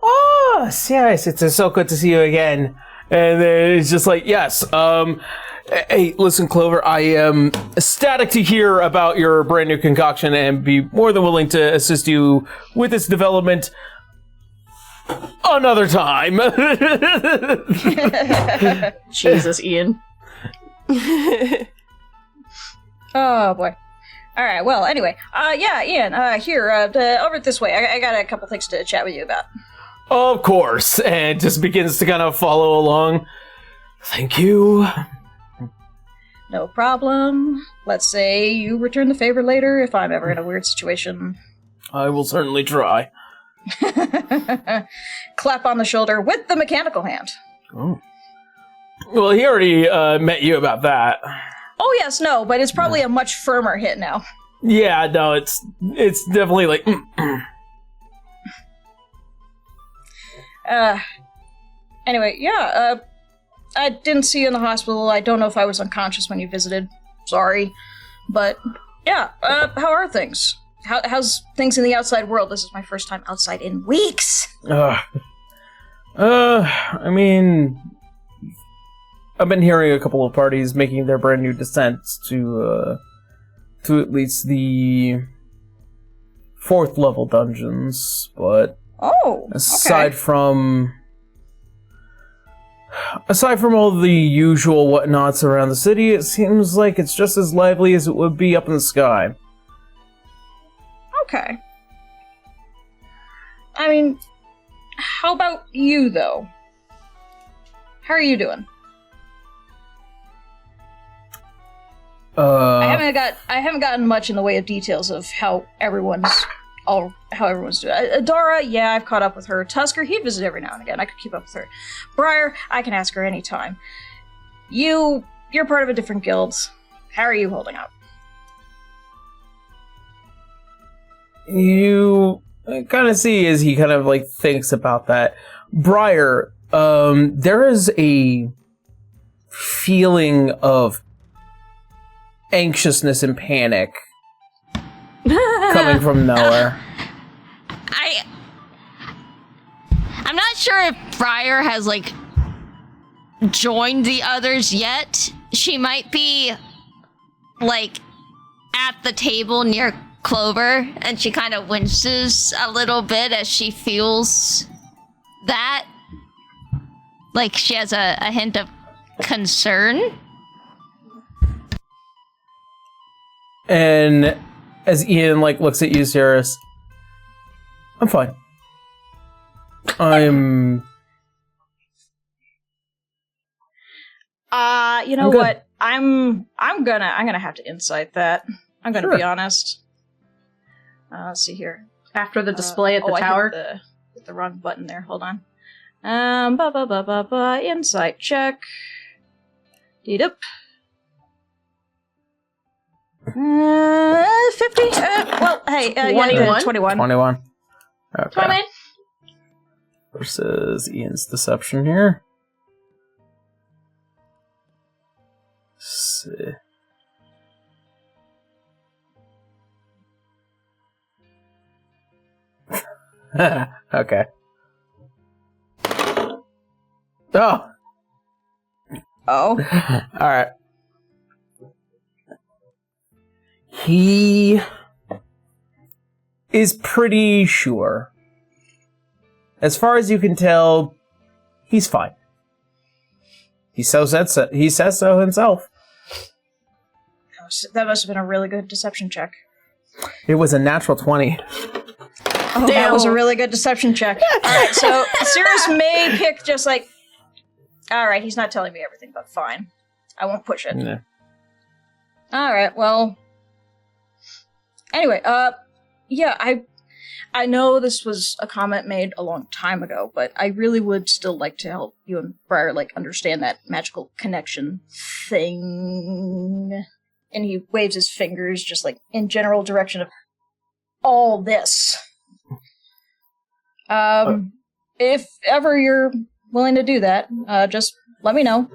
Oh, yes, it's so good to see you again. And then it's just like, yes, hey, listen, Clover, I am ecstatic to hear about your brand new concoction and be more than willing to assist you with its development another time. Jesus, Ian. Oh, boy. Alright, well, anyway. Yeah, Ian, here, over this way. I got a couple things to chat with you about. Of course, and just begins to kind of follow along. Thank you. No problem. Let's say you return the favor later if I'm ever in a weird situation. I will certainly try. Clap on the shoulder with the mechanical hand. Oh. Well, he already met you about that. Oh, yes, no, but it's probably a much firmer hit now. Yeah, no, it's definitely like... Anyway, yeah, I didn't see you in the hospital. I don't know if I was unconscious when you visited. Sorry. But, yeah, how are things? How's things in the outside world? This is my first time outside in weeks. I mean... I've been hearing a couple of parties making their brand new descents to at least the 4th level dungeons, but aside from all the usual whatnots around the city, it seems like it's just as lively as it would be up in the sky. Okay. I mean, how about you, though? How are you doing? I haven't gotten much in the way of details of how everyone's doing. Adara, yeah, I've caught up with her. Tusker, he'd visit every now and again. I could keep up with her. Briar, I can ask her anytime. You're part of a different guild. How are you holding up? You kind of see as he kind of like thinks about that. Briar, there is a feeling of anxiousness and panic coming from nowhere. I'm not sure if Briar has like joined the others yet. She might be like at the table near Clover, and she kind of winces a little bit as she feels that. Like she has a hint of concern. And as Ian like looks at you, Cirrus, I'm fine. You know what? I'm gonna have to insight that. I'm gonna be honest. Let's see here. After the display at the tower. I hit the wrong button there. Hold on. Insight check. Deedup. 50? Well, hey, 21? 21. 21. Okay. 20. Versus Ian's deception here. Let's see. Okay. Oh. Alright. He is pretty sure. As far as you can tell, he's fine. He says so himself. That must have been a really good deception check. It was a natural 20. Oh, that was a really good deception check. Alright, so Cirrus may pick just like, alright, he's not telling me everything, but fine. I won't push it. Yeah. Alright, well. Anyway, yeah, I know this was a comment made a long time ago, but I really would still like to help you and Briar, like, understand that magical connection thing. And he waves his fingers just, like, in general direction of all this. If ever you're willing to do that, just let me know.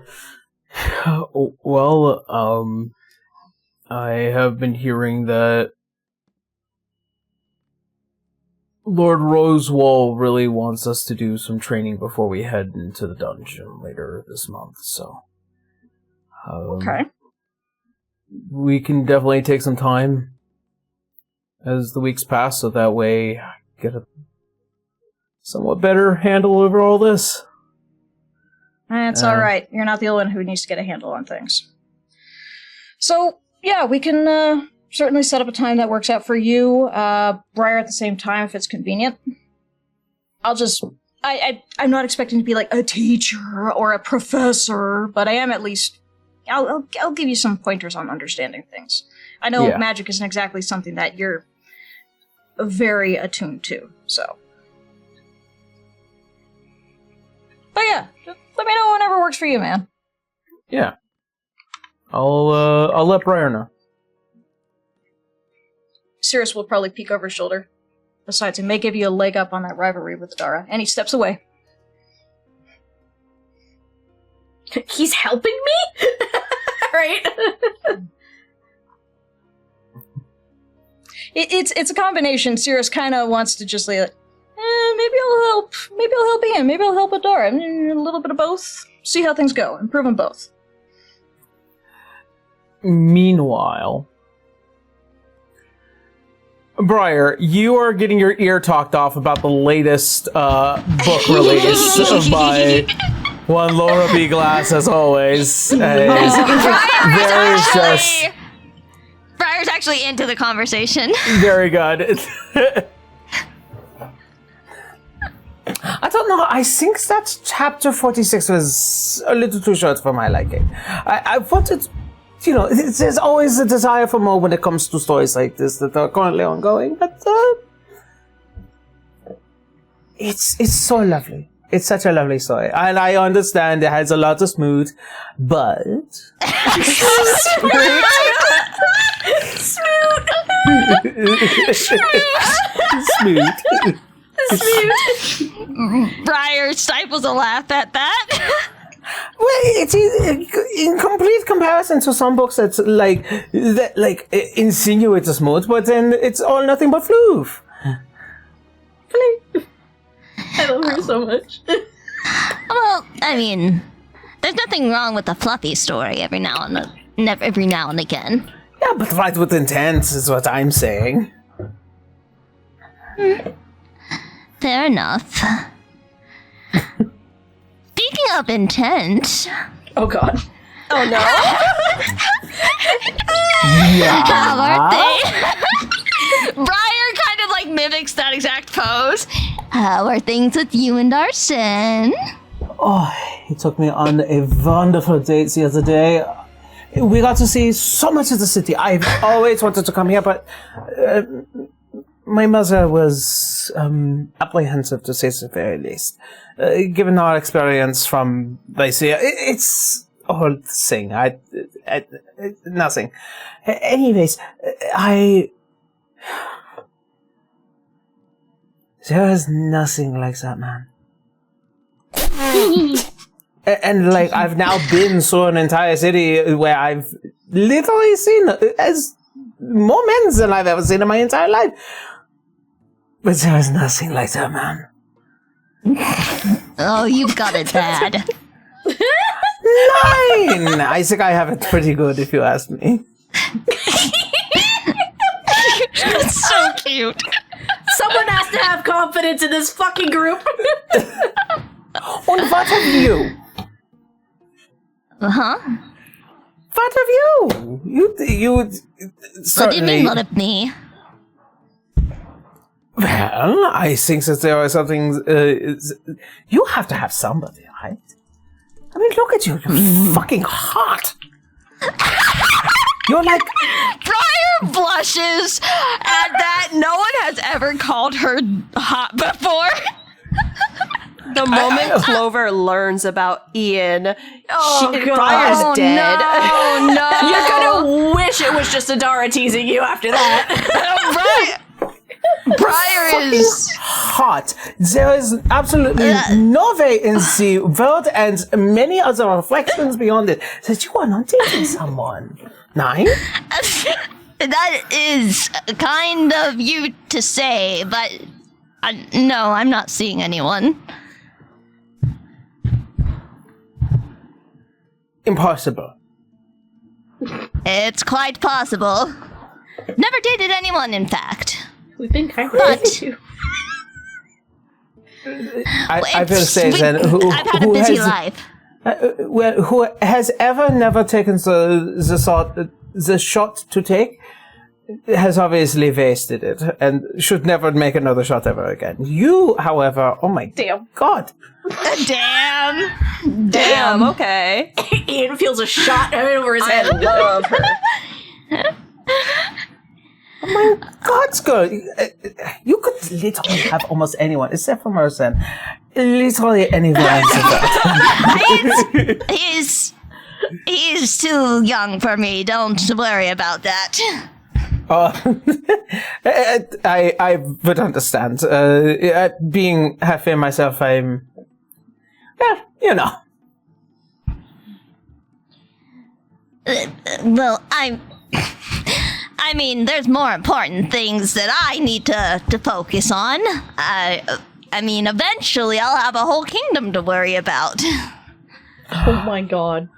Well, I have been hearing that Lord Rosewall really wants us to do some training before we head into the dungeon later this month, so... Okay. We can definitely take some time as the weeks pass, so that way I get a somewhat better handle over all this. It's alright. You're not the only one who needs to get a handle on things. So, yeah, we can certainly set up a time that works out for you. Briar at the same time, if it's convenient. I'm not expecting to be like a teacher or a professor, but I am at least... I'll give you some pointers on understanding things. I know magic isn't exactly something that you're very attuned to, so... But yeah, just let me know whenever works for you, man. Yeah. I'll let Briar know. Cirrus will probably peek over his shoulder. Besides, it may give you a leg up on that rivalry with Dara, and he steps away. He's helping me? Right? It's a combination. Cirrus kind of wants to just like, maybe I'll help. Maybe I'll help Ian. Maybe I'll help Adara. A little bit of both. See how things go. Improve on both. Meanwhile, Briar, you are getting your ear talked off about the latest book release by one Laura B. Glass, as always. Briar's actually into the conversation. Very good. I don't know. I think that chapter 46 was a little too short for my liking. I wanted, there's always a desire for more when it comes to stories like this that are currently ongoing, but it's so lovely. It's such a lovely story. And I understand it has a lot of smooth, but... Smooth. Briar stifles a laugh at that. Well, it's in complete comparison to some books that's insinuate a smooth, but then it's all nothing but floof. I love her so much. Well, I mean, there's nothing wrong with a fluffy story every now and again. Yeah, but right with intent is what I'm saying. Fair enough. Speaking of intent... Oh god. Oh no. How are they? Briar kind of mimics that exact pose. How are things with you and Arsene? Oh, he took me on a wonderful date the other day. We got to see so much of the city. I've always wanted to come here, but my mother was apprehensive, to say the very least. Given our experience from Lycia, it's a whole thing. Nothing. Anyways, there is nothing like that, man. And I've now been through an entire city where I've literally seen as more men than I've ever seen in my entire life. But there is nothing like that, man. Oh, you've got it bad. 9! I think I have it pretty good, if you ask me. That's so cute. Someone has to have confidence in this fucking group. And what of you? Uh-huh. What of you? You certainly... What do you mean, what of me? Well, I think that there are some things... you have to have somebody, right? I mean, look at you. You're fucking hot. You're like... Briar blushes at that. No one has ever called her hot before. The moment Clover learns about Ian, God. Briar's dead. No. You're gonna wish it was just Adara teasing you after that. Briar is hot. There is absolutely no way in the world and many other reflections beyond it that you are not dating someone. 9? That is kind of you to say, but no, I'm not seeing anyone. Impossible. It's quite possible. Never dated anyone, in fact. We've been kind of But- too. I will say then, I've had a busy life. who has ever never taken the shot to take has obviously wasted it and should never make another shot ever again. You, however, oh my god. Damn. Okay. Ian feels a shot over his head. I love her. Oh my god, girl. You could literally have almost anyone, except for Merson. Literally anyone. He's too young for me. Don't worry about that. I would understand. Being half in myself, I'm... Yeah, you know. Well, I mean, there's more important things that I need to focus on. I mean, eventually I'll have a whole kingdom to worry about. Oh my god.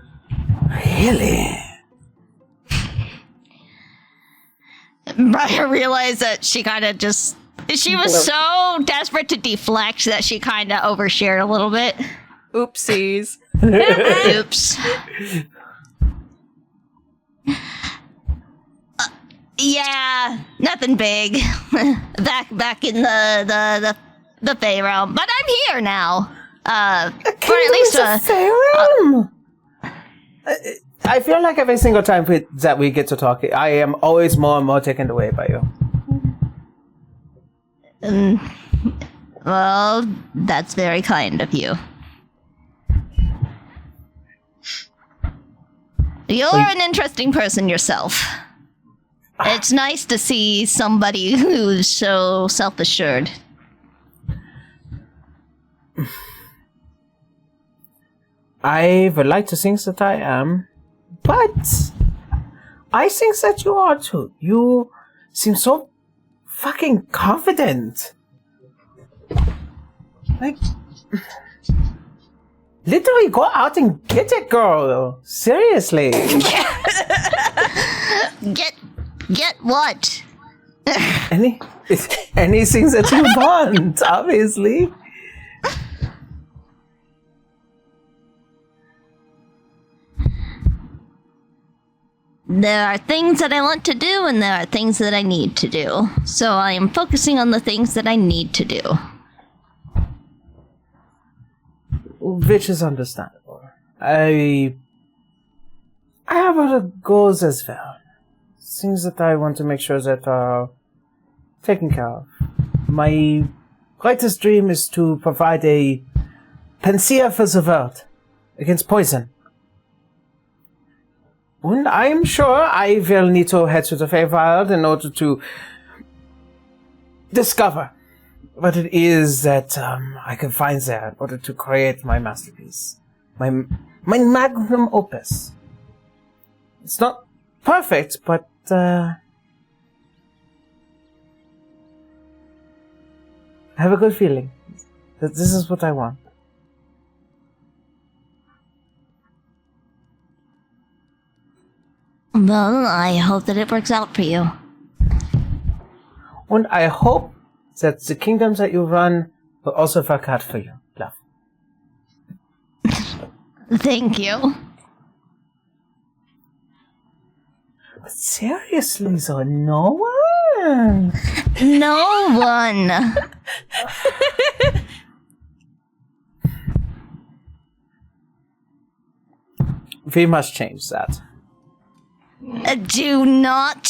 Really? Briar realized that she kind of just... She was so desperate to deflect that she kind of overshared a little bit. Oopsies. Oops. Yeah, nothing big. back in the Fey realm. But I'm here now. For at least a Fey realm. I feel like every single time that we get to talk, I am always more and more taken away by you. Well, that's very kind of you. You're an interesting person yourself. It's nice to see somebody who's so self-assured. I would like to think that I am, but I think that you are too. You seem so fucking confident. Like, literally go out and get it, girl. Seriously. Get what? Anything that you want, obviously. There are things that I want to do, and there are things that I need to do. So I am focusing on the things that I need to do. Which is understandable. I have other goals as well. Things that I want to make sure that are taken care of. My greatest dream is to provide a panacea for the world against poison. And I'm sure I will need to head to the Feywild in order to discover what it is that I can find there in order to create my masterpiece. My magnum opus. It's not perfect, but I have a good feeling that this is what I want. Well, I hope that it works out for you. And I hope that the kingdoms that you run will also work out for you, love. Thank you. But seriously, though, no one. No one. We must change that. Do not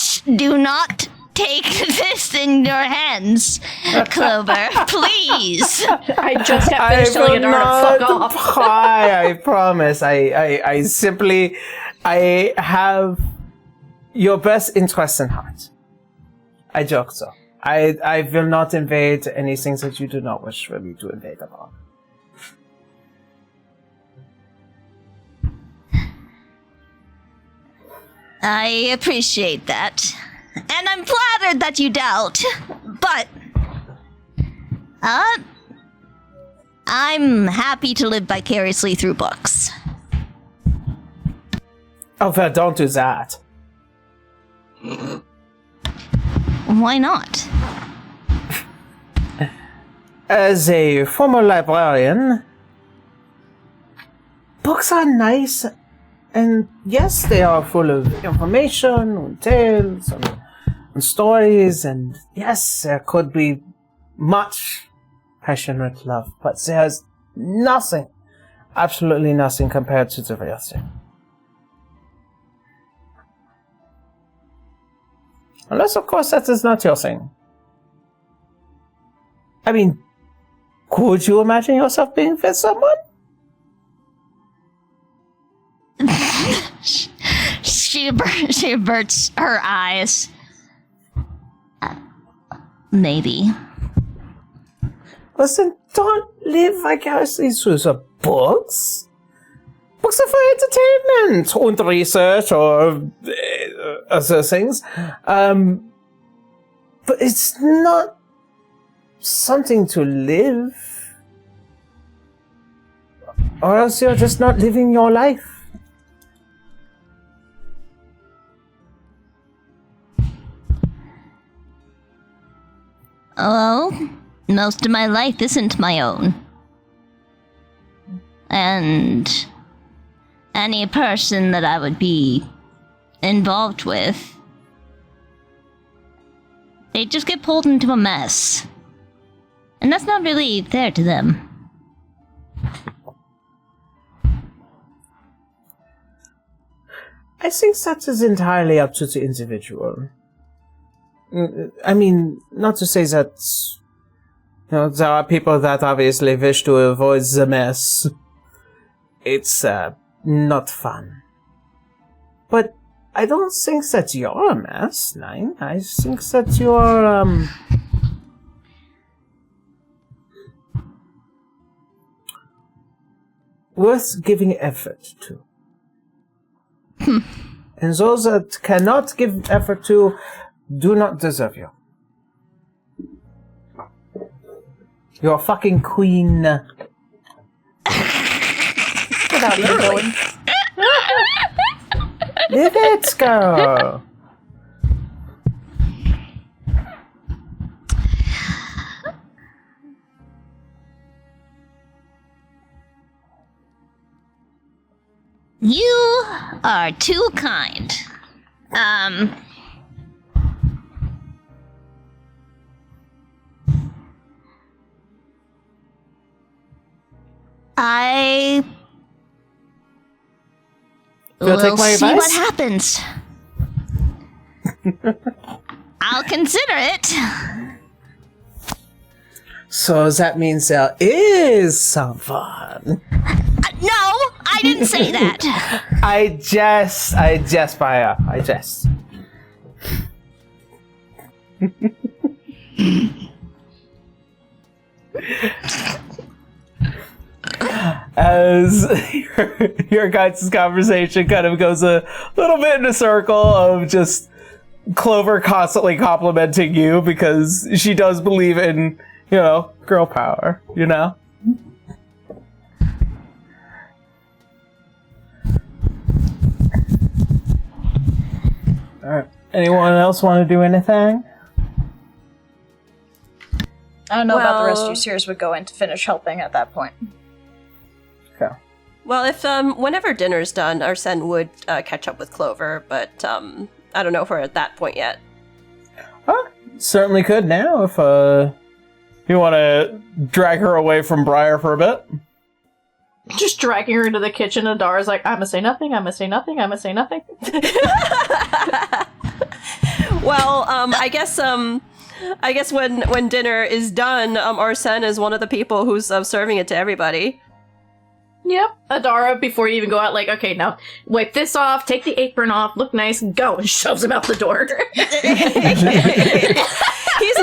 take this in your hands, Clover, please. I just have finished telling Adara to fuck off. Cry, I promise. I simply, I have your best interest in heart. I joke so. I will not invade anything that you do not wish for me to invade upon. I appreciate that. And I'm flattered that you doubt. But I'm happy to live vicariously through books. Oh, well, don't do that. Why not? As a former librarian, books are nice, and yes, they are full of information and tales and stories, and yes, there could be much passionate love, but there's nothing, absolutely nothing compared to the real thing. Unless, of course, that is not your thing. I mean, could you imagine yourself being with someone? She averts her eyes. Maybe. Listen, don't live vicariously through the books. Books are for entertainment and research or other things. But it's not something to live. Or else you're just not living your life. most of my life isn't my own. And any person that I would be involved with, they just get pulled into a mess. And that's not really fair to them. I think that is entirely up to the individual. I mean, not to say that, there are people that obviously wish to avoid the mess. It's, not fun. But I don't think that you're a mess, Nine. I think that you're, worth giving effort to. And those that cannot give effort to do not deserve you. You're a fucking queen. Without even going. Let's go. You are too kind. I will take my see advice? what happens. I'll consider it. So that means there is some fun. No, I didn't say that. I jest, Maya. I jest. As your guys' conversation kind of goes a little bit in a circle of just Clover constantly complimenting you because she does believe in, girl power, Alright. Anyone else want to do anything? I don't know about the rest of Well- you. Sears would go in to finish helping at that point. Okay. Well, if whenever dinner's done, Arsene would catch up with Clover, but I don't know if we're at that point yet. Certainly could now if you want to drag her away from Briar for a bit. Just dragging her into the kitchen, and Dara's like, I'ma say nothing, I'ma say nothing, I'ma say nothing. Well, I guess when dinner is done, Arsene is one of the people who's serving it to everybody. Yep. Adara, before you even go out, like, okay, now wipe this off, take the apron off, look nice, and go, and shoves him out the door. He's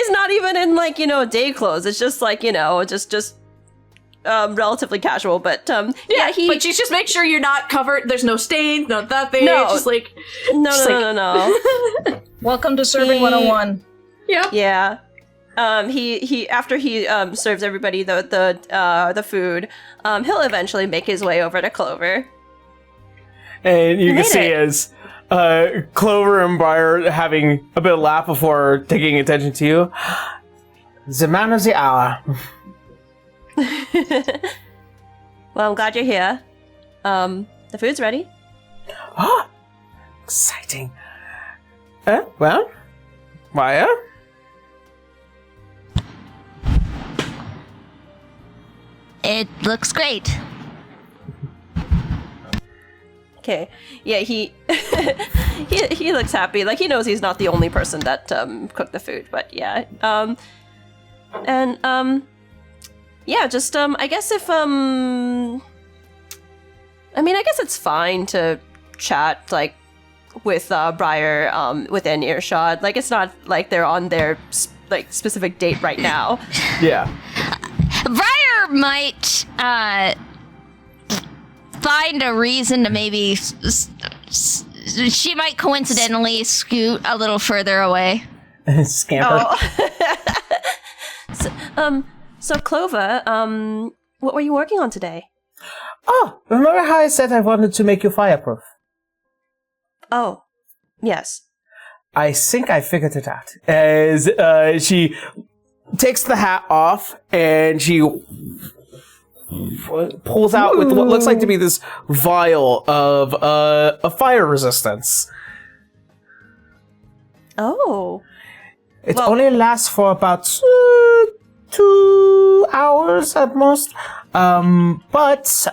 not even in like, day clothes. It's just like, just relatively casual, but yeah, but you just make sure you're not covered, there's no stains, no nothing. No. Just like no. Welcome to Serving 101. Yep. Yeah. He after he serves everybody the food, he'll eventually make his way over to Clover. And you can made see it. as Clover and Briar having a bit of laugh before taking attention to you. The man of the hour. Well, I'm glad you're here. The food's ready. Oh, exciting. Well, Maya? It looks great. Okay. Yeah, he he looks happy. Like he knows he's not the only person that cooked the food, but yeah. Yeah, just I guess if I mean, I guess it's fine to chat like with Briar within earshot. Like it's not like they're on their like specific date right now. Yeah. Briar might find a reason to maybe she might coincidentally scoot a little further away. Scamper. So Clover, what were you working on today? Oh, remember how I said I wanted to make you fireproof? Oh, yes. I think I figured it out. As she takes the hat off and she pulls out with what looks like to be this vial of a fire resistance. Oh. It Well- only lasts for about 2 hours at most. But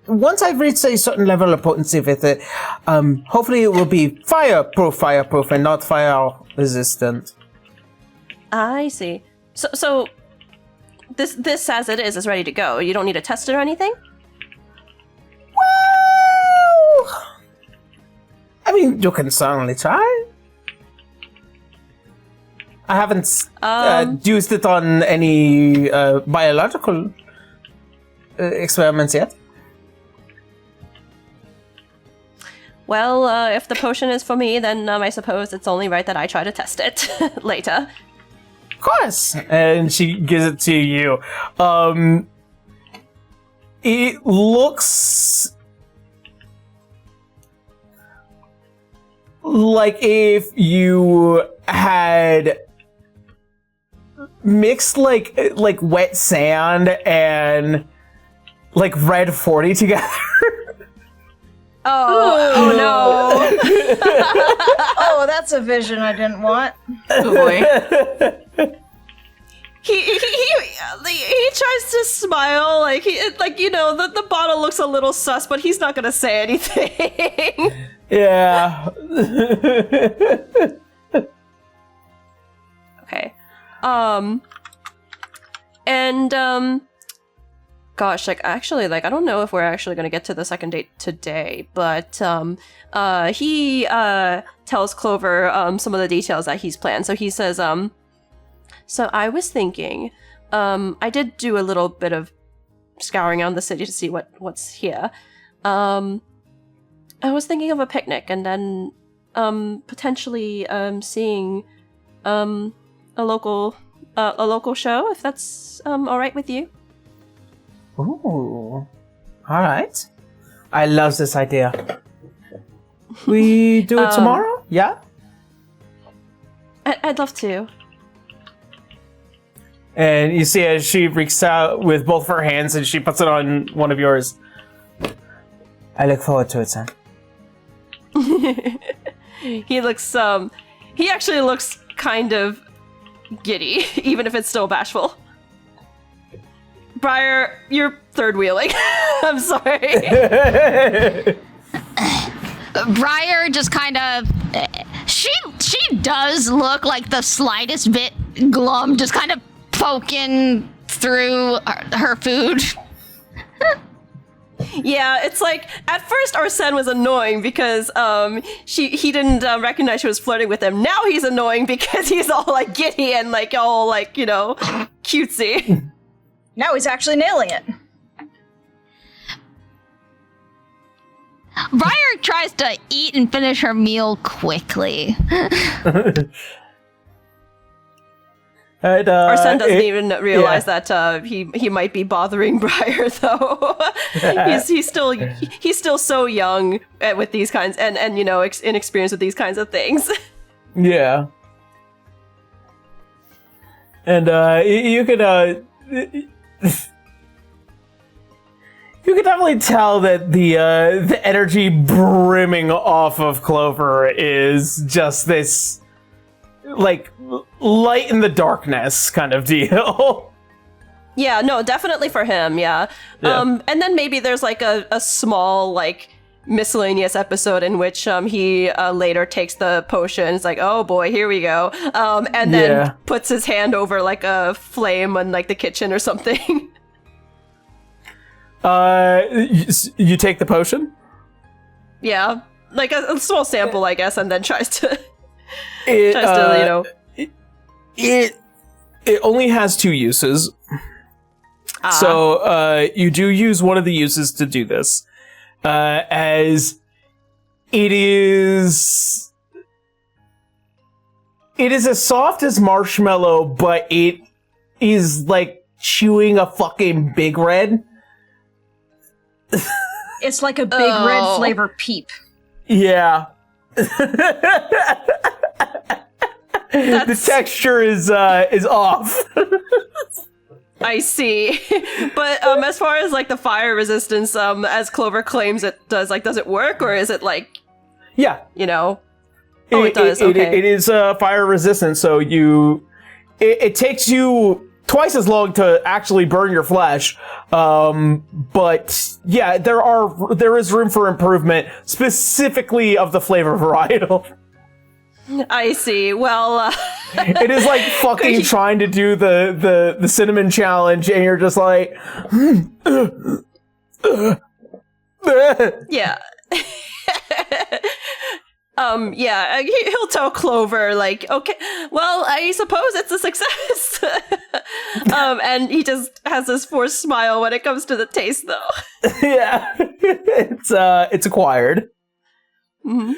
once I've reached a certain level of potency with it, hopefully it will be fireproof, and not fire resistant. I see. So this as it is ready to go. You don't need to test it or anything? Well, I mean, you can certainly try. I haven't used it on any biological experiments yet. Well, if the potion is for me, then I suppose it's only right that I try to test it later. Of course. And she gives it to you. It looks like if you had mixed like wet sand and like red 40 together. Oh no. Oh, that's a vision I didn't want. Oh boy. He tries to smile, like the bottle looks a little sus, but he's not gonna say anything. Yeah. Okay. Gosh, actually, I don't know if we're actually gonna get to the second date today, but, he, tells Clover, some of the details that he's planned. So he says, so I was thinking, I did do a little bit of scouring around the city to see what's here. I was thinking of a picnic and then, potentially, seeing, a local show, if that's, alright with you. Ooh. Alright. I love this idea. We do it tomorrow? Yeah? I'd love to. And you see as she reaches out with both her hands and she puts it on one of yours. I look forward to it, son. He actually looks kind of giddy, even if it's still bashful. Briar, you're third wheeling. I'm sorry. Briar just kind of she does look like the slightest bit glum, just kind of poking through her food. Yeah, it's like at first Arsene was annoying because he didn't recognize she was flirting with him. Now he's annoying because he's all like giddy and like all like, cutesy. Now he's actually nailing it. Briar tries to eat and finish her meal quickly. Arsene doesn't even realize that he might be bothering Briar though. he's still so young with these kinds and inexperienced with these kinds of things. Yeah. And you could you can definitely tell that the energy brimming off of Clover is just this like light in the darkness kind of deal. Yeah, no, definitely for him, yeah. And then maybe there's like a small like miscellaneous episode in which he later takes the potion. It's like, oh boy, here we go. And then puts his hand over like a flame in like the kitchen or something. You take the potion? Yeah, like a small sample, I guess, and then tries to It only has 2 uses. So you do use one of the uses to do this. As it is as soft as marshmallow, but it is like chewing a fucking Big Red. It's like a big red flavor peep. Yeah. The texture is off. I see. But as far as like the fire resistance, as Clover claims it does it work, or is it like, Yeah. Oh, it does. Okay. It is fire resistant, so it takes you twice as long to actually burn your flesh. But yeah, there is room for improvement, specifically of the flavor varietal. I see. Well, it is like fucking trying to do the cinnamon challenge, and you're just like, yeah. Yeah, he'll tell Clover, like, okay, well, I suppose it's a success. And he just has this forced smile when it comes to the taste, though. Yeah, it's acquired. Mm-hmm.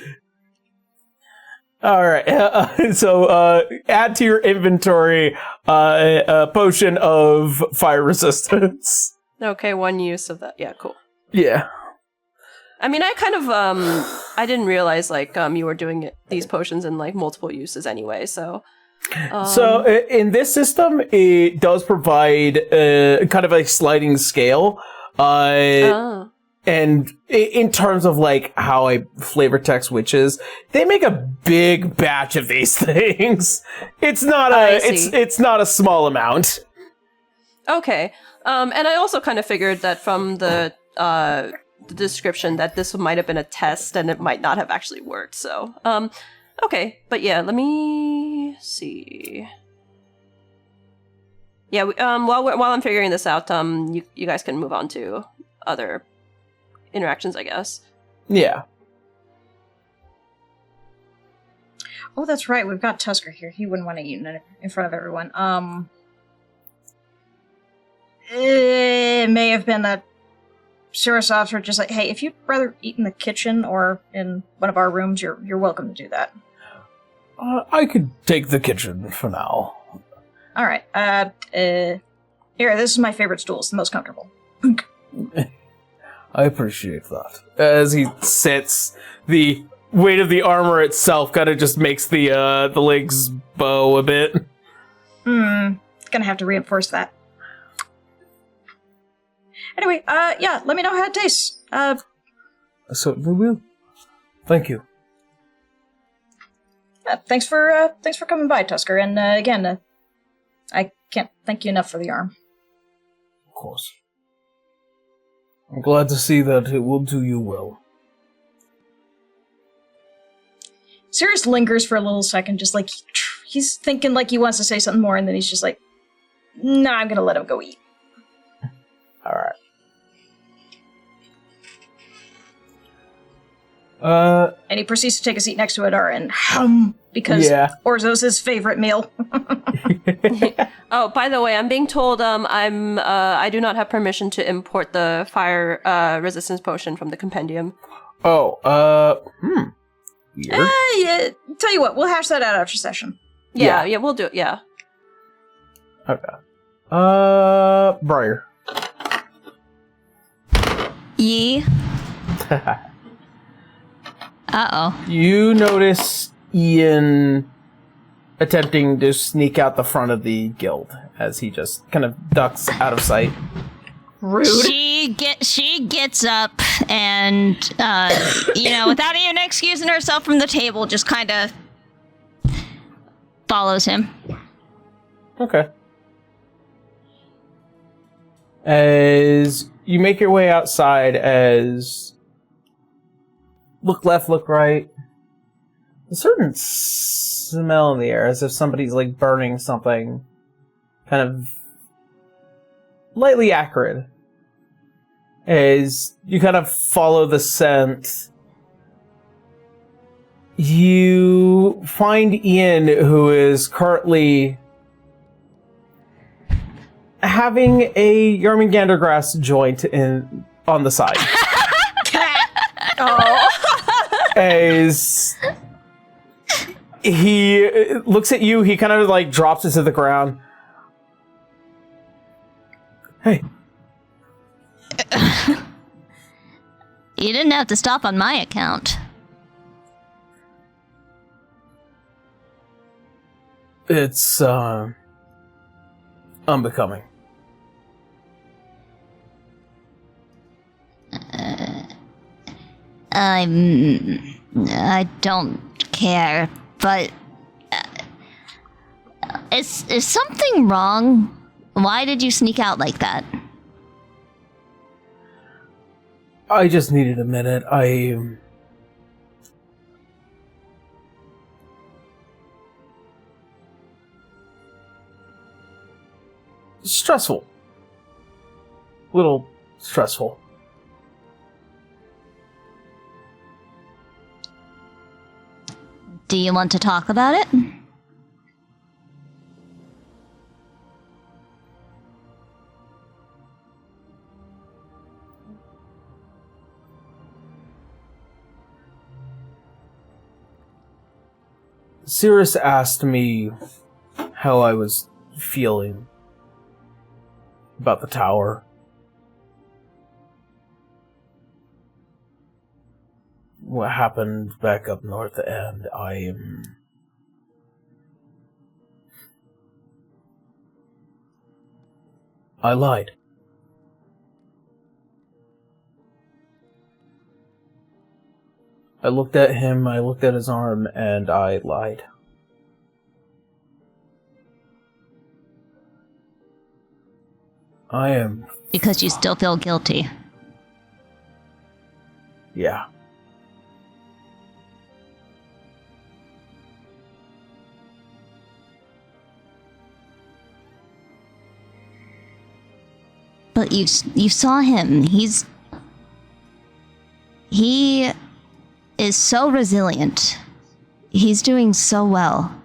All right, so add to your inventory a potion of fire resistance. Okay, one use of that. Yeah, cool. Yeah. I mean, I kind of, I didn't realize, like, you were doing these potions in, like, multiple uses anyway, so... So, in this system, it does provide kind of a sliding scale. And in terms of, like, how I flavor text witches, they make a big batch of these things. It's not it's not a small amount. Okay. And I also kind of figured that from the description that this might have been a test and it might not have actually worked, so okay, but yeah, let me see. Yeah, while I'm figuring this out, you guys can move on to other interactions, I guess. Yeah. Oh, that's right, we've got Tusker here. He wouldn't want to eat in front of everyone. It may have been that service officer just like, hey, if you'd rather eat in the kitchen or in one of our rooms, you're welcome to do that. I could take the kitchen for now. All right. Here, this is my favorite stool. It's the most comfortable. I appreciate that. As he sits, the weight of the armor itself kind of just makes the legs bow a bit. Gonna have to reinforce that. Anyway, yeah, let me know how it tastes. So we will. Thank you. Thanks for coming by, Tusker. And again, I can't thank you enough for the arm. Of course. I'm glad to see that it will do you well. Sirius lingers for a little second, just like he's thinking like he wants to say something more, and then he's just like, "Nah, I'm gonna let him go eat." All right. And he proceeds to take a seat next to Adara and because Orzo's his favorite meal. Oh, by the way, I'm being told I do not have permission to import the fire resistance potion from the compendium. Oh, weird. Yeah, tell you what, we'll hash that out after session. Yeah, we'll do it, yeah. Okay. Briar. Yee. Uh-oh. You notice Ian attempting to sneak out the front of the guild as he just kind of ducks out of sight. Rude. She gets up and, without even excusing herself from the table, just kind of follows him. Okay. As you make your way outside, look left, look right. A certain smell in the air, as if somebody's like burning something, kind of lightly acrid. As you kind of follow the scent, you find Ian, who is currently having a Yarmingandr joint on the side. As he looks at you, he kind of like drops it to the ground. Hey. You didn't have to stop on my account. It's, unbecoming. I don't care, but is something wrong? Why did you sneak out like that? I just needed a minute. Stressful. Little stressful. Do you want to talk about it? Cirrus asked me how I was feeling about the tower. What happened back up north, and I lied. I looked at him, I looked at his arm, and I lied. I am... Because you still feel guilty. Yeah. But you saw him. He is so resilient. He's doing so well.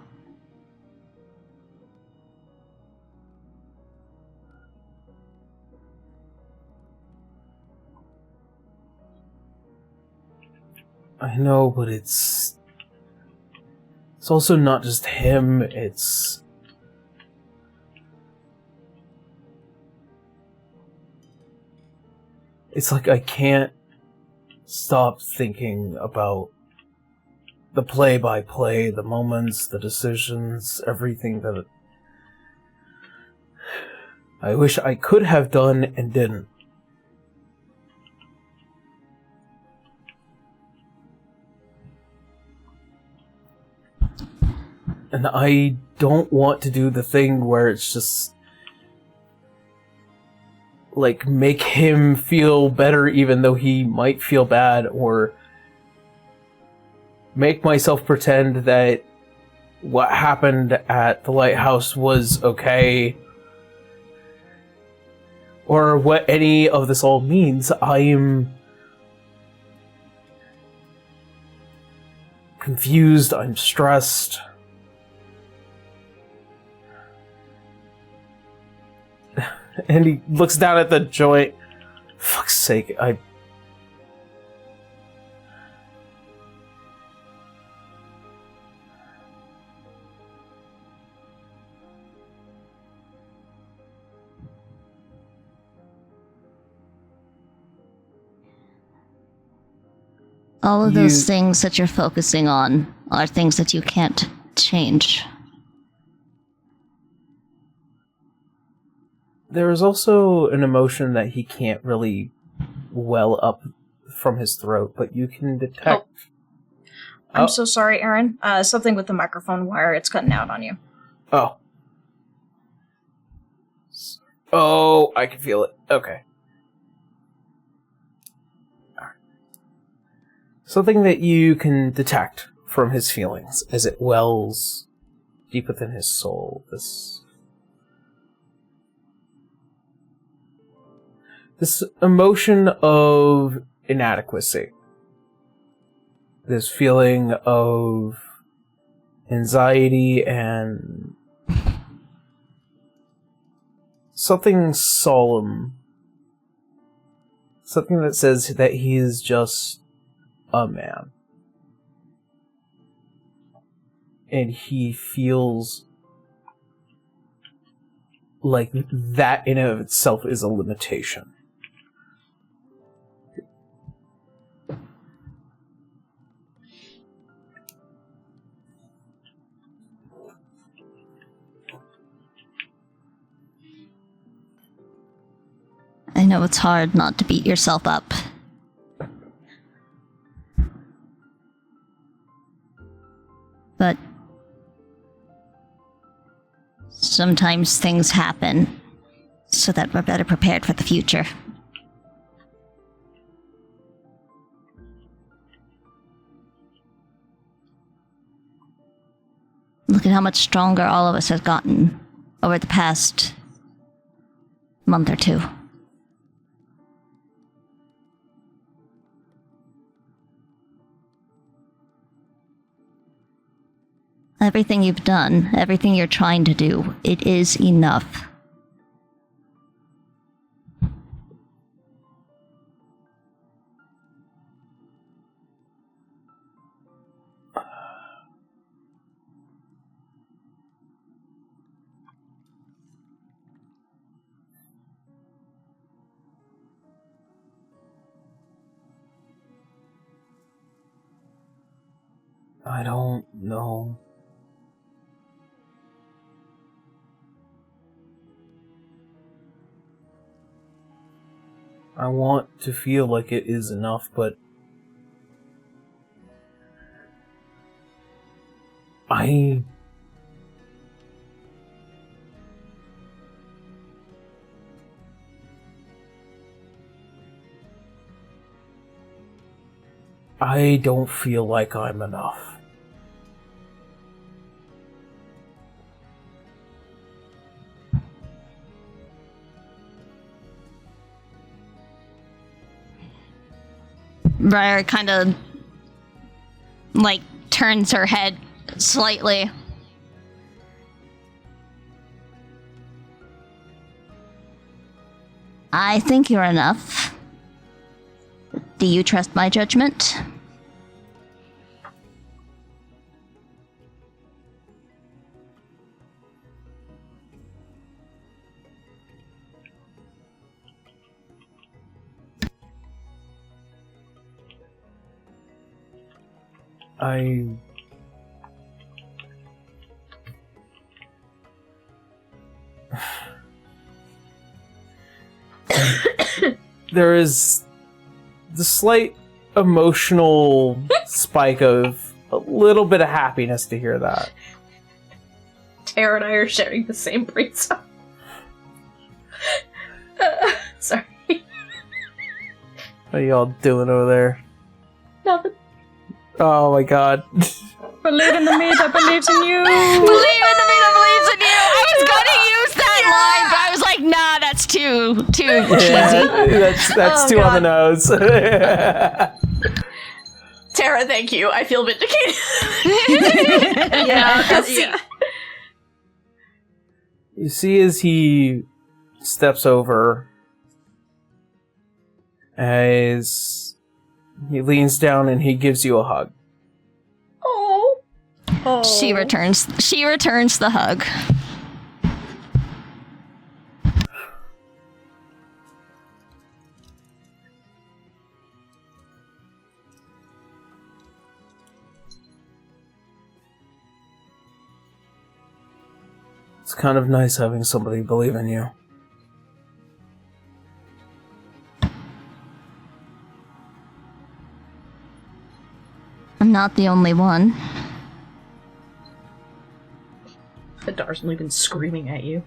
I know, but it's also not just him, it's like I can't stop thinking about the play-by-play, the moments, the decisions, everything that I wish I could have done and didn't. And I don't want to do the thing where it's just like make him feel better even though he might feel bad, or make myself pretend that what happened at the Lighthouse was okay, or what any of this all means. I am confused, I'm stressed. And he looks down at the joint. Fuck's sake, All of those things that you're focusing on are things that you can't change. There is also an emotion that he can't really well up from his throat, but you can detect... I'm so sorry, Aaron. Something with the microphone wire, it's cutting out on you. Oh. Oh, I can feel it. Okay. Something that you can detect from his feelings as it wells deep within his soul. This emotion of inadequacy. This feeling of anxiety and something solemn. Something that says that he is just a man. And he feels like that in and of itself is a limitation. I know it's hard not to beat yourself up. But sometimes things happen so that we're better prepared for the future. Look at how much stronger all of us have gotten over the past month or two. Everything you've done, everything you're trying to do, it is enough. I don't know. I want to feel like it is enough, but I don't feel like I'm enough. Briar kind of, like, turns her head slightly. I think you're enough. Do you trust my judgment? There is the slight emotional spike of a little bit of happiness to hear that. Tara and I are sharing the same brain cell. Sorry. What are y'all doing over there? Nothing. Oh my god. Believe in the me that believes in you. Believe in the me that believes in you. I was gonna use that line, but I was like, nah, that's too cheesy. That's too on the nose. Tara, thank you. I feel vindicated. Yeah. You see as he steps over, as he leans down and he gives you a hug. Oh. She returns the hug. It's kind of nice having somebody believe in you. I'm not the only one. Adar's only been screaming at you.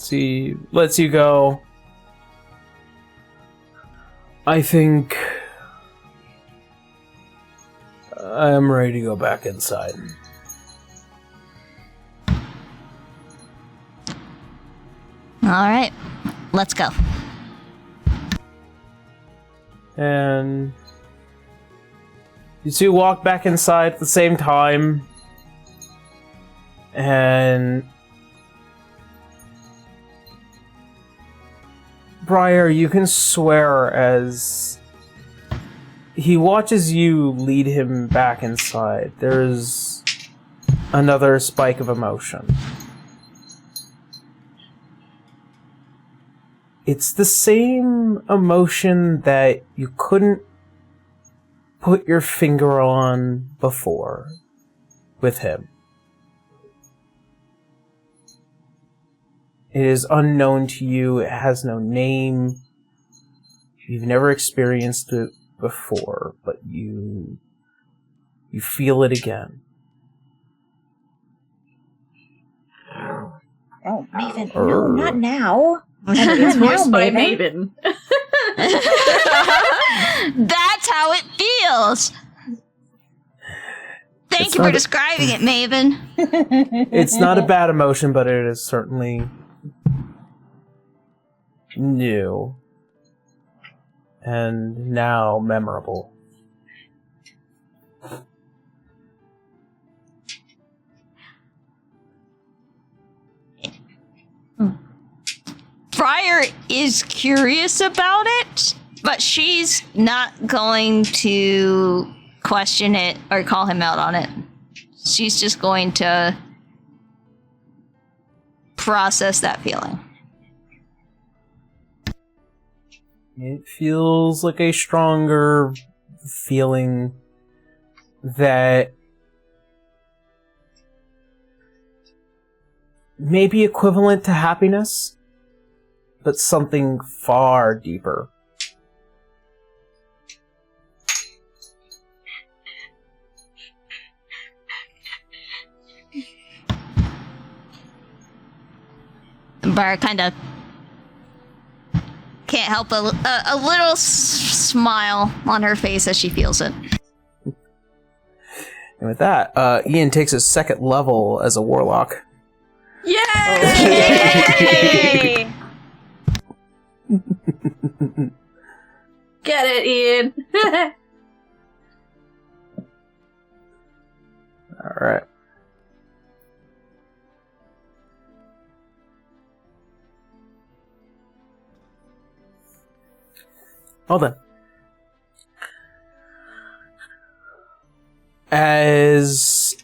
He lets you go. I think I'm ready to go back inside. Alright, let's go. And you two walk back inside at the same time. And Briar, you can swear as he watches you lead him back inside, there's another spike of emotion. It's the same emotion that you couldn't put your finger on before with him. It is unknown to you. It has no name. You've never experienced it before, but you feel it again. Oh, Maven, no, not now. It's Now, voiced by Maven. Maven. That's how it feels. Thank It's you for not a- describing it, Maven. It's not a bad emotion, but it is certainly new. And now memorable. Friar is curious about it, but she's not going to question it or call him out on it. She's just going to process that feeling. It feels like a stronger feeling that may be equivalent to happiness, but something far deeper. Bar kind of can't help a little smile on her face as she feels it. And with that, Ian takes his second level as a warlock. Yay! Yay! Get it, Ian. Alright. Hold on. As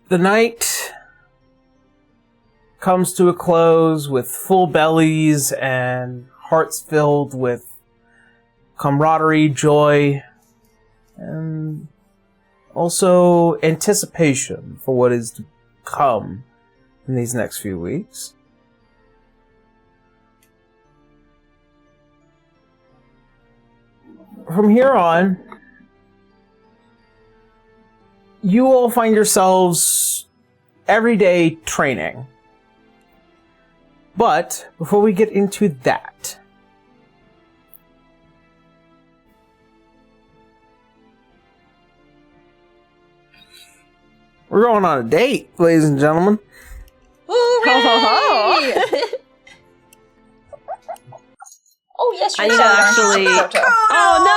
the night comes to a close with full bellies and hearts filled with camaraderie, joy, and also anticipation for what is to come in these next few weeks. From here on, you will find yourselves every day training. But before we get into that, we're going on a date, ladies and gentlemen. Hooray! Oh, yes, I you're need to actually. Oh no!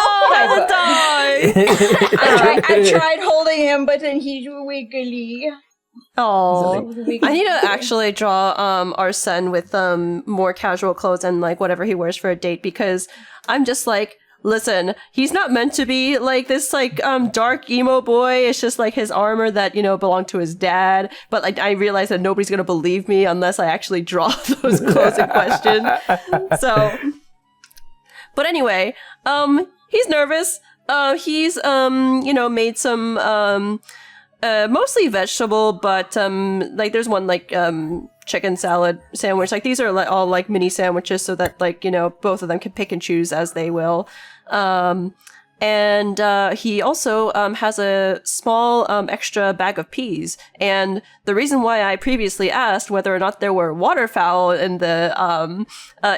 I I tried holding him, but then he's wiggly. Oh, I need to actually draw Arsene with more casual clothes and like whatever he wears for a date, because I'm just like, listen, he's not meant to be like this like dark emo boy. It's just like his armor that, you know, belonged to his dad. But like I realize that nobody's gonna believe me unless I actually draw those clothes in question. So, but anyway, he's nervous. He's you know, made some mostly vegetable, but like there's one like chicken salad sandwich. Like these are like all like mini sandwiches, so that like, you know, both of them can pick and choose as they will. And he also has a small extra bag of peas. And the reason why I previously asked whether or not there were waterfowl in the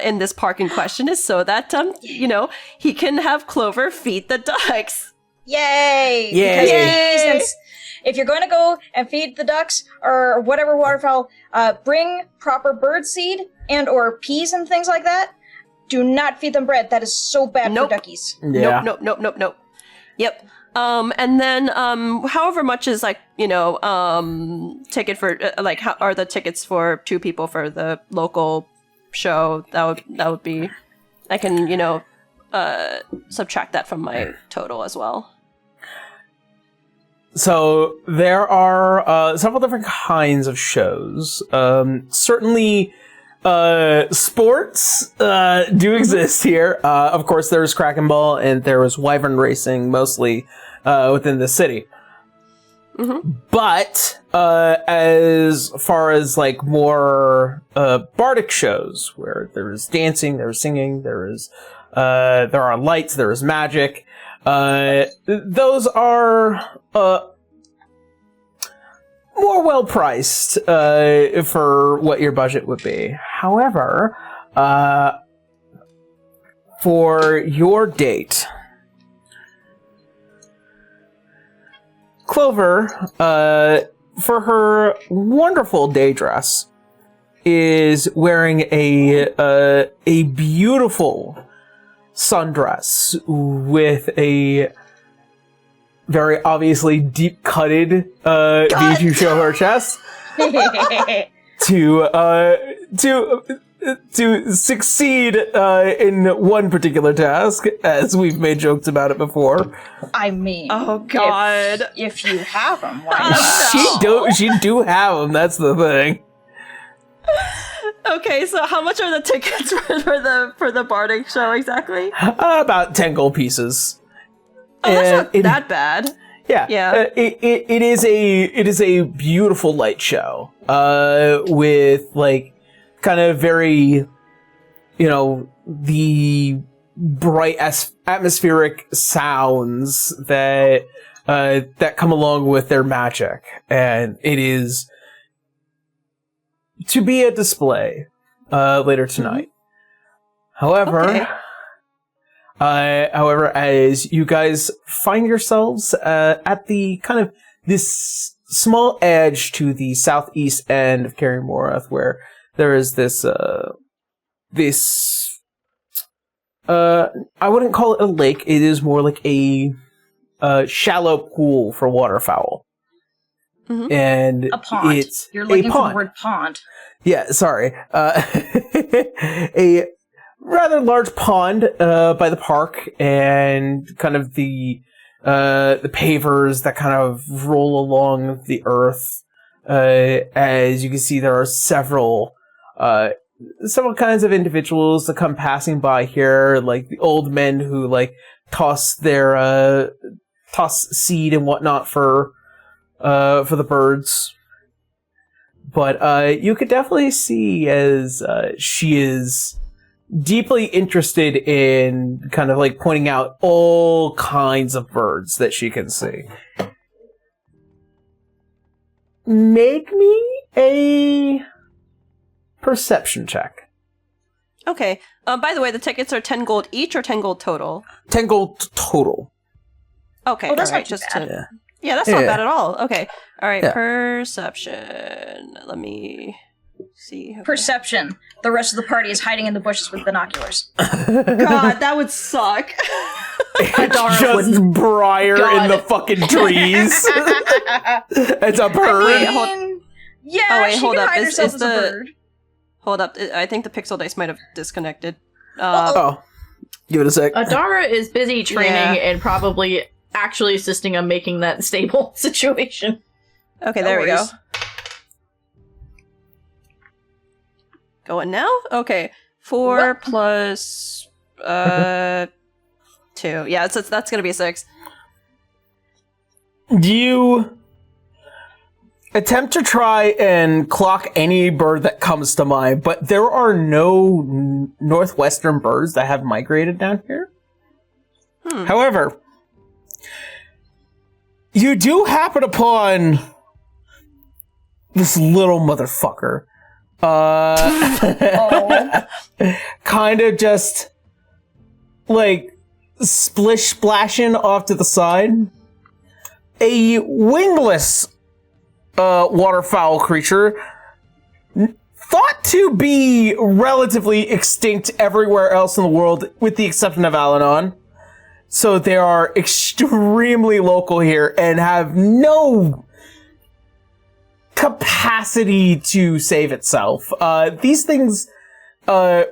in this park in question is so that you know, he can have Clover feed the ducks. Yay! Yay! Because Yay! peas, if you're going to go and feed the ducks or whatever waterfowl, bring proper bird seed and or peas and things like that. Do not feed them bread. That is so bad Nope. for duckies. Yeah. Nope. Yep. And then, however much is like, you know, ticket for like, how are the tickets for 2 people for the local show? That would be, I can, you know, subtract that from my total as well. So there are several different kinds of shows. Certainly, sports do exist here. Of course, there was Kraken Ball and there was Wyvern Racing, mostly within the city. But as far as like more bardic shows where there is dancing, there is singing, there are lights, there is magic, those are more well priced for what your budget would be. However, for your date, Clover, for her wonderful day dress, is wearing a beautiful sundress with a very obviously deep-cutted to show her chest to succeed in one particular task, as we've made jokes about it before. I mean, Oh God! if you have them, why not? She do have them. That's the thing. Okay, so how much are the tickets for the Bardic show exactly? About 10 gold pieces. Oh, that's not it- that bad. Yeah, Yeah. It is a beautiful light show. With like kind of very, the bright atmospheric sounds that come along with their magic, and it is to be a display later tonight. However, as you guys find yourselves at the kind of this small edge to the southeast end of Kaer Morhen, where there is this I wouldn't call it a lake. It is more like a shallow pool for waterfowl. Mm-hmm. And A pond. it's You're looking a for pond. the word pond. Yeah, sorry. A rather large pond by the park, and kind of the pavers that kind of roll along the earth. As you can see, there are several kinds of individuals that come passing by here, like the old men who like toss seed and whatnot for the birds. But you could definitely see as she is deeply interested in kind of like pointing out all kinds of birds that she can see. Make me a perception check. Okay. By the way, the tickets are 10 gold each or 10 gold total? 10 gold total. Okay. Oh, that's all right, not too just bad. to. Yeah, that's not Yeah. bad at all. Okay. All right. Yeah. Perception. Let me see. Okay. Perception. The rest of the party is hiding in the bushes with binoculars. God, that would suck. Just Briar in the fucking trees. It's a bird. Wait, Yeah, Oh, wait, she hold can up. hide Is herself as a the- bird. Hold up. I think the pixel dice might have disconnected. Oh, give it a sec. Adara is busy training Yeah. and probably actually assisting on making that stable situation. Okay, No there we go. worries. Going now? Okay. 4 What? plus 2. Yeah, that's gonna be a 6. You attempt to try and clock any bird that comes to mind, but there are no northwestern birds that have migrated down here. However, you do happen upon this little motherfucker. Kind of just like splish splashing off to the side. A wingless waterfowl creature thought to be relatively extinct everywhere else in the world, with the exception of Alanon. So they are extremely local here and have no capacity to save itself. These things are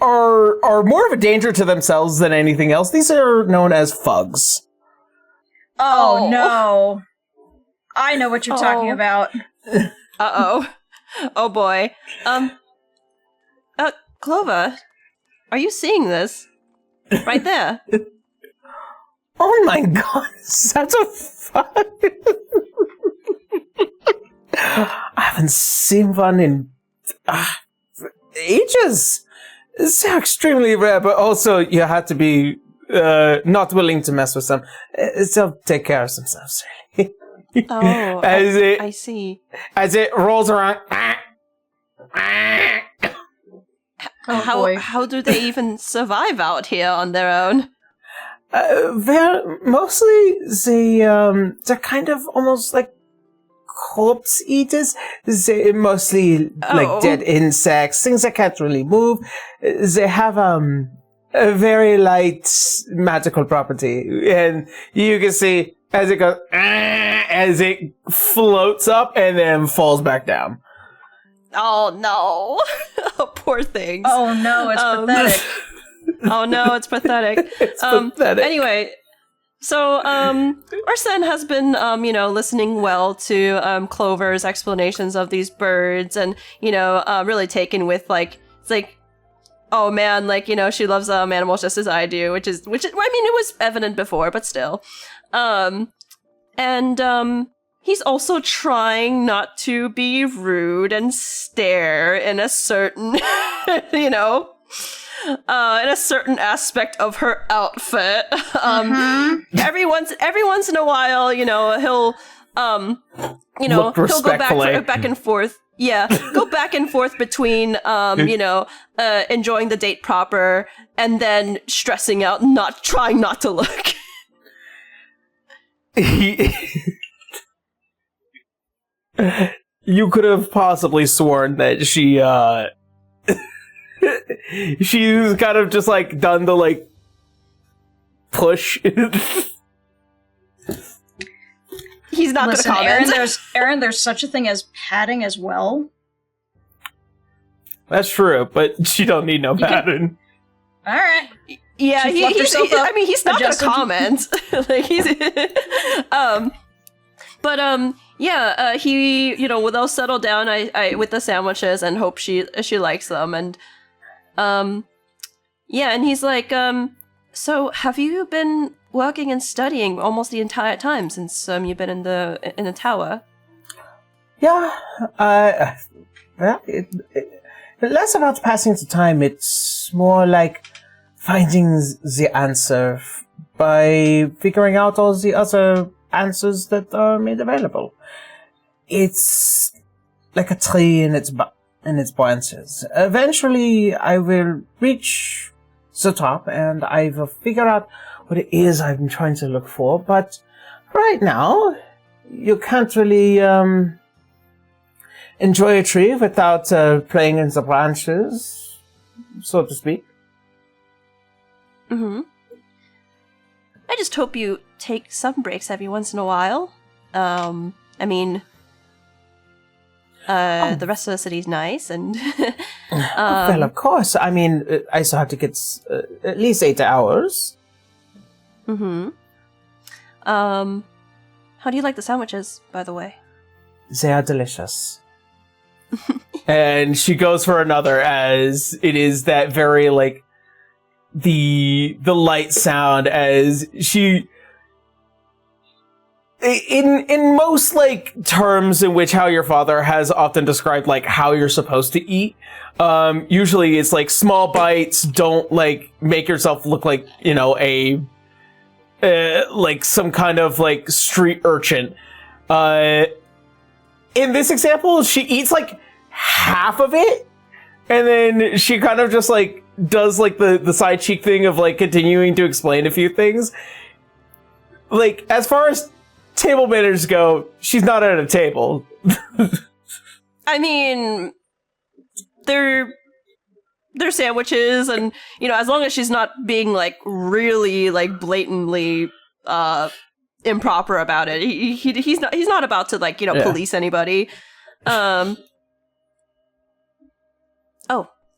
more of a danger to themselves than anything else. These are known as fugs. Oh, no. I know what you're talking Oh. about. Uh-oh. Oh boy. Clova, are you seeing this? Right there. Oh my god, that's a fug. I haven't seen one in ages. They're extremely rare, but also you have to be not willing to mess with them. They'll take care of themselves, really. Oh, I see. As it rolls around. How do they even survive out here on their own? They're kind of almost like corpse eaters. They're mostly like dead insects, things that can't really move. They have a very light magical property, and you can see as it goes, as it floats up and then falls back down. Oh no! Poor things. Oh no, it's pathetic. Oh no, it's pathetic. It's pathetic. Anyway, so Arsene has been, listening well to Clover's explanations of these birds, and really taken with it's like, oh man, she loves animals just as I do, which is I mean, it was evident before, but still, he's also trying not to be rude and stare in a certain, in a certain aspect of her outfit. Every once in a while, he'll he'll go back and forth. Yeah, go back and forth between enjoying the date proper and then stressing out, trying not to look. You could have possibly sworn that she's kind of just done the push. He's not going to comment. Aaron, there's such a thing as padding as well. That's true, but she don't need no padding. All right. Yeah, he's not going to comment. He, they'll settle down I with the sandwiches and hope she likes them, and and he's like, so have you been working and studying almost the entire time since you've been in the tower? Yeah, less about passing the time, it's more like finding the answer by figuring out all the other answers that are made available. It's like a tree in its branches. Eventually, I will reach the top, and I will figure out what it is I'm trying to look for. But right now, you can't really enjoy a tree without playing in the branches, so to speak. Mm-hmm. I just hope you take some breaks every once in a while. The rest of the city's nice, and well, of course. I mean, I still have to get at least 8 hours. Mm-hmm. How do you like the sandwiches, by the way? They are delicious. And she goes for another, as it is that very the light sound as she. In most terms in which how your father has often described how you're supposed to eat, usually it's small bites. Don't make yourself look like a some kind of street urchin. In this example, she eats half of it, and then she kind of just does the side cheek thing of continuing to explain a few things. As far as table manners go, she's not at a table. I mean, they're sandwiches, and as long as she's not being really blatantly improper about it, he's not about to police anybody.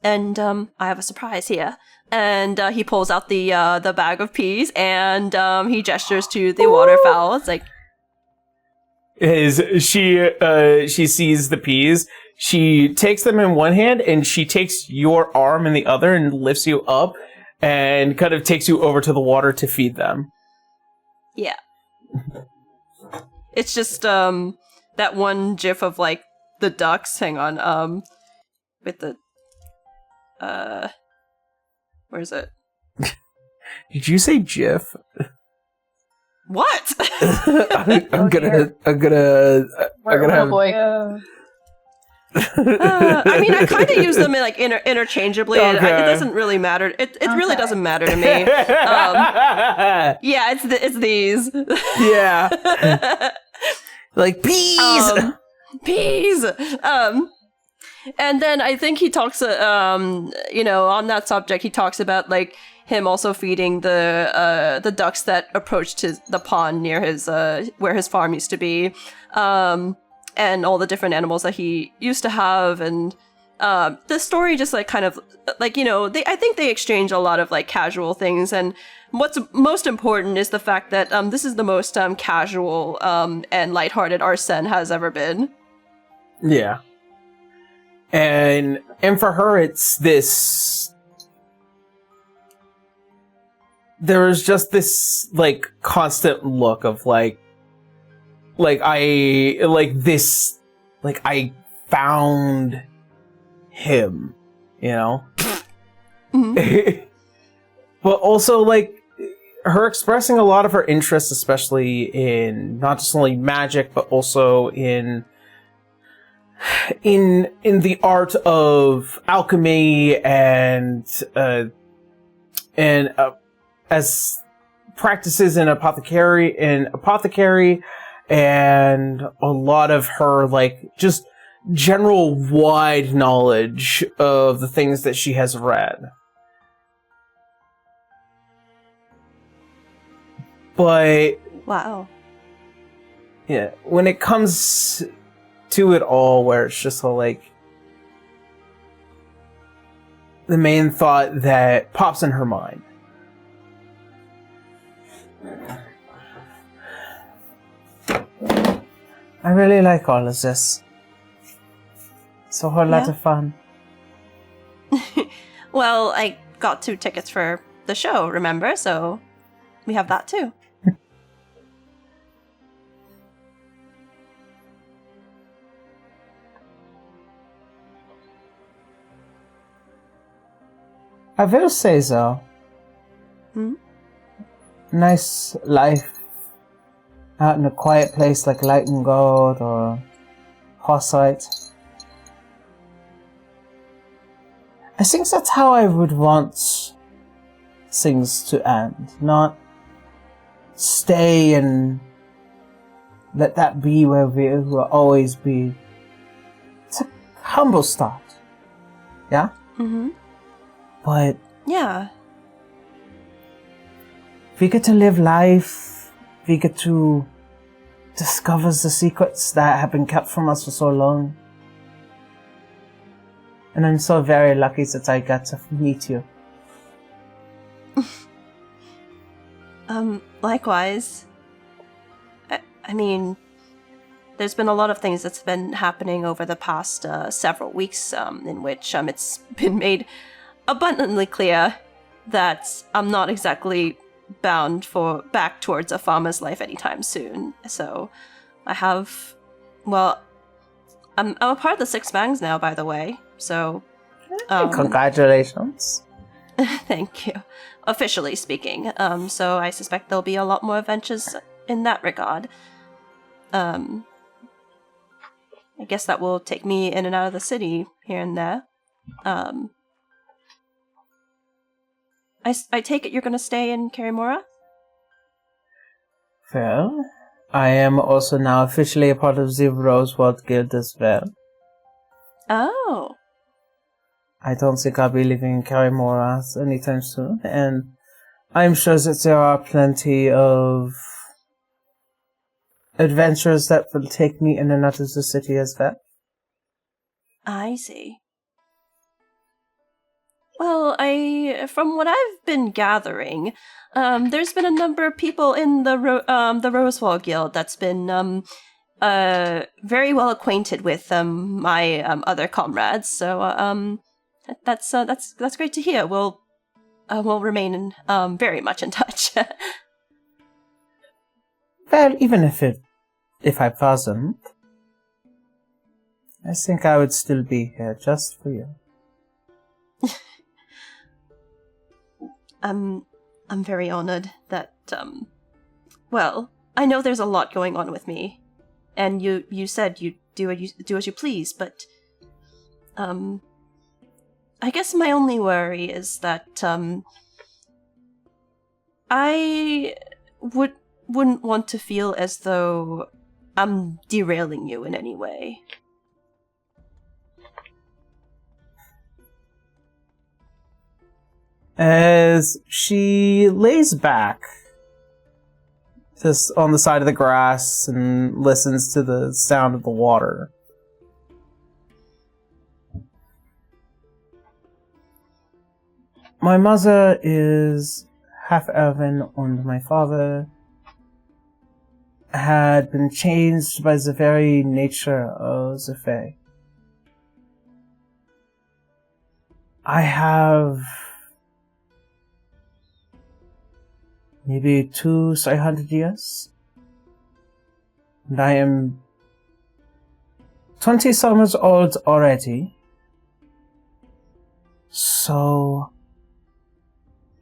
And I have a surprise here. And he pulls out the bag of peas, and he gestures to the waterfowl. It's she sees the peas. She takes them in one hand, and she takes your arm in the other and lifts you up and kind of takes you over to the water to feed them. Yeah. It's just that that one gif of like the ducks. Hang on, with the where is it? Did you say GIF? What? I'm gonna have. boy. I mean, I kind of use them like interchangeably. Okay. It doesn't really matter. It really doesn't matter to me. Yeah, it's these. Yeah. Like peas. Peas. And then I think he talks, on that subject, he talks about like him also feeding the ducks that approached the pond near his where his farm used to be, and all the different animals that he used to have, and the story just like kind of like I think they exchange a lot of like casual things, and what's most important is the fact that this is the most casual and lighthearted Arsene has ever been. Yeah. And for her, it's this. There is just this like constant look of I found him, Mm-hmm. But also like her expressing a lot of her interests, especially in not just only magic, but also in the art of alchemy and as practices in apothecary and a lot of her like just general wide knowledge of the things that she has read. But Wow. yeah, when it comes to it all, where it's just all like the main thought that pops in her mind. I really like all of this. It's a whole lot of fun. Well, I got 2 tickets for the show, remember? So we have that too. I will say so. Nice life out in a quiet place like Light and Gold or Horsite. I think that's how I would want things to end. Not stay and let that be where we will always be. It's a humble start. Yeah? Mm-hmm. But Yeah. we get to live life, we get to discover the secrets that have been kept from us for so long. And I'm so very lucky that I got to meet you. Likewise. I mean, there's been a lot of things that's been happening over the past several weeks in which it's been made abundantly clear that I'm not exactly bound back towards a farmer's life anytime soon. So I have, I'm a part of the Six Fangs now, by the way. So Congratulations. thank you. Officially speaking. So I suspect there'll be a lot more adventures in that regard. I guess that will take me in and out of the city here and there. I take it you're going to stay in Karimura? Well, I am also now officially a part of the Rosewald Guild as well. Oh. I don't think I'll be living in Karimura anytime soon, and I'm sure that there are plenty of adventures that will take me in and out of the city as well. I see. Well, from what I've been gathering, there's been a number of people in the Rosewall Guild that's been very well acquainted with my other comrades. So that's great to hear. We'll remain very much in touch. Well, even if I wasn't, I think I would still be here just for you. I'm very honored that, well, I know there's a lot going on with me, and you said you do as you please, but, I guess my only worry is that, I wouldn't want to feel as though I'm derailing you in any way. As she lays back, just on the side of the grass and listens to the sound of the water. My mother is half elven, and my father had been changed by the very nature of the Fae. I have maybe 300 years, and I am 20 summers old already, so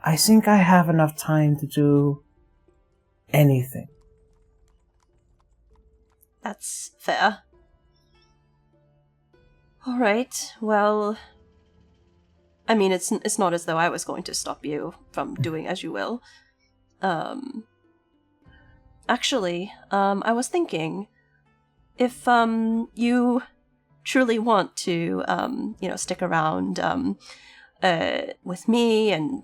I think I have enough time to do anything. That's fair. Alright, well, I mean, it's not as though I was going to stop you from doing as you will. Actually, I was thinking, if, you truly want to, stick around, with me and,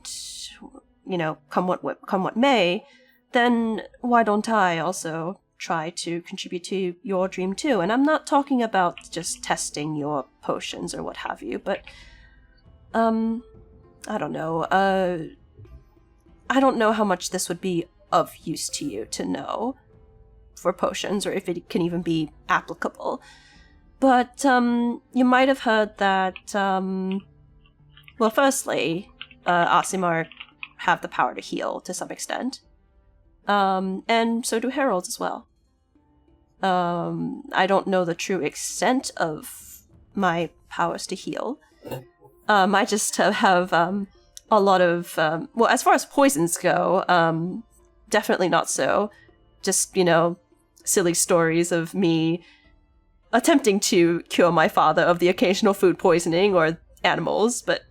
come what may, then why don't I also try to contribute to your dream too? And I'm not talking about just testing your potions or what have you, but, I don't know, I don't know how much this would be of use to you to know for potions, or if it can even be applicable. But, you might have heard that, well, firstly, Aasimar have the power to heal to some extent. And so do heralds as well. I don't know the true extent of my powers to heal. I just have a lot of, well, as far as poisons go, definitely not so. Just, silly stories of me attempting to cure my father of the occasional food poisoning or animals, but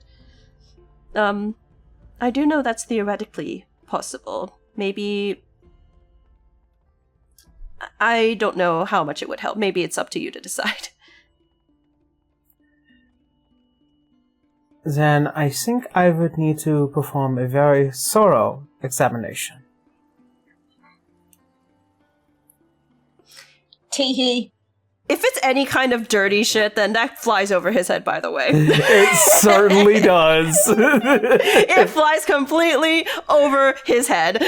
I do know that's theoretically possible. Maybe, I don't know how much it would help. Maybe it's up to you to decide. Then I think I would need to perform a very thorough examination. Teehee. If it's any kind of dirty shit, then that flies over his head, by the way. It certainly does. It flies completely over his head.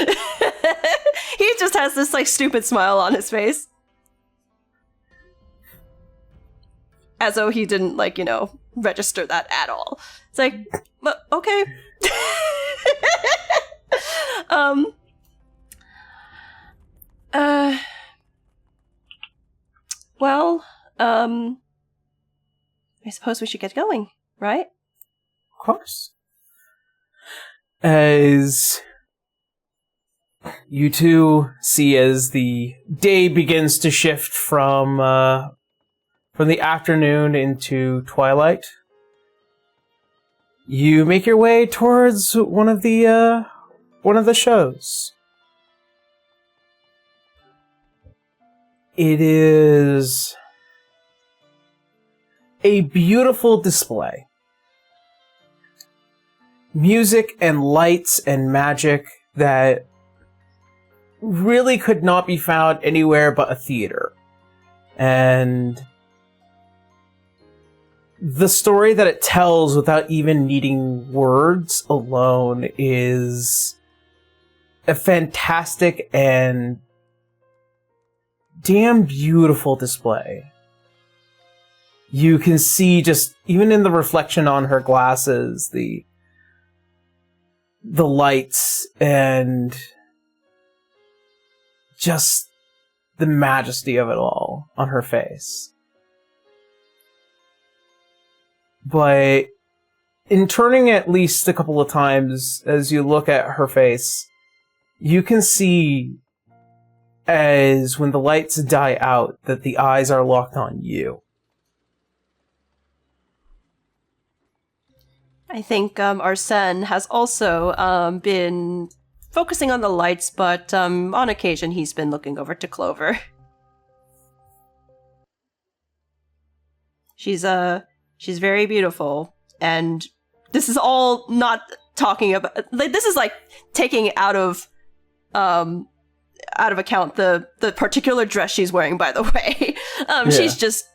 He just has this, stupid smile on his face. As though he didn't, register that at all. It's like, okay. Well, I suppose we should get going, right? Of course. As you two see as the day begins to shift from the afternoon into twilight, you make your way towards one of the shows. It is a beautiful display. Music and lights and magic that really could not be found anywhere but a theater. And the story that it tells without even needing words alone is a fantastic and damn beautiful display. You can see, just even in the reflection on her glasses, the lights and just the majesty of it all on her face. but in turning at least a couple of times as you look at her face, you can see, as when the lights die out, that the eyes are locked on you. I think Arsene has also been focusing on the lights, but on occasion he's been looking over to Clover. She's very beautiful, and this is all not talking about. Like, this is like taking out of account the particular dress she's wearing. By the way, she's just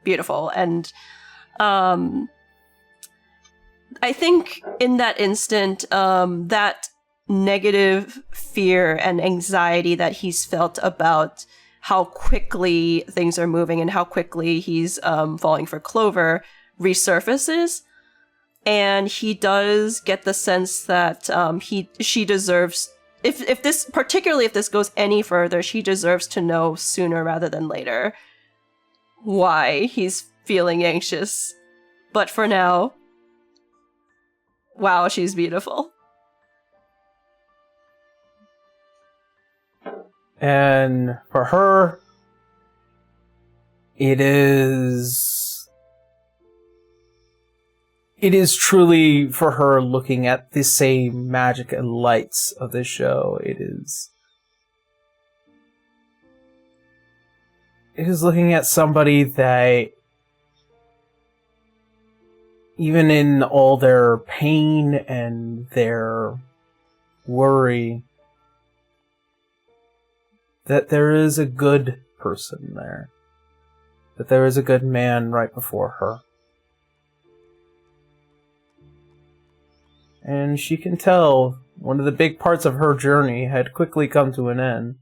beautiful, and I think in that instant, that negative fear and anxiety that he's felt about how quickly things are moving and how quickly he's falling for Clover resurfaces, and he does get the sense that she deserves, if this, particularly if this goes any further, she deserves to know sooner rather than later why he's feeling anxious. But for now, wow, she's beautiful. And for her, it is truly for her looking at the same magic and lights of this show. It is looking at somebody that, even in all their pain and their worry, that there is a good person there. That there is a good man right before her. And she can tell one of the big parts of her journey had quickly come to an end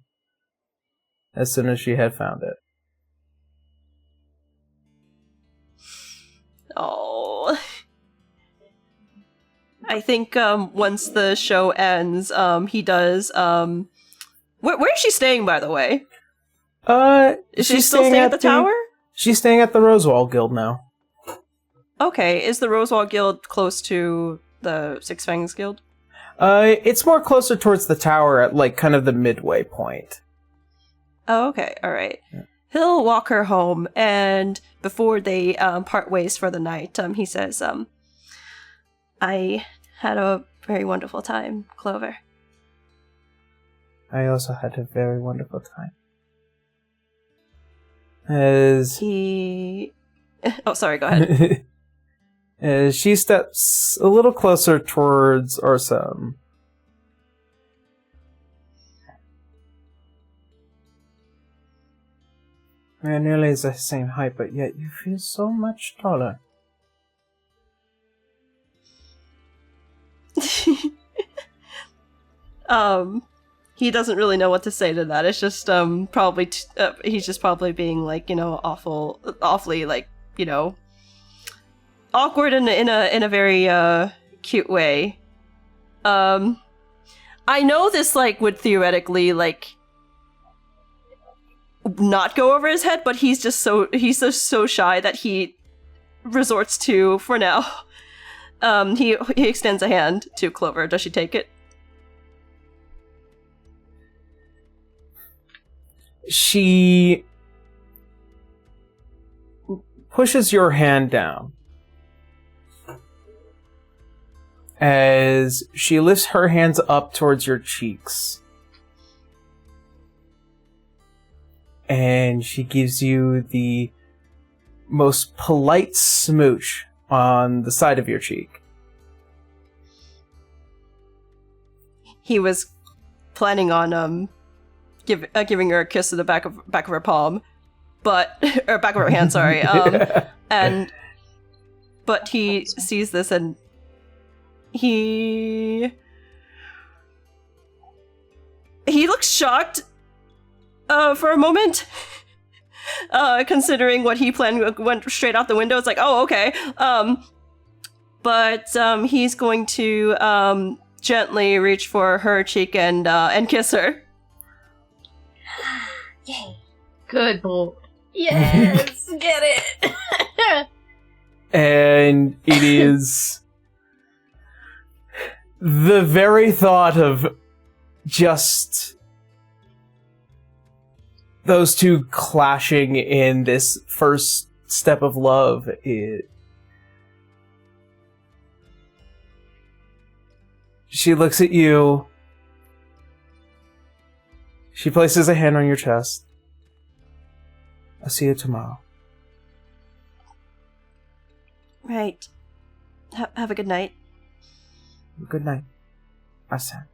as soon as she had found it. Oh. I think once the show ends, he does... Where is she staying, by the way? Is she still staying at the tower? She's staying at the Rosewall Guild now. Okay, is the Rosewall Guild close to the Six Fangs Guild? It's more closer towards the tower at, like, kind of the midway point. Oh, okay, alright. Yeah. He'll walk her home, and before they part ways for the night, he says, I had a very wonderful time, Clover. I also had a very wonderful time. As he... Oh, sorry, go ahead. As she steps a little closer towards Ursum. We're nearly the same height, but yet you feel so much taller. He doesn't really know what to say to that. It's just probably he's just probably being like, you know, awfully like, you know, awkward in a very cute way. I know this like would theoretically like not go over his head, but he's just so shy that he resorts to, for now. He extends a hand to Clover. Does she take it? She pushes your hand down as she lifts her hands up towards your cheeks. And she gives you the most polite smooch on the side of your cheek. He was planning on giving her a kiss to the back of her palm, but or back of her hand, sorry. But he sees this and he looks shocked for a moment, considering what he planned went straight out the window. It's like, oh, okay. But he's going to gently reach for her cheek and kiss her. Yay. Good boy. Yes, get it. And it is the very thought of just those two clashing in this first step of love. She looks at you. She places a hand on your chest. I'll see you tomorrow. Right. Have a good night. Good night, Arsene.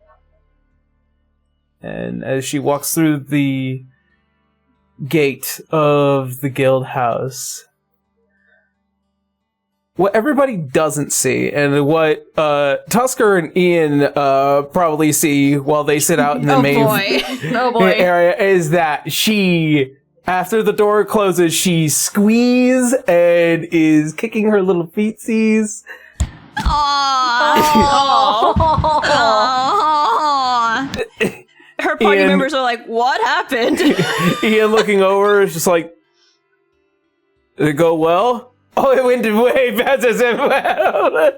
And as she walks through the gate of the guild house, what everybody doesn't see, and what Tusker and Ian probably see while they sit out in the main area, is that she, after the door closes, she squeezes and is kicking her little feetsies. Her party Ian- members are like, what happened? Ian looking over is just like, did it go well? Oh, it went way faster than well.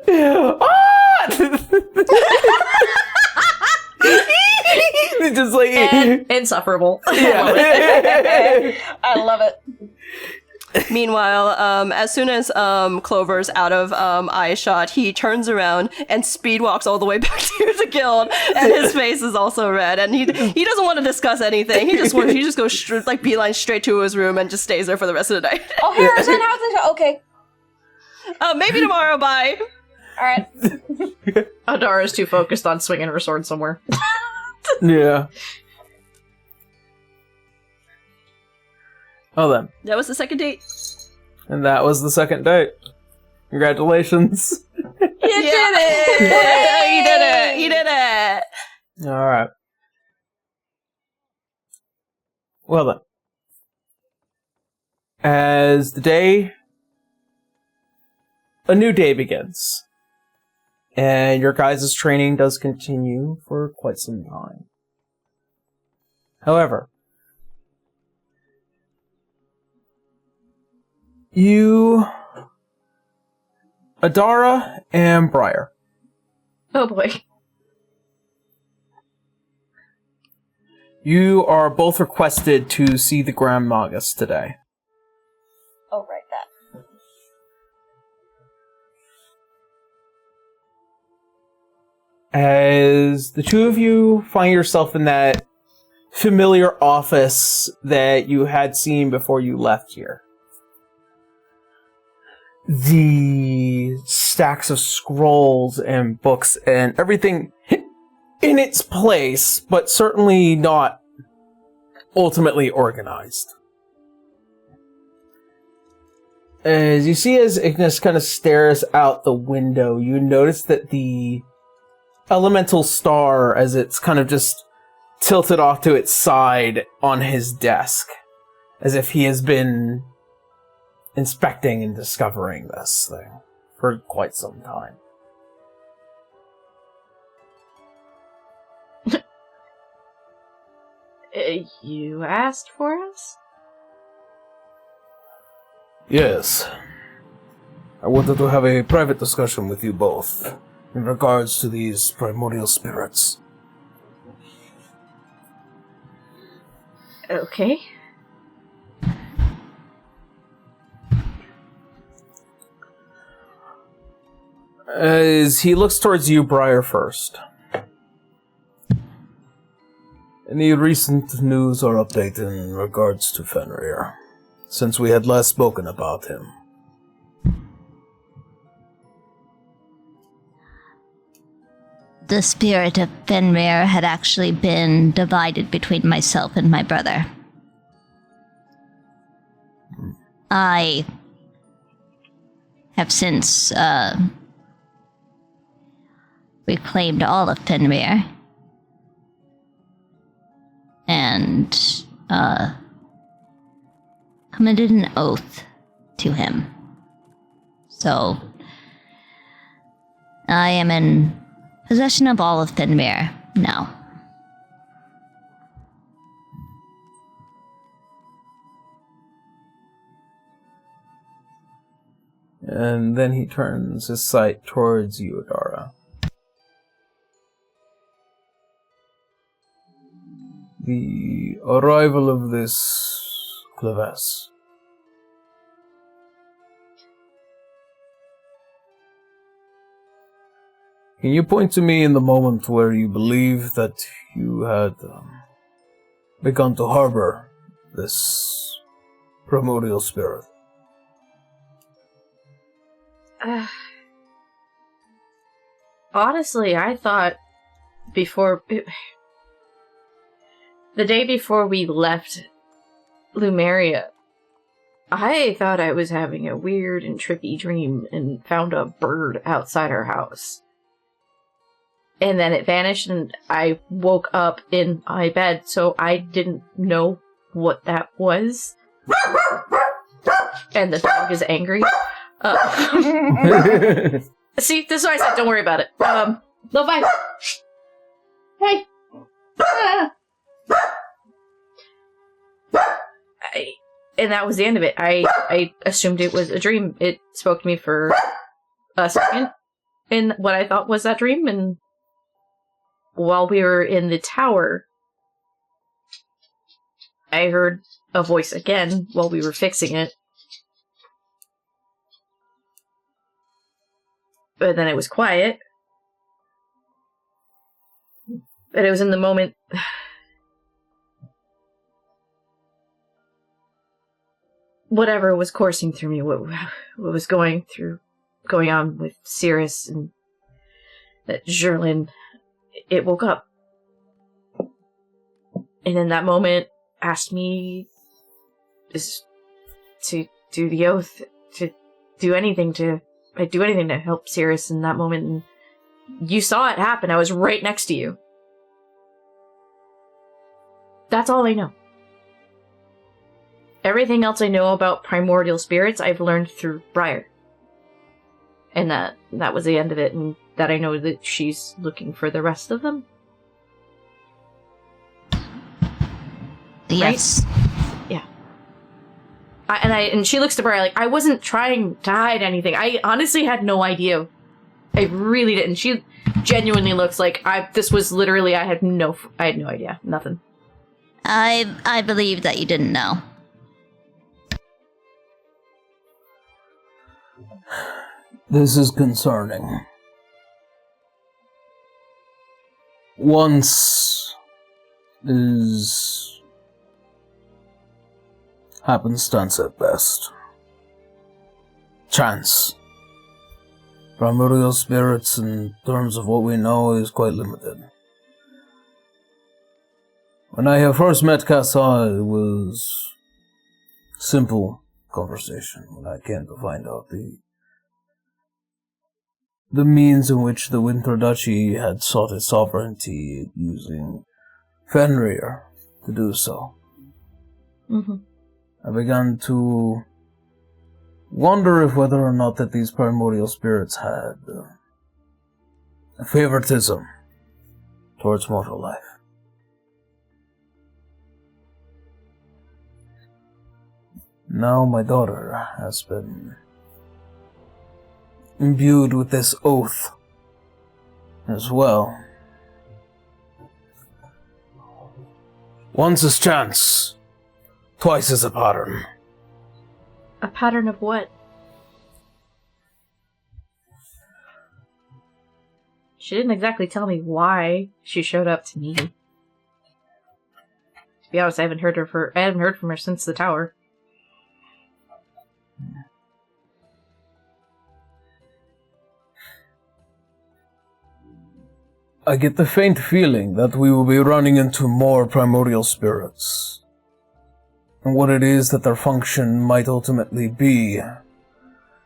Just like Insufferable. yeah. I love it. Meanwhile, as soon as Clover's out of eye shot, he turns around and speed walks all the way back to the guild, and his face is also red. And he doesn't want to discuss anything. He just goes beeline straight to his room and just stays there for the rest of the night. Oh, Harrison, how's this? Okay. Maybe tomorrow. Bye. All right. Adara's too focused on swinging her sword somewhere. Yeah. Oh, then. That was the second date. And that was the second date. Congratulations. You did it! He did it! He did it! Alright. Well then. As a new day begins. And your guys' training does continue for quite some time. However, you, Adara and Briar, Oh boy. you are both requested to see the Grand Magus today. Oh, right, that. As the two of you find yourself in that familiar office that you had seen before you left here. The stacks of scrolls and books and everything in its place, but certainly not ultimately organized. As you see, as Ignis kind of stares out the window, you notice that the elemental star, as it's kind of just tilted off to its side on his desk, as if he has been inspecting and discovering this thing for quite some time. You asked for us? Yes. I wanted to have a private discussion with you both in regards to these primordial spirits. Okay. As he looks towards you, Briar, first. Any recent news or update in regards to Fenrir, since we had last spoken about him? The spirit of Fenrir had actually been divided between myself and my brother. I have since reclaimed all of Fenrir and committed an oath to him. So I am in possession of all of Fenrir now. And then he turns his sight towards you, Adara. The arrival of this crevasse. Can you point to me in the moment where you believe that you had begun to harbor this primordial spirit? Honestly, I thought the day before we left Lumeria, I thought I was having a weird and trippy dream and found a bird outside our house. And then it vanished and I woke up in my bed, so I didn't know what that was. And the dog is angry. See, this is why I said don't worry about it. No, bye. Hey. And that was the end of it. I assumed it was a dream. It spoke to me for a second in what I thought was that dream, and while we were in the tower, I heard a voice again while we were fixing it. But then it was quiet. But it was in the moment. Whatever was coursing through me, what was going on with Cirrus and that Jerlin, it woke up. And in that moment, asked me to do the oath, to do anything to help Cirrus in that moment. And you saw it happen. I was right next to you. That's all I know. Everything else I know about primordial spirits, I've learned through Briar. And that was the end of it, and that I know that she's looking for the rest of them. Yes. Right? Yeah. And she looks to Briar like, I wasn't trying to hide anything. I honestly had no idea. I really didn't. She genuinely looks like this was literally, I had no idea. Nothing. I believe that you didn't know. This is concerning. Once is happenstance at best. Chance. Primordial spirits, in terms of what we know, is quite limited. When I have first met Kassa, it was simple conversation when I came to find out the means in which the Winter Duchy had sought its sovereignty using Fenrir to do so. Mm-hmm. I began to wonder if whether or not that these primordial spirits had a favoritism towards mortal life. Now my daughter has been imbued with this oath as well. Once is chance, twice is a pattern. A pattern of what? She didn't exactly tell me why she showed up to me. To be honest, I haven't heard from her since the tower. I get the faint feeling that we will be running into more primordial spirits, and what it is that their function might ultimately be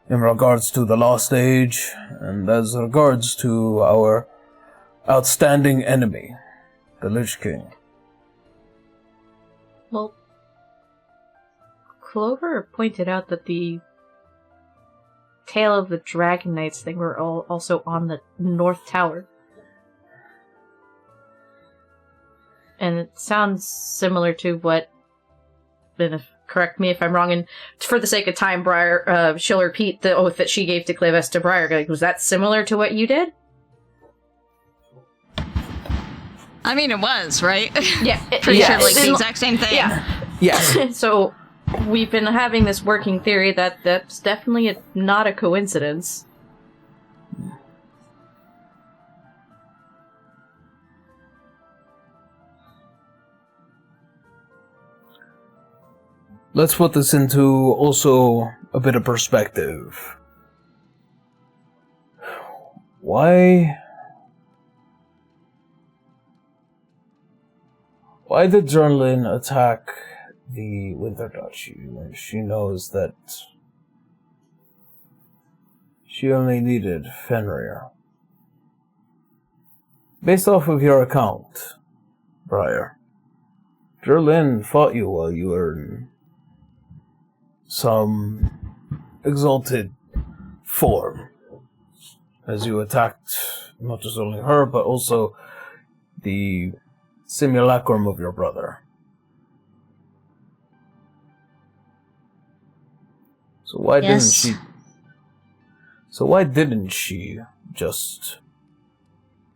in regards to the Lost Age, and as regards to our outstanding enemy, the Lich King. Well, Clover pointed out that the Tale of the Dragon Knights thing were also on the North Tower. And it sounds similar to what, correct me if I'm wrong, and for the sake of time, Briar, she'll repeat the oath that she gave to Clives to Briar. Like, was that similar to what you did? I mean, it was, right? Yeah. Pretty sure, like, the exact same thing. Yeah. Yes. So, we've been having this working theory that that's definitely not a coincidence. Let's put this into also a bit of perspective. Why did Jurlin attack the Winter Duchy when she knows that she only needed Fenrir? Based off of your account, Briar, Jurlin fought you while you were in some exalted form, as you attacked not just only her, but also the simulacrum of your brother. So why didn't she just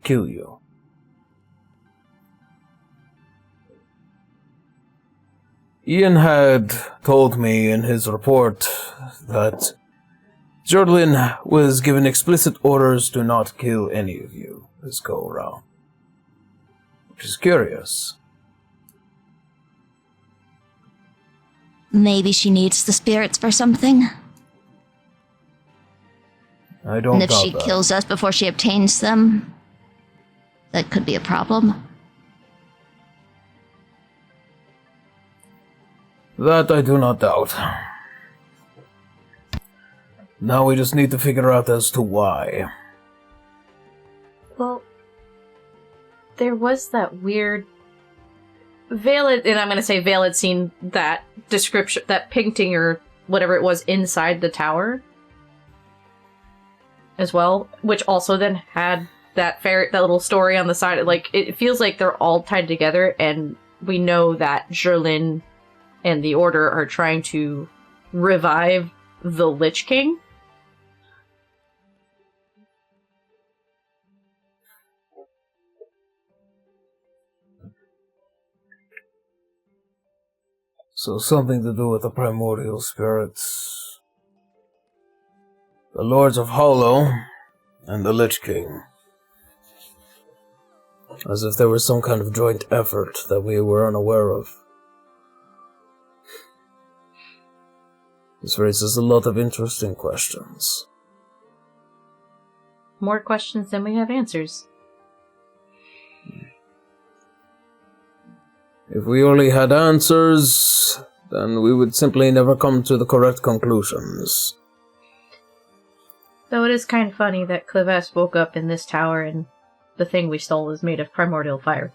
kill you? Ian had told me in his report that Jurlin was given explicit orders to not kill any of you this go-around. Which is curious. Maybe she needs the spirits for something. I don't And if doubt she that. kills us before she obtains them, that could be a problem. That I do not doubt. Now we just need to figure out as to why. Well, there was that weird... Vale, and I'm going to say Vale had seen that description, that painting or whatever it was inside the tower as well, which also then had that little story on the side. Like, it feels like they're all tied together, and we know that Jurlin and the Order are trying to revive the Lich King. So something to do with the primordial spirits, the Lords of Hollow, and the Lich King. As if there was some kind of joint effort that we were unaware of. This raises a lot of interesting questions. More questions than we have answers. If we only had answers, then we would simply never come to the correct conclusions. Though it is kind of funny that Clives woke up in this tower and the thing we stole is made of primordial fire.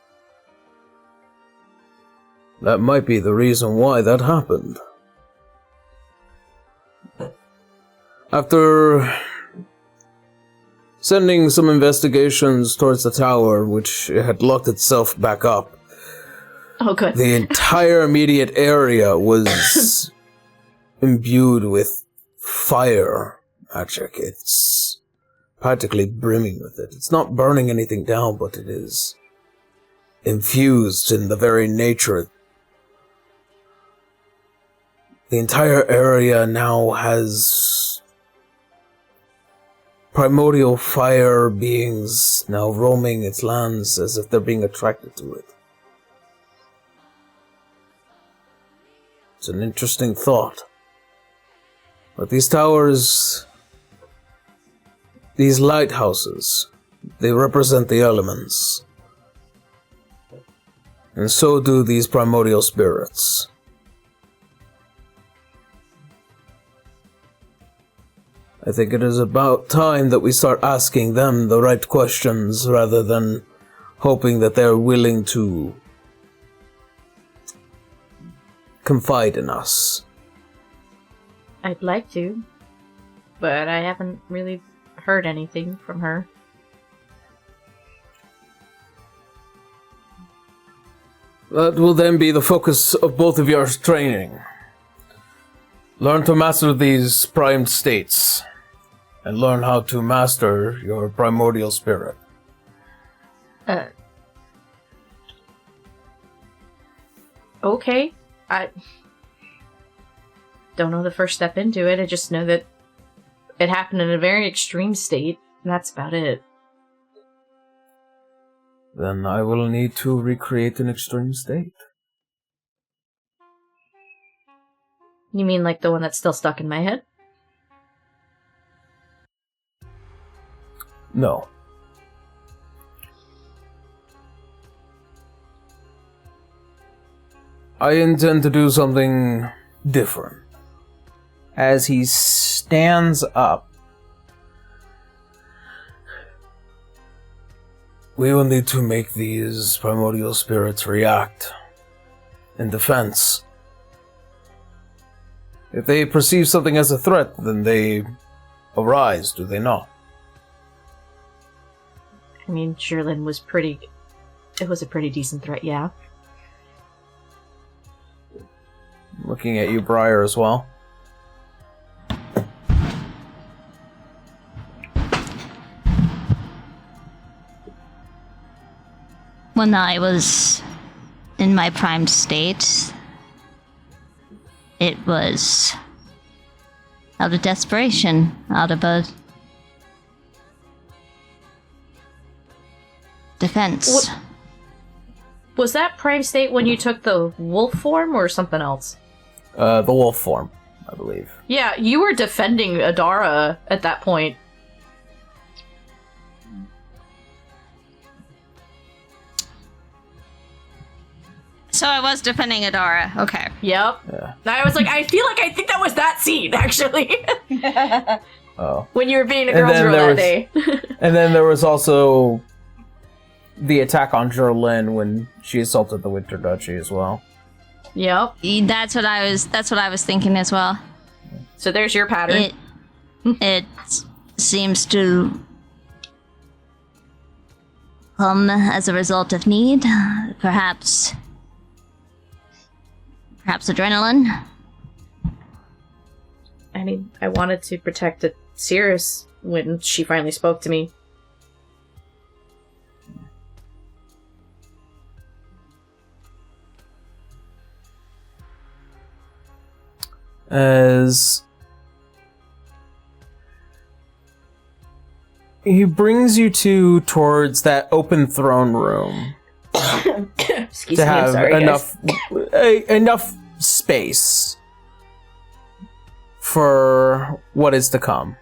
That might be the reason why that happened. After sending some investigations towards the tower, which had locked itself back up, Oh, good. the entire immediate area was imbued with fire magic. It's practically brimming with it. It's not burning anything down, but it is infused in the very nature. The entire area now has primordial fire beings now roaming its lands as if they're being attracted to it. It's an interesting thought. But these towers, these lighthouses, they represent the elements. And so do these primordial spirits. I think it is about time that we start asking them the right questions rather than hoping that they're willing to confide in us. I'd like to, but I haven't really heard anything from her. That will then be the focus of both of your training. Learn to master these prime states, and learn how to master your primordial spirit. Okay. I don't know the first step into it. I just know that it happened in a very extreme state. And that's about it. Then I will need to recreate an extreme state. You mean like the one that's still stuck in my head? No. I intend to do something different. As he stands up, We will need to make these primordial spirits react in defense. If they perceive something as a threat, then they arise, do they not? I mean, Sherlin was pretty... It was a pretty decent threat, yeah. looking at you, Briar, as well. When I was in my prime state, it was out of desperation, out of a defense. Was that prime state when you took the wolf form or something else? The wolf form, I believe. Yeah, you were defending Adara at that point. So I was defending Adara. Okay. Yep. Yeah. I was like, I think that was that scene, actually. Oh. When you were being a And girl's then girl there that was- day. And then there was also the attack on Jerlyn when she assaulted the Winter Duchy as well. Yep. That's what I was thinking as well. So there's your pattern. It seems to come as a result of need. Perhaps adrenaline. I mean, I wanted to protect Cirrus when she finally spoke to me. As he brings you towards that open throne room Excuse to me, I'm have sorry, enough enough space for what is to come.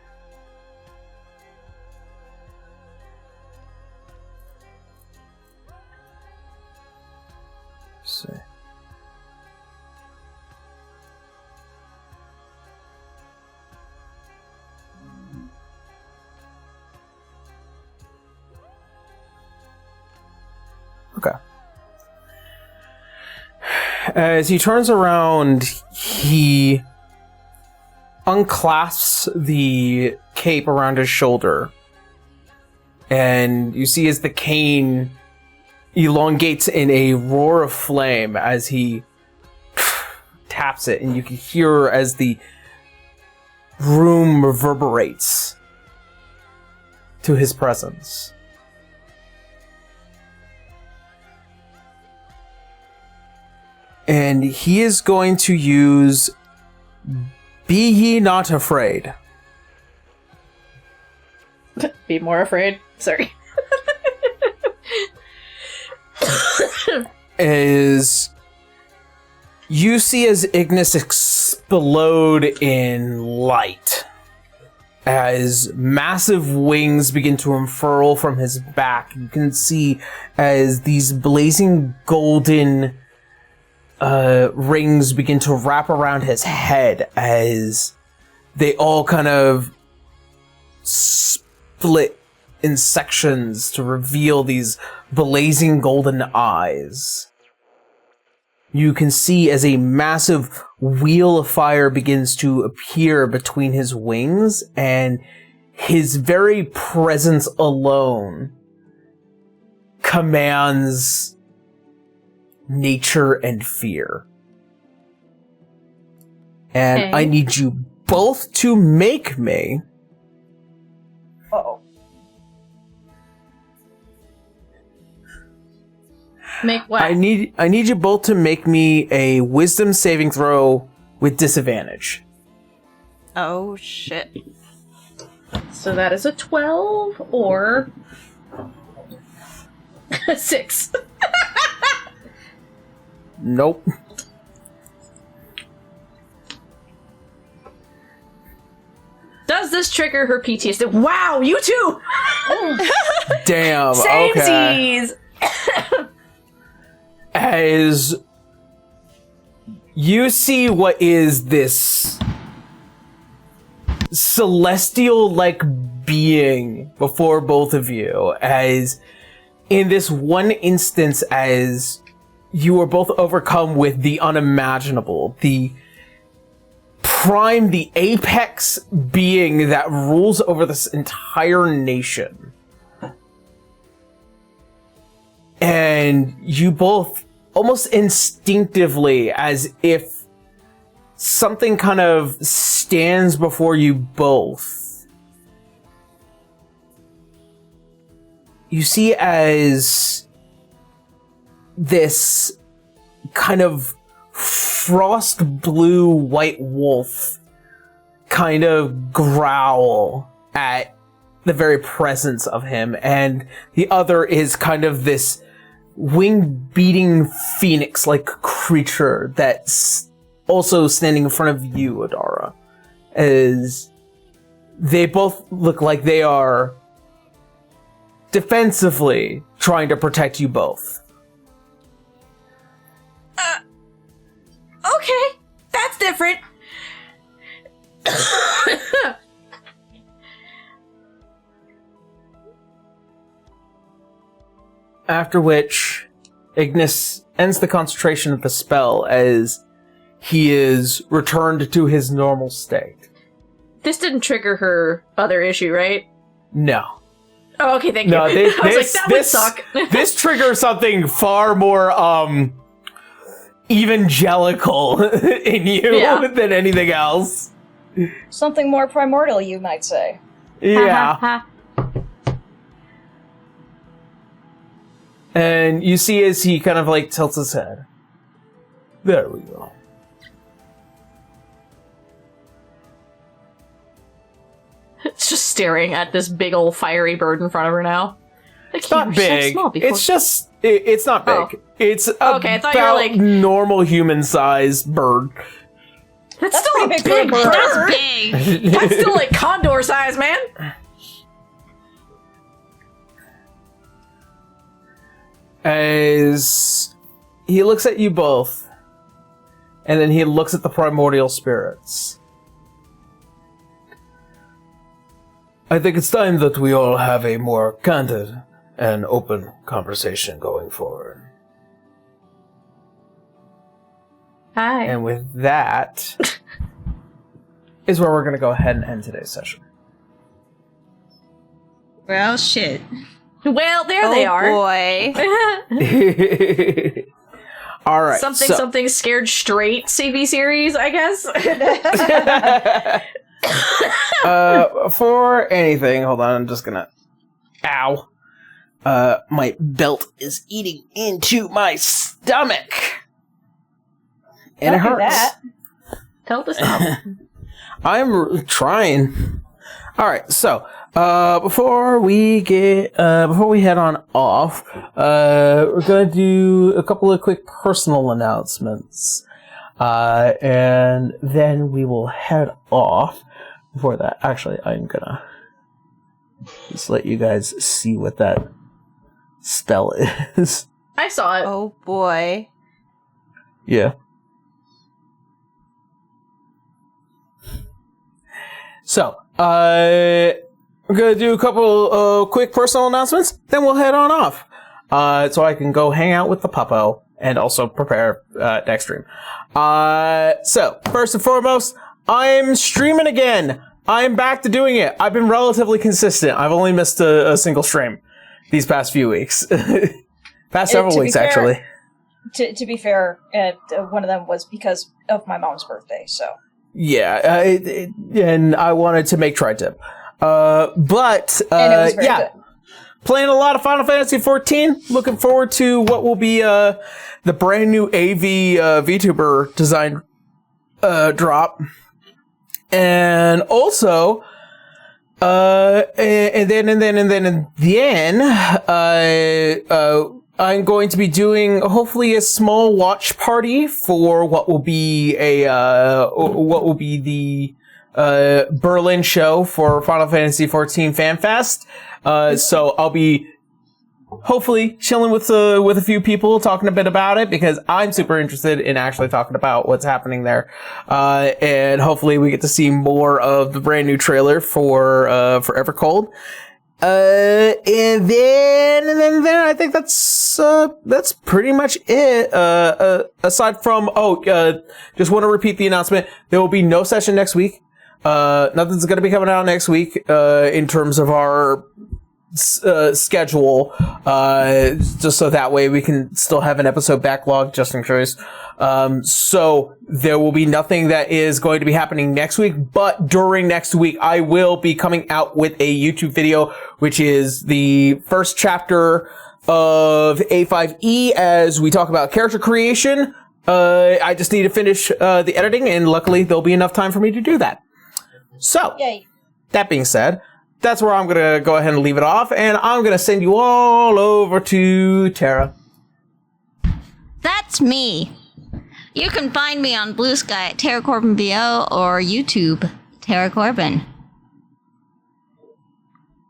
Let's see. Okay. As he turns around, he unclasps the cape around his shoulder. And you see as the cane elongates in a roar of flame as he taps it, and you can hear as the room reverberates to his presence. And he is going to use Be Ye Not Afraid. Be more afraid. Sorry. Is you see as Ignis explode in light as massive wings begin to unfurl from his back. You can see as these blazing golden rings begin to wrap around his head as they all kind of split in sections to reveal these blazing golden eyes. You can see as a massive wheel of fire begins to appear between his wings, and his very presence alone commands nature and fear. And Okay. I need you both to make me Uh-oh. Make what? I need you both to make me a wisdom saving throw with disadvantage. Oh shit. So that is a 12 or a 6. Nope. Does this trigger her PTSD? Wow, you too! Damn. Okay. Samesies! As you see what is this celestial-like being before both of you, as in this one instance, as you are both overcome with the unimaginable, the prime, the apex being that rules over this entire nation. And you both, almost instinctively, as if something kind of stands before you both, you see as this kind of frost blue white wolf kind of growl at the very presence of him, and the other is kind of this wing-beating phoenix-like creature that's also standing in front of you, Adara. As they both look like they are defensively trying to protect you both. Okay, that's different. After which, Ignis ends the concentration of the spell as he is returned to his normal state. This didn't trigger her other issue, right? No. Oh, okay, thank you. No, I was like, that would suck. This triggers something far more, evangelical in you Yeah. than anything else. Something more primordial, you might say. Yeah. And you see as he kind of like tilts his head. There we go. It's just staring at this big old fiery bird in front of her now. Like, It's not big. It's just, it's not big. Oh. It's Okay, I thought you were about like- normal human-sized bird. That's still a pretty big big for a bird. That's big. That's still like condor size, man. As he looks at you both, and then he looks at the primordial spirits. I think it's time that we all have a more candid and open conversation going forward. Hi. And with that, is where we're going to go ahead and end today's session. Well, shit. Well, there they are. Boy. All right. Something scared straight CV series, I guess. For anything, hold on, I'm just gonna. Ow. My belt is eating into my stomach. And Don't it do hurts. that. Tell the stop. I'm trying. All right, so before we head on off, we're gonna do a couple of quick personal announcements, and then we will head off. Before that, actually, I'm gonna just let you guys see what that spell is. I saw it. Oh boy. Yeah. So, we're gonna do a couple quick personal announcements, then we'll head on off. So I can go hang out with the puppo and also prepare next stream. So, first and foremost, I'm streaming again. I'm back to doing it. I've been relatively consistent. I've only missed a single stream these past few weeks. Past several To be weeks, fair- actually. To be fair, one of them was because of my mom's birthday, so. and I wanted to make tri-tip. But And it was very good. Playing a lot of Final Fantasy XIV. Looking forward to what will be the brand new AV VTuber design drop. And also, and then, I'm going to be doing hopefully a small watch party for what will be the Berlin show for Final Fantasy XIV Fan Fest. So I'll be hopefully chilling with a few people, talking a bit about it, because I'm super interested in actually talking about what's happening there. And hopefully we get to see more of the brand new trailer for Evercold. And then I think that's pretty much it. Aside from, just want to repeat the announcement. There will be no session next week. Nothing's going to be coming out next week, in terms of our schedule, just so that way we can still have an episode backlog just in case. So there will be nothing that is going to be happening next week, but during next week, I will be coming out with a YouTube video, which is the first chapter of A5E as we talk about character creation. I just need to finish the editing, and luckily there'll be enough time for me to do that. So, Yay. That being said, that's where I'm going to go ahead and leave it off, and I'm going to send you all over to Tara. That's me. You can find me on Blue Sky at Tara Corbin VO or YouTube, Tara Corbin.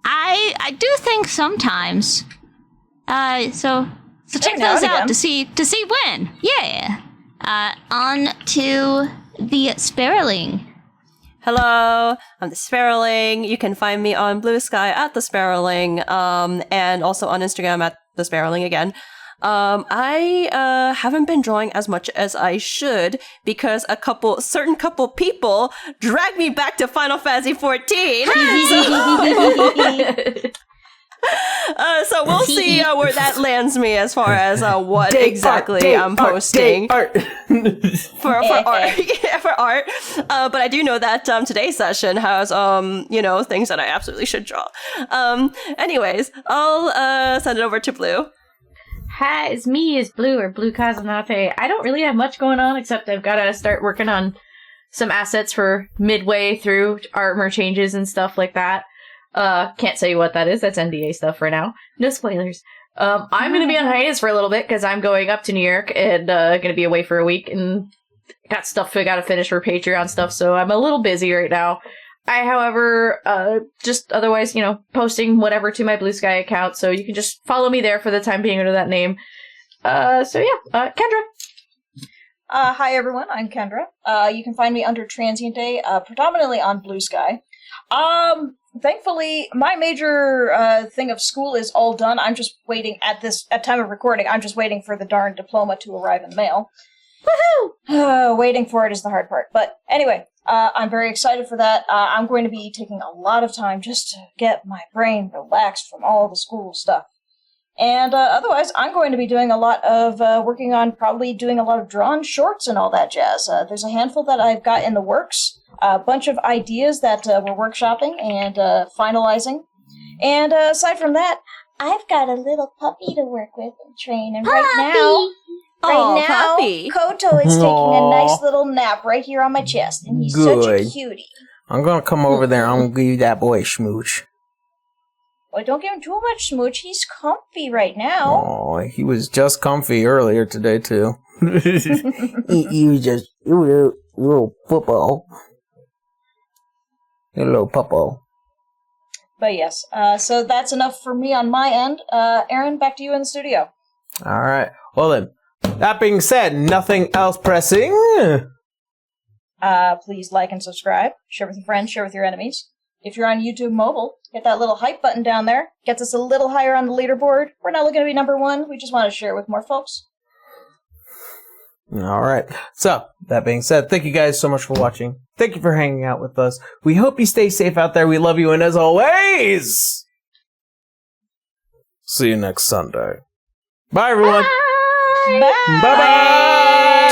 I do think sometimes. So check now those and out again. to see when. Yeah. On to the Sparrowling. Hello, I'm the Sparrowling. You can find me on Blue Sky at the Sparrowling, and also on Instagram at the Sparrowling again. I haven't been drawing as much as I should because certain couple people dragged me back to Final Fantasy XIV. So we'll see where that lands me as far as what exactly I'm posting Art. for art. Yeah, for art. But I do know that today's session has things that I absolutely should draw. Anyways, I'll send it over to Blue. Hi, it's me, it's Blue, or Blue Kazanate. I don't really have much going on, except I've got to start working on some assets for midway through armor changes and stuff like that. Can't tell you what that is. That's NDA stuff for now. No spoilers. I'm going to be on hiatus for a little bit, because I'm going up to New York and going to be away for a week, and got stuff I got to finish for Patreon stuff, so I'm a little busy right now. I, however, just otherwise, posting whatever to my Blue Sky account, so you can just follow me there for the time being under that name. Kendra. Hi everyone, I'm Kendra. You can find me under Transient Day, predominantly on Blue Sky. Thankfully, my major thing of school is all done. I'm just waiting at time of recording. I'm just waiting for the darn diploma to arrive in the mail. Woohoo! Waiting for it is the hard part. But anyway, I'm very excited for that. I'm going to be taking a lot of time just to get my brain relaxed from all the school stuff. And otherwise, I'm going to be doing a lot of working on probably doing a lot of drawn shorts and all that jazz. There's a handful that I've got in the works, a bunch of ideas that we're workshopping and finalizing. And aside from that, I've got a little puppy to work with and train. And right now, puppy. Koto is taking a nice little nap right here on my chest, and he's such a cutie. I'm going to come over there. I'm going to give you that boy a smooch. Well, don't give him too much smooch. He's comfy right now. Oh, he was just comfy earlier today, too. he was just a little football. A little puppo. But yes, so that's enough for me on my end. Aaron, back to you in the studio. All right. Well then, that being said, nothing else pressing. Please like and subscribe. Share with your friends. Share with your enemies. If you're on YouTube mobile, hit that little hype button down there. Gets us a little higher on the leaderboard. We're not looking to be number one. We just want to share it with more folks. All right. So, that being said, thank you guys so much for watching. Thank you for hanging out with us. We hope you stay safe out there. We love you, and as always, see you next Sunday. Bye, everyone. Bye. Bye-bye.